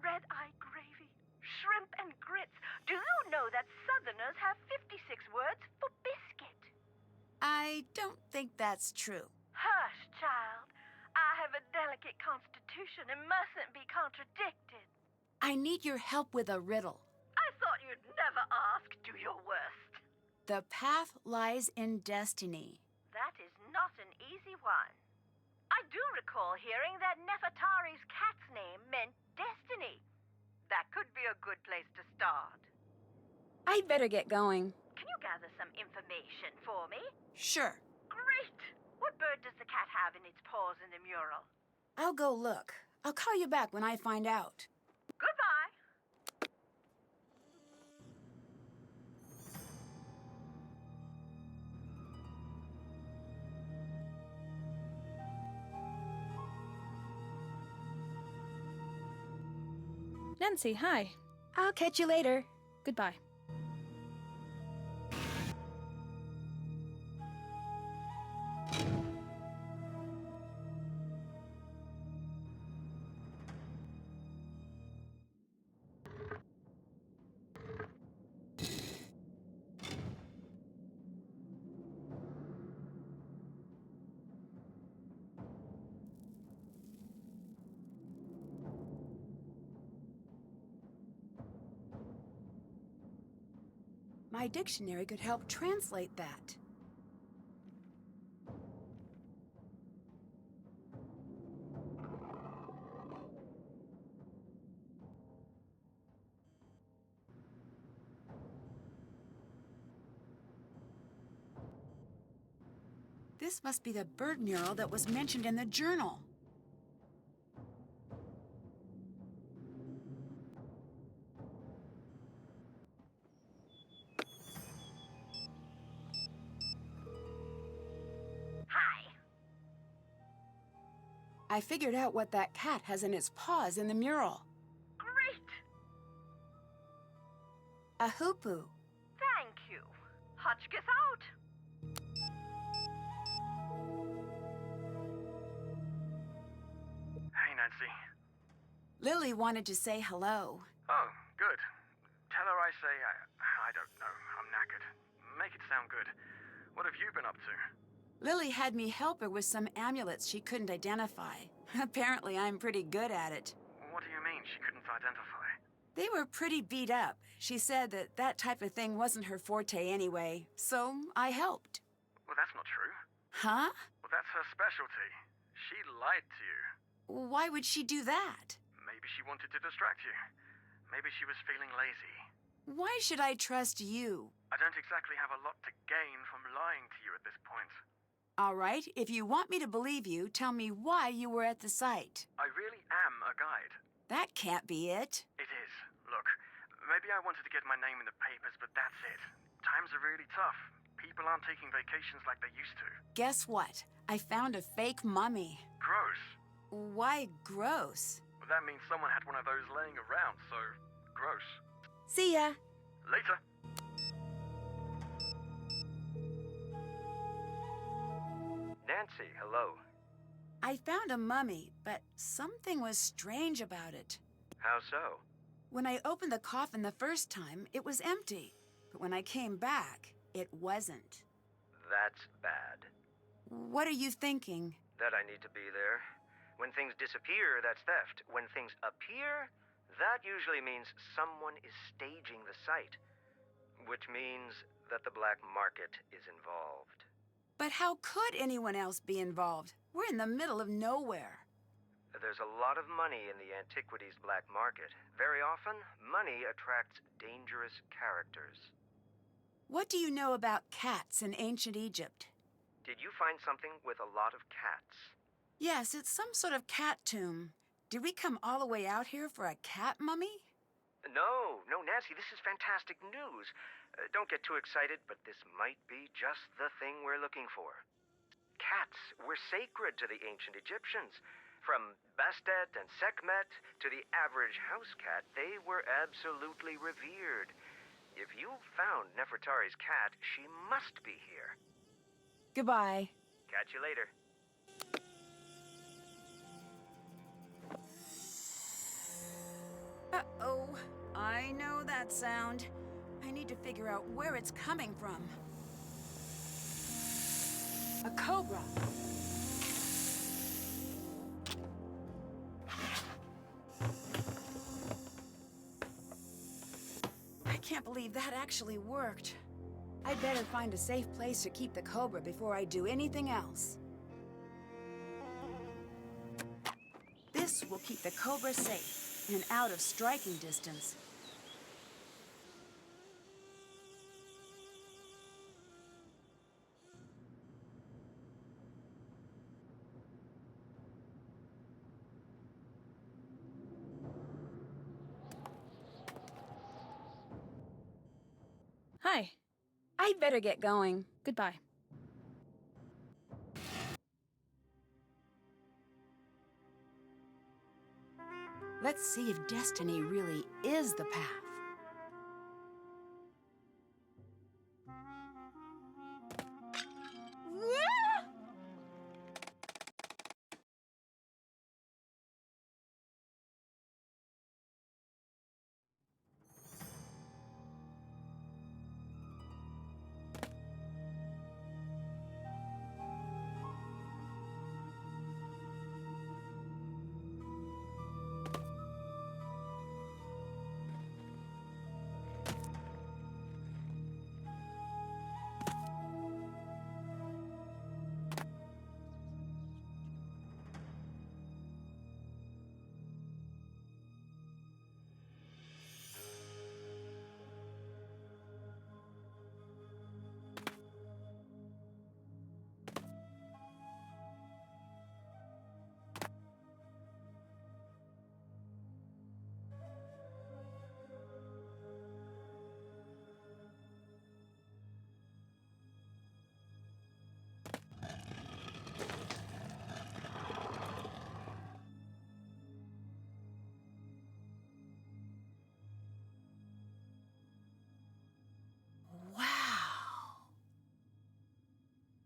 S7: Red-eye gravy, shrimp and grits. Do you know that Southerners have 56 words for biscuit?
S1: I don't think that's true.
S7: Hush, child. I have a delicate constitution and mustn't be contradicted.
S1: I need your help with a riddle.
S7: I thought you'd never ask. Do your worst.
S1: The path lies in destiny.
S7: That is not an easy one. I do recall hearing that Nefertari's cat's name meant destiny. That could be a good place to start.
S1: I'd better get going.
S7: Can you gather some information for me?
S1: Sure.
S7: Great! What bird does the cat have in its paws in the mural?
S1: I'll go look. I'll call you back when I find out.
S7: Goodbye.
S6: Nancy, hi.
S8: I'll catch you later.
S6: Goodbye.
S1: My dictionary could help translate that. This must be the bird mural that was mentioned in the journal.
S7: Hi.
S1: I figured out what that cat has in its paws in the mural.
S7: Great!
S1: A hoopoe.
S7: Thank you. Hotchkiss out.
S3: Hey, Nancy.
S1: Lily wanted to say hello.
S3: Oh, good. Tell her I say I don't know. I'm knackered. Make it sound good. What have you been up to?
S1: Lily had me help her with some amulets she couldn't identify. Apparently, I'm pretty good at it.
S3: What do you mean she couldn't identify?
S1: They were pretty beat up. She said that that type of thing wasn't her forte anyway, so I helped.
S3: Well, that's not true.
S1: Huh?
S3: Well, that's her specialty. She lied to you.
S1: Why would she do that?
S3: Maybe she wanted to distract you. Maybe she was feeling lazy.
S1: Why should I trust you?
S3: I don't exactly have a lot to gain from lying to you at this point.
S1: All right, if you want me to believe you, tell me why you were at the site.
S3: I really am a guide.
S1: That can't be it.
S3: It is. Look, maybe I wanted to get my name in the papers, but that's it. Times are really tough. People aren't taking vacations like they used to.
S1: Guess what? I found a fake mummy.
S3: Gross.
S1: Why gross?
S3: Well, that means someone had one of those laying around, so gross.
S8: See ya.
S3: Later. Nancy, hello.
S1: I found a mummy, but something was strange about it.
S3: How so?
S1: When I opened the coffin the first time, it was empty. But when I came back, it wasn't.
S3: That's bad.
S1: What are you thinking?
S3: That I need to be there. When things disappear, that's theft. When things appear, that usually means someone is staging the site. Which means that the black market is involved.
S1: But how could anyone else be involved? We're in the middle of nowhere.
S3: There's a lot of money in the antiquities black market. Very often, money attracts dangerous characters.
S1: What do you know about cats in ancient Egypt?
S3: Did you find something with a lot of cats?
S1: Yes, it's some sort of cat tomb. Did we come all the way out here for a cat mummy?
S3: No, Nancy, this is fantastic news. Don't get too excited, but this might be just the thing we're looking for. Cats were sacred to the ancient Egyptians. From Bastet and Sekhmet to the average house cat, they were absolutely revered. If you found Nefertari's cat, she must be here.
S1: Goodbye.
S3: Catch you later.
S1: Uh-oh. I know that sound. I need to figure out where it's coming from. A cobra. I can't believe that actually worked. I'd better find a safe place to keep the cobra before I do anything else. This will keep the cobra safe and out of striking distance.
S6: Hi.
S1: I'd better get going.
S6: Goodbye.
S1: Let's see if destiny really is the path. Wow.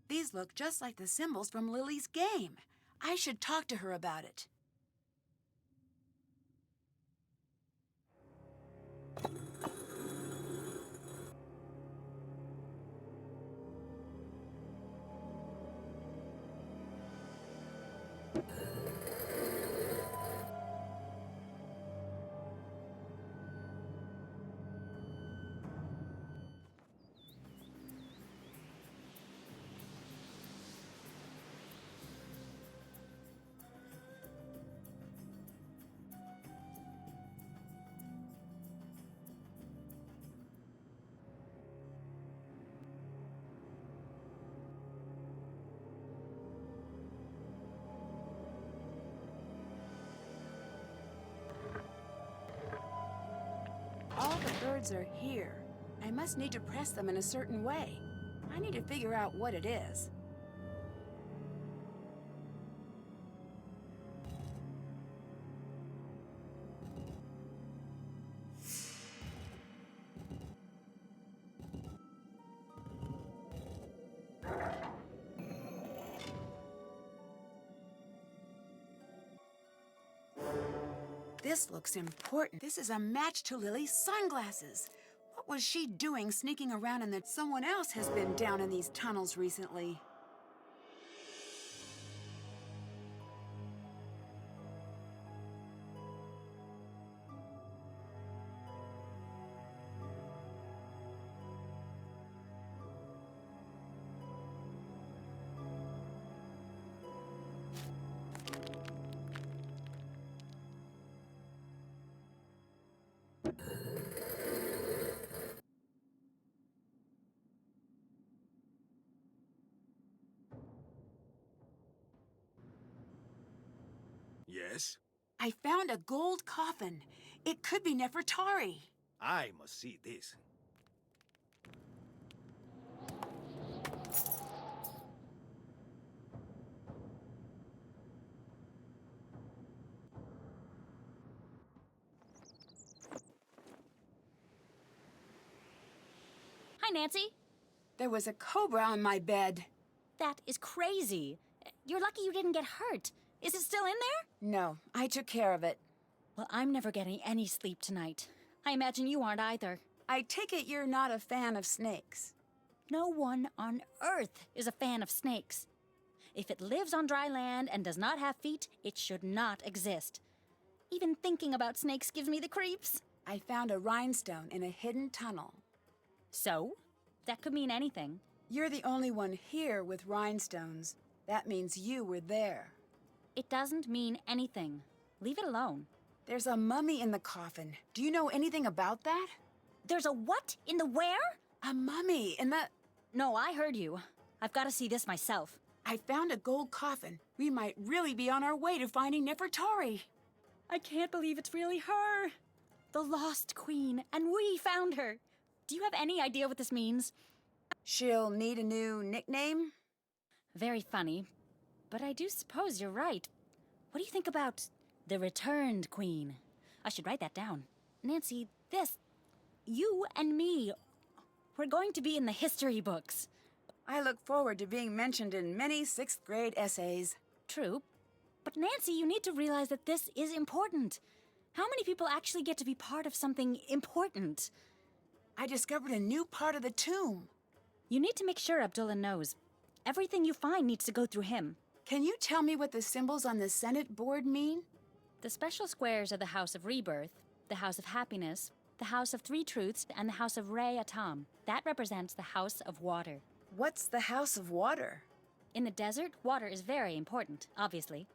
S1: These look just like the symbols from Lily's game. I should talk to her about it. All the birds are here. I must need to press them in a certain way. I need to figure out what it is. This looks important. This is a match to Lily's sunglasses. What was she doing sneaking around in that someone else has been down in these tunnels recently?
S5: Yes?
S1: I found a gold coffin. It could be Nefertari.
S5: I must see this.
S4: Hi, Nancy.
S1: There was a cobra on my bed.
S4: That is crazy. You're lucky you didn't get hurt. Is it still in there?
S1: No, I took care of it.
S4: Well, I'm never getting any sleep tonight. I imagine you aren't either.
S1: I take it you're not a fan of snakes.
S4: No one on Earth is a fan of snakes. If it lives on dry land and does not have feet, it should not exist. Even thinking about snakes gives me the creeps.
S1: I found a rhinestone in a hidden tunnel.
S4: So? That could mean anything.
S1: You're the only one here with rhinestones. That means you were there.
S4: It doesn't mean anything. Leave it alone.
S1: There's a mummy in the coffin. Do you know anything about that?
S4: There's a what in the where?
S1: A mummy in the...
S4: No, I heard you. I've got to see this myself.
S1: I found a gold coffin. We might really be on our way to finding Nefertari.
S4: I can't believe it's really her. The lost queen, and we found her. Do you have any idea what this means?
S1: She'll need a new nickname?
S4: Very funny. But I do suppose you're right. What do you think about the returned queen? I should write that down. Nancy, you and me, we're going to be in the history books.
S1: I look forward to being mentioned in many 6th grade essays.
S4: True. But Nancy, you need to realize that this is important. How many people actually get to be part of something important?
S1: I discovered a new part of the tomb.
S4: You need to make sure Abdullah knows. Everything you find needs to go through him.
S1: Can you tell me what the symbols on the Senate board mean?
S4: The special squares are the House of Rebirth, the House of Happiness, the House of Three Truths, and the House of Re Atam. That represents the House of Water.
S1: What's the House of Water?
S4: In the desert, water is very important, obviously.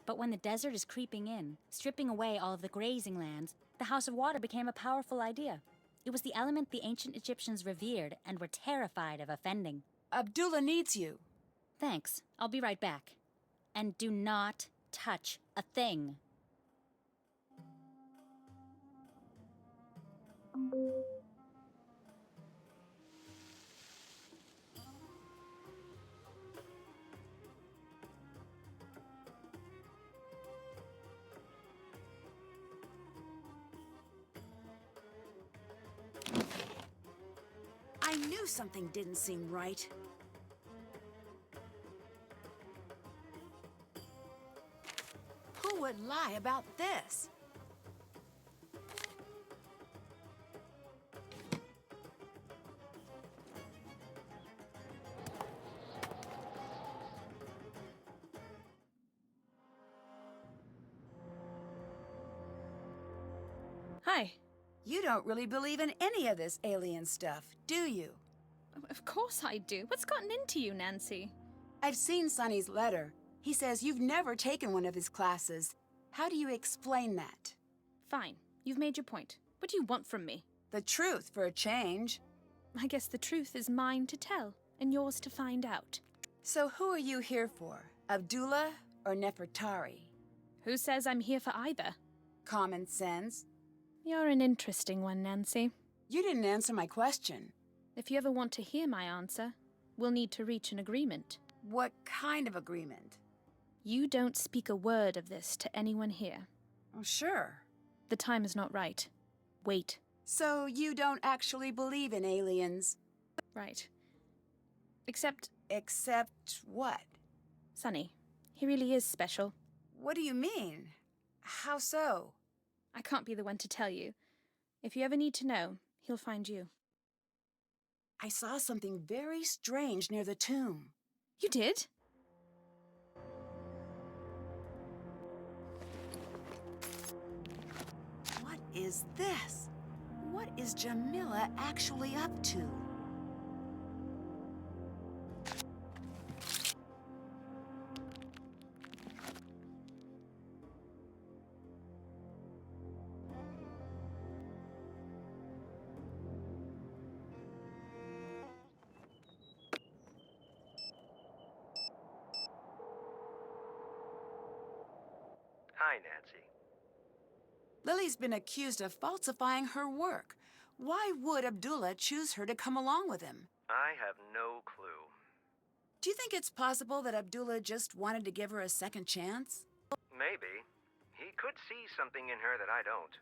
S4: But when the desert is creeping in, stripping away all of the grazing lands, the House of Water became a powerful idea. It was the element the ancient Egyptians revered and were terrified of offending.
S1: Abdullah needs you.
S4: Thanks. I'll be right back. And do not touch a thing.
S1: I knew something didn't seem right. Who would lie about this?
S6: Hi.
S1: You don't really believe in any of this alien stuff, do you?
S6: Of course I do. What's gotten into you, Nancy?
S1: I've seen Sonny's letter. He says you've never taken one of his classes. How do you explain that?
S6: Fine. You've made your point. What do you want from me?
S1: The truth, for a change.
S6: I guess the truth is mine to tell, and yours to find out.
S1: So who are you here for? Abdullah or Nefertari?
S6: Who says I'm here for either?
S1: Common sense.
S6: You're an interesting one, Nancy.
S1: You didn't answer my question.
S6: If you ever want to hear my answer, we'll need to reach an agreement.
S1: What kind of agreement?
S6: You don't speak a word of this to anyone here.
S1: Oh, sure.
S6: The time is not right. Wait.
S1: So you don't actually believe in aliens?
S6: Right. Except
S1: what?
S6: Sonny. He really is special.
S1: What do you mean? How so?
S6: I can't be the one to tell you. If you ever need to know, he'll find you.
S1: I saw something very strange near the tomb.
S6: You did?
S1: What is this? What is Jamila actually up to?
S3: Hi, Nancy.
S1: Lily's been accused of falsifying her work. Why would Abdullah choose her to come along with him?
S3: I have no clue.
S1: Do you think it's possible that Abdullah just wanted to give her a second chance?
S3: Maybe. He could see something in her that I don't.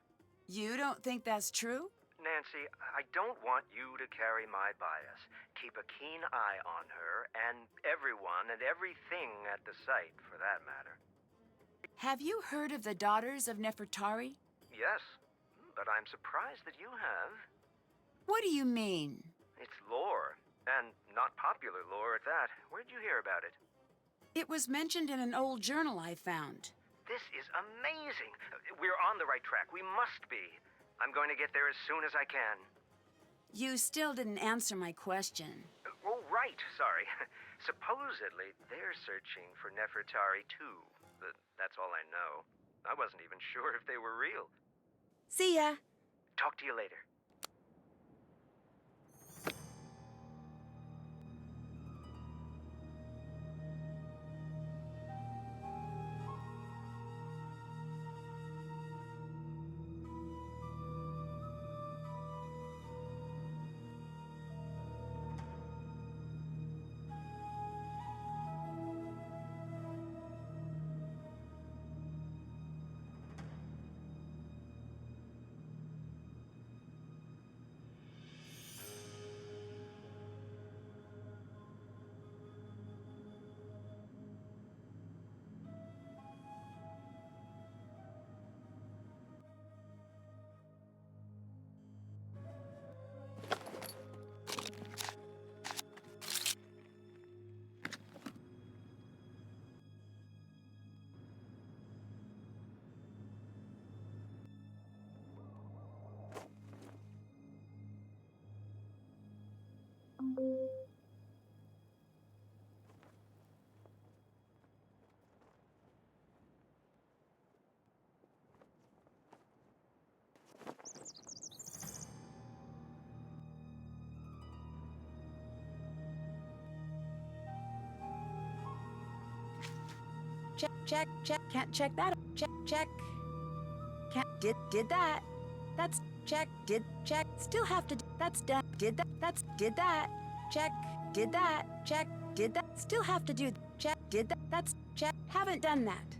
S1: You don't think that's true?
S3: Nancy, I don't want you to carry my bias. Keep a keen eye on her, and everyone and everything at the site, for that matter.
S1: Have you heard of the Daughters of Nefertari?
S3: Yes, but I'm surprised that you have.
S1: What do you mean?
S3: It's lore, and not popular lore at that. Where'd you hear about it?
S1: It was mentioned in an old journal I found.
S3: This is amazing. We're on the right track. We must be. I'm going to get there as soon as I can.
S1: You still didn't answer my question.
S3: Oh, right. Sorry. Supposedly, they're searching for Nefertari, too. That's all I know. I wasn't even sure if they were real.
S1: See ya.
S3: Talk to you later.
S1: check, check. Can't check that. Check, check. Can't, did that. That's, check, did, check. Still have to, that's done. Did that, that's, did that. Check, did that. Check, did that. Still have to do, check, did that. That's, check. Haven't done that.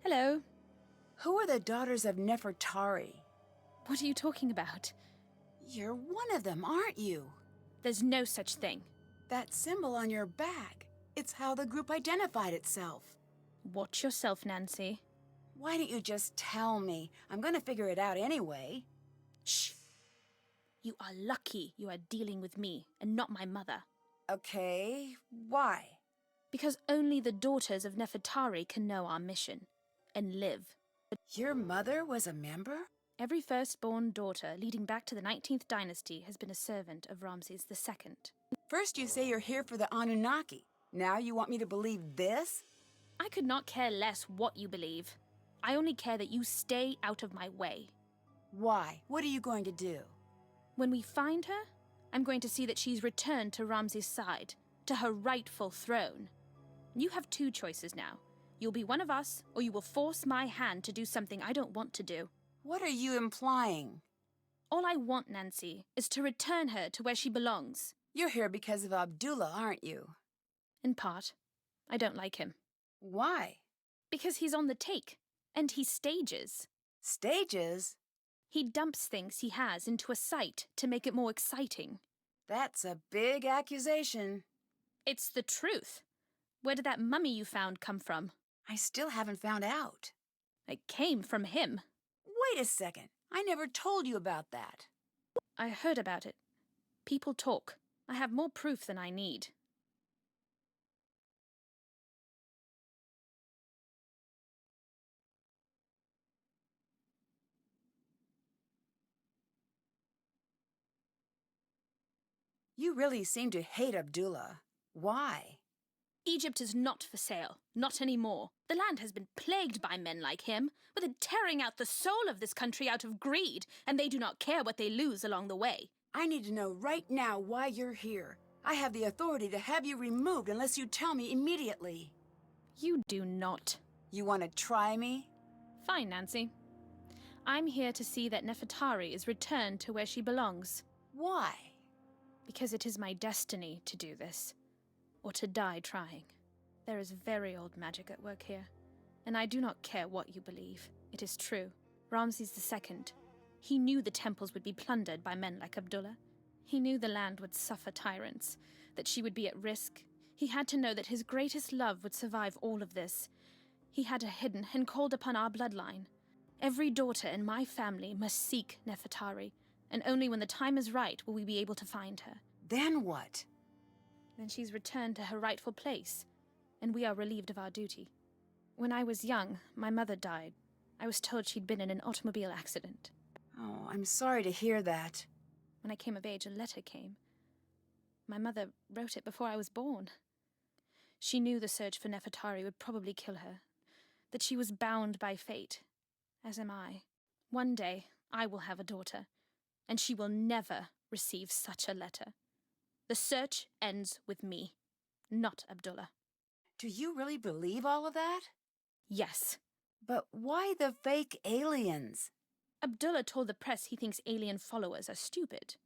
S6: Hello.
S1: Who are the daughters of Nefertari?
S6: What are you talking about?
S1: You're one of them, aren't you?
S6: There's no such thing.
S1: That symbol on your back. It's how the group identified itself.
S6: Watch yourself, Nancy.
S1: Why don't you just tell me? I'm gonna figure it out anyway.
S6: Shh. You are lucky you are dealing with me and not my mother.
S1: Okay, why?
S6: Because only the daughters of Nefertari can know our mission and live.
S1: Your mother was a member?
S6: Every firstborn daughter leading back to the 19th dynasty has been a servant of Ramses II.
S1: First you say you're here for the Anunnaki. Now you want me to believe this?
S6: I could not care less what you believe. I only care that you stay out of my way.
S1: Why? What are you going to do?
S6: When we find her, I'm going to see that she's returned to Ramses' side, to her rightful throne. You have two choices now. You'll be one of us, or you will force my hand to do something I don't want to do.
S1: What are you implying?
S6: All I want, Nancy, is to return her to where she belongs.
S1: You're here because of Abdullah, aren't you?
S6: In part. I don't like him.
S1: Why?
S6: Because he's on the take, and he stages.
S1: Stages?
S6: He dumps things he has into a site to make it more exciting.
S1: That's a big accusation.
S6: It's the truth. Where did that mummy you found come from?
S1: I still haven't found out.
S6: It came from him.
S1: Wait a second. I never told you about that.
S6: I heard about it. People talk. I have more proof than I need.
S1: You really seem to hate Abdullah. Why?
S6: Egypt is not for sale. Not anymore. The land has been plagued by men like him, with it tearing out the soul of this country out of greed, and they do not care what they lose along the way.
S1: I need to know right now why you're here. I have the authority to have you removed unless you tell me immediately.
S6: You do not.
S1: You want to try me?
S6: Fine, Nancy. I'm here to see that Nefertari is returned to where she belongs.
S1: Why?
S6: Because it is my destiny to do this. Or to die trying. There is very old magic at work here. And I do not care what you believe. It is true. Ramses II. He knew the temples would be plundered by men like Abdullah. He knew the land would suffer tyrants, that she would be at risk. He had to know that his greatest love would survive all of this. He had her hidden and called upon our bloodline. Every daughter in my family must seek Nefertari, and only when the time is right will we be able to find her.
S1: Then what?
S6: Then she's returned to her rightful place, and we are relieved of our duty. When I was young, my mother died. I was told she'd been in an automobile accident.
S1: Oh, I'm sorry to hear that.
S6: When I came of age, a letter came. My mother wrote it before I was born. She knew the search for Nefertari would probably kill her, that she was bound by fate, as am I. One day, I will have a daughter, and she will never receive such a letter. The search ends with me, not Abdullah.
S1: Do you really believe all of that?
S6: Yes.
S1: But why the fake aliens?
S6: Abdullah told the press he thinks alien followers are stupid.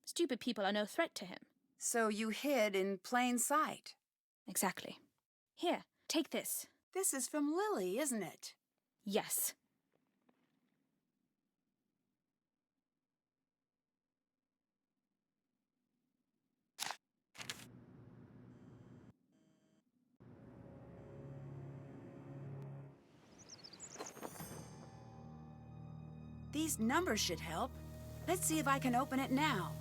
S6: Stupid people are no threat to him.
S1: So you hid in plain sight?
S6: Exactly. Here, take this.
S1: This is from Lily, isn't it?
S6: Yes.
S1: These numbers should help. Let's see if I can open it now.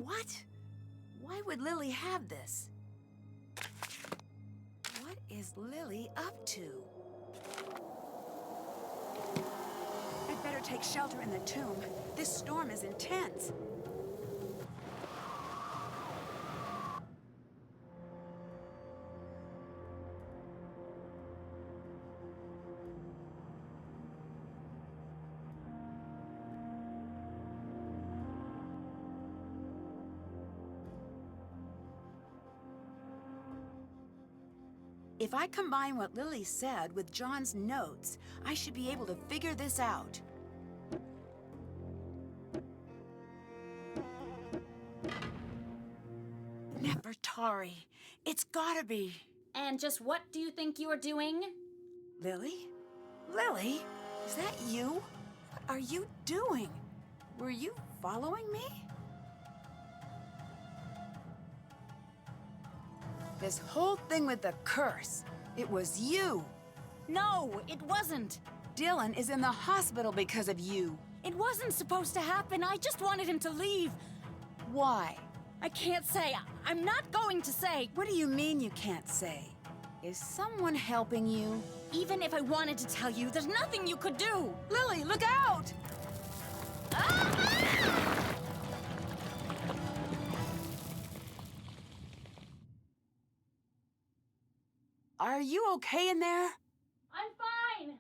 S1: What? Why would Lily have this? What is Lily up to? I'd better take shelter in the tomb. This storm is intense. If I combine what Lily said with John's notes, I should be able to figure this out. Nefertari. It's gotta be.
S4: And just what do you think you are doing?
S1: Lily? Lily? Is that you? What are you doing? Were you following me? This whole thing with the curse, it was you.
S4: No, it wasn't.
S1: Dylan is in the hospital because of you.
S4: It wasn't supposed to happen. I just wanted him to leave.
S1: Why?
S4: I can't say. I'm not going to say.
S1: What do you mean you can't say? Is someone helping you?
S4: Even if I wanted to tell you, there's nothing you could do.
S1: Lily, look out! Are you okay in there?
S4: I'm fine.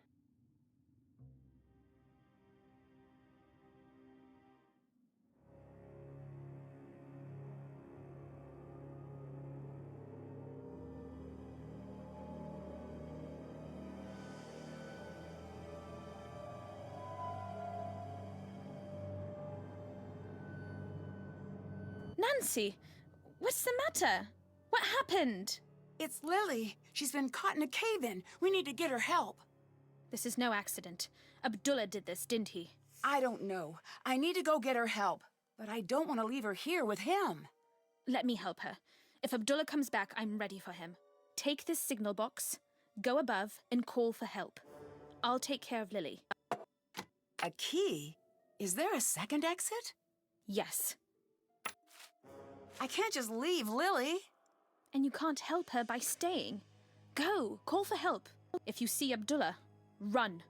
S6: Nancy, what's the matter? What happened?
S1: It's Lily. She's been caught in a cave-in. We need to get her help.
S6: This is no accident. Abdullah did this, didn't he?
S1: I don't know. I need to go get her help. But I don't want to leave her here with him.
S6: Let me help her. If Abdullah comes back, I'm ready for him. Take this signal box, go above, and call for help. I'll take care of Lily.
S1: A key? Is there a second exit?
S6: Yes.
S1: I can't just leave Lily.
S6: And you can't help her by staying. Go, call for help. If you see Abdullah, run.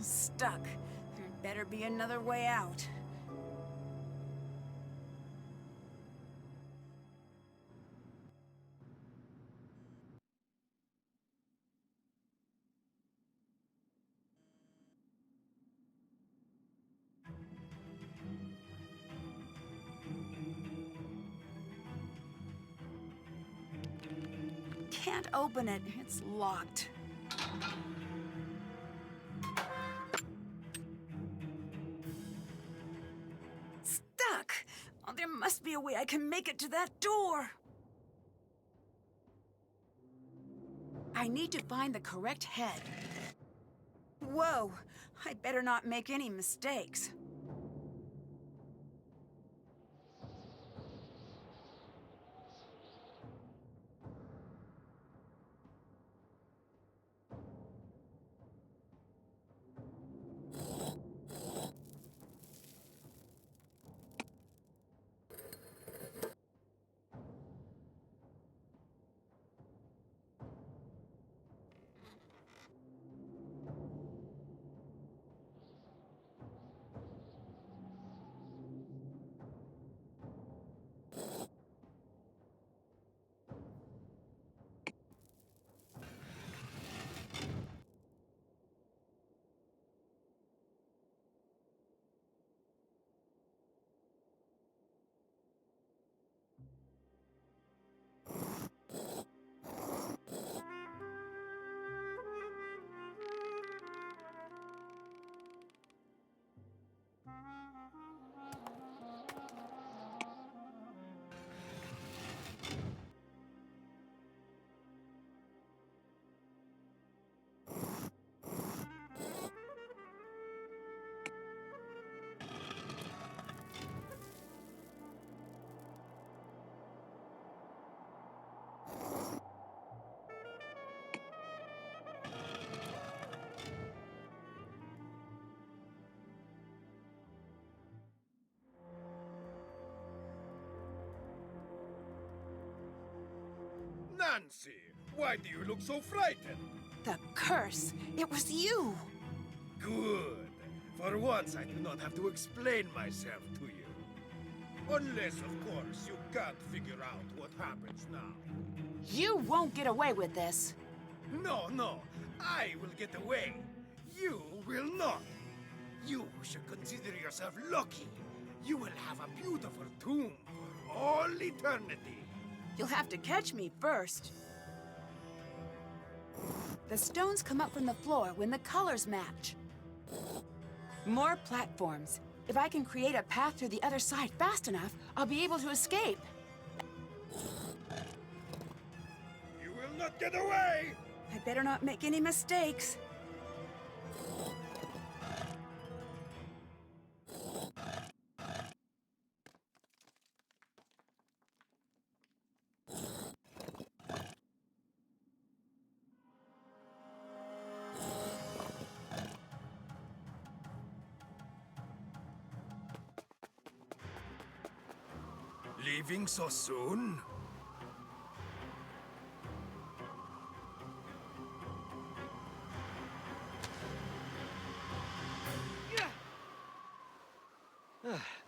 S1: Stuck. There better be another way out. Can't open it. It's locked. Stuck! Oh, there must be a way I can make it to that door. I need to find the correct head. Whoa! I better not make any mistakes.
S5: Nancy, why do you look so frightened?
S1: The curse! It was you!
S5: Good. For once, I do not have to explain myself to you. Unless, of course, you can't figure out what happens now.
S1: You won't get away with this.
S5: No, I will get away. You will not. You should consider yourself lucky. You will have a beautiful tomb for all eternity.
S1: You'll have to catch me first. The stones come up from the floor when the colors match. More platforms. If I can create a path to the other side fast enough, I'll be able to escape.
S5: You will not get away!
S1: I better not make any mistakes.
S5: Leaving so soon?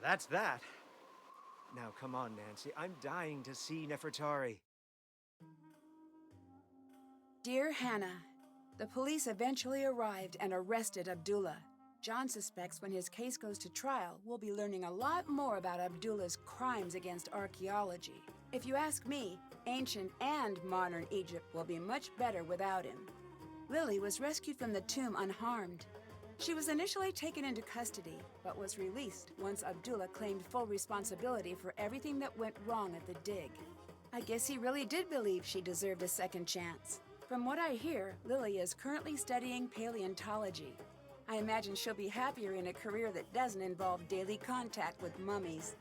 S9: That's that. Now come on, Nancy. I'm dying to see Nefertari.
S1: Dear Hannah, the police eventually arrived and arrested Abdullah. John suspects when his case goes to trial, we'll be learning a lot more about Abdullah's crimes against archaeology. If you ask me, ancient and modern Egypt will be much better without him. Lily was rescued from the tomb unharmed. She was initially taken into custody, but was released once Abdullah claimed full responsibility for everything that went wrong at the dig. I guess he really did believe she deserved a second chance. From what I hear, Lily is currently studying paleontology. I imagine she'll be happier in a career that doesn't involve daily contact with mummies.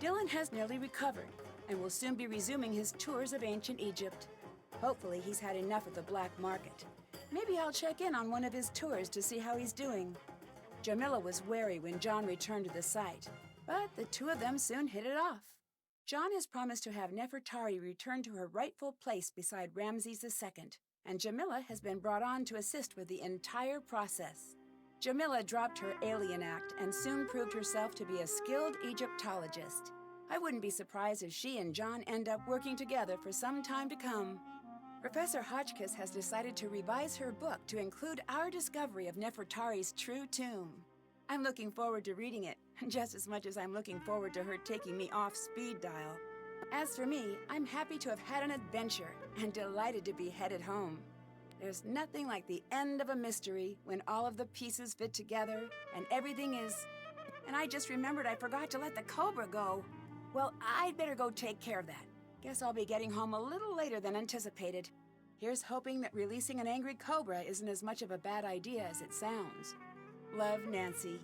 S1: Dylan has nearly recovered and will soon be resuming his tours of ancient Egypt. Hopefully he's had enough of the black market. Maybe I'll check in on one of his tours to see how he's doing. Jamila was wary when John returned to the site, but the two of them soon hit it off. John has promised to have Nefertari return to her rightful place beside Ramses II, and Jamila has been brought on to assist with the entire process. Jamila dropped her alien act and soon proved herself to be a skilled Egyptologist. I wouldn't be surprised if she and John end up working together for some time to come. Professor Hotchkiss has decided to revise her book to include our discovery of Nefertari's true tomb. I'm looking forward to reading it, just as much as I'm looking forward to her taking me off speed dial. As for me, I'm happy to have had an adventure and delighted to be headed home. There's nothing like the end of a mystery when all of the pieces fit together and everything is... And I just remembered I forgot to let the cobra go. Well, I'd better go take care of that. Guess I'll be getting home a little later than anticipated. Here's hoping that releasing an angry cobra isn't as much of a bad idea as it sounds. Love, Nancy.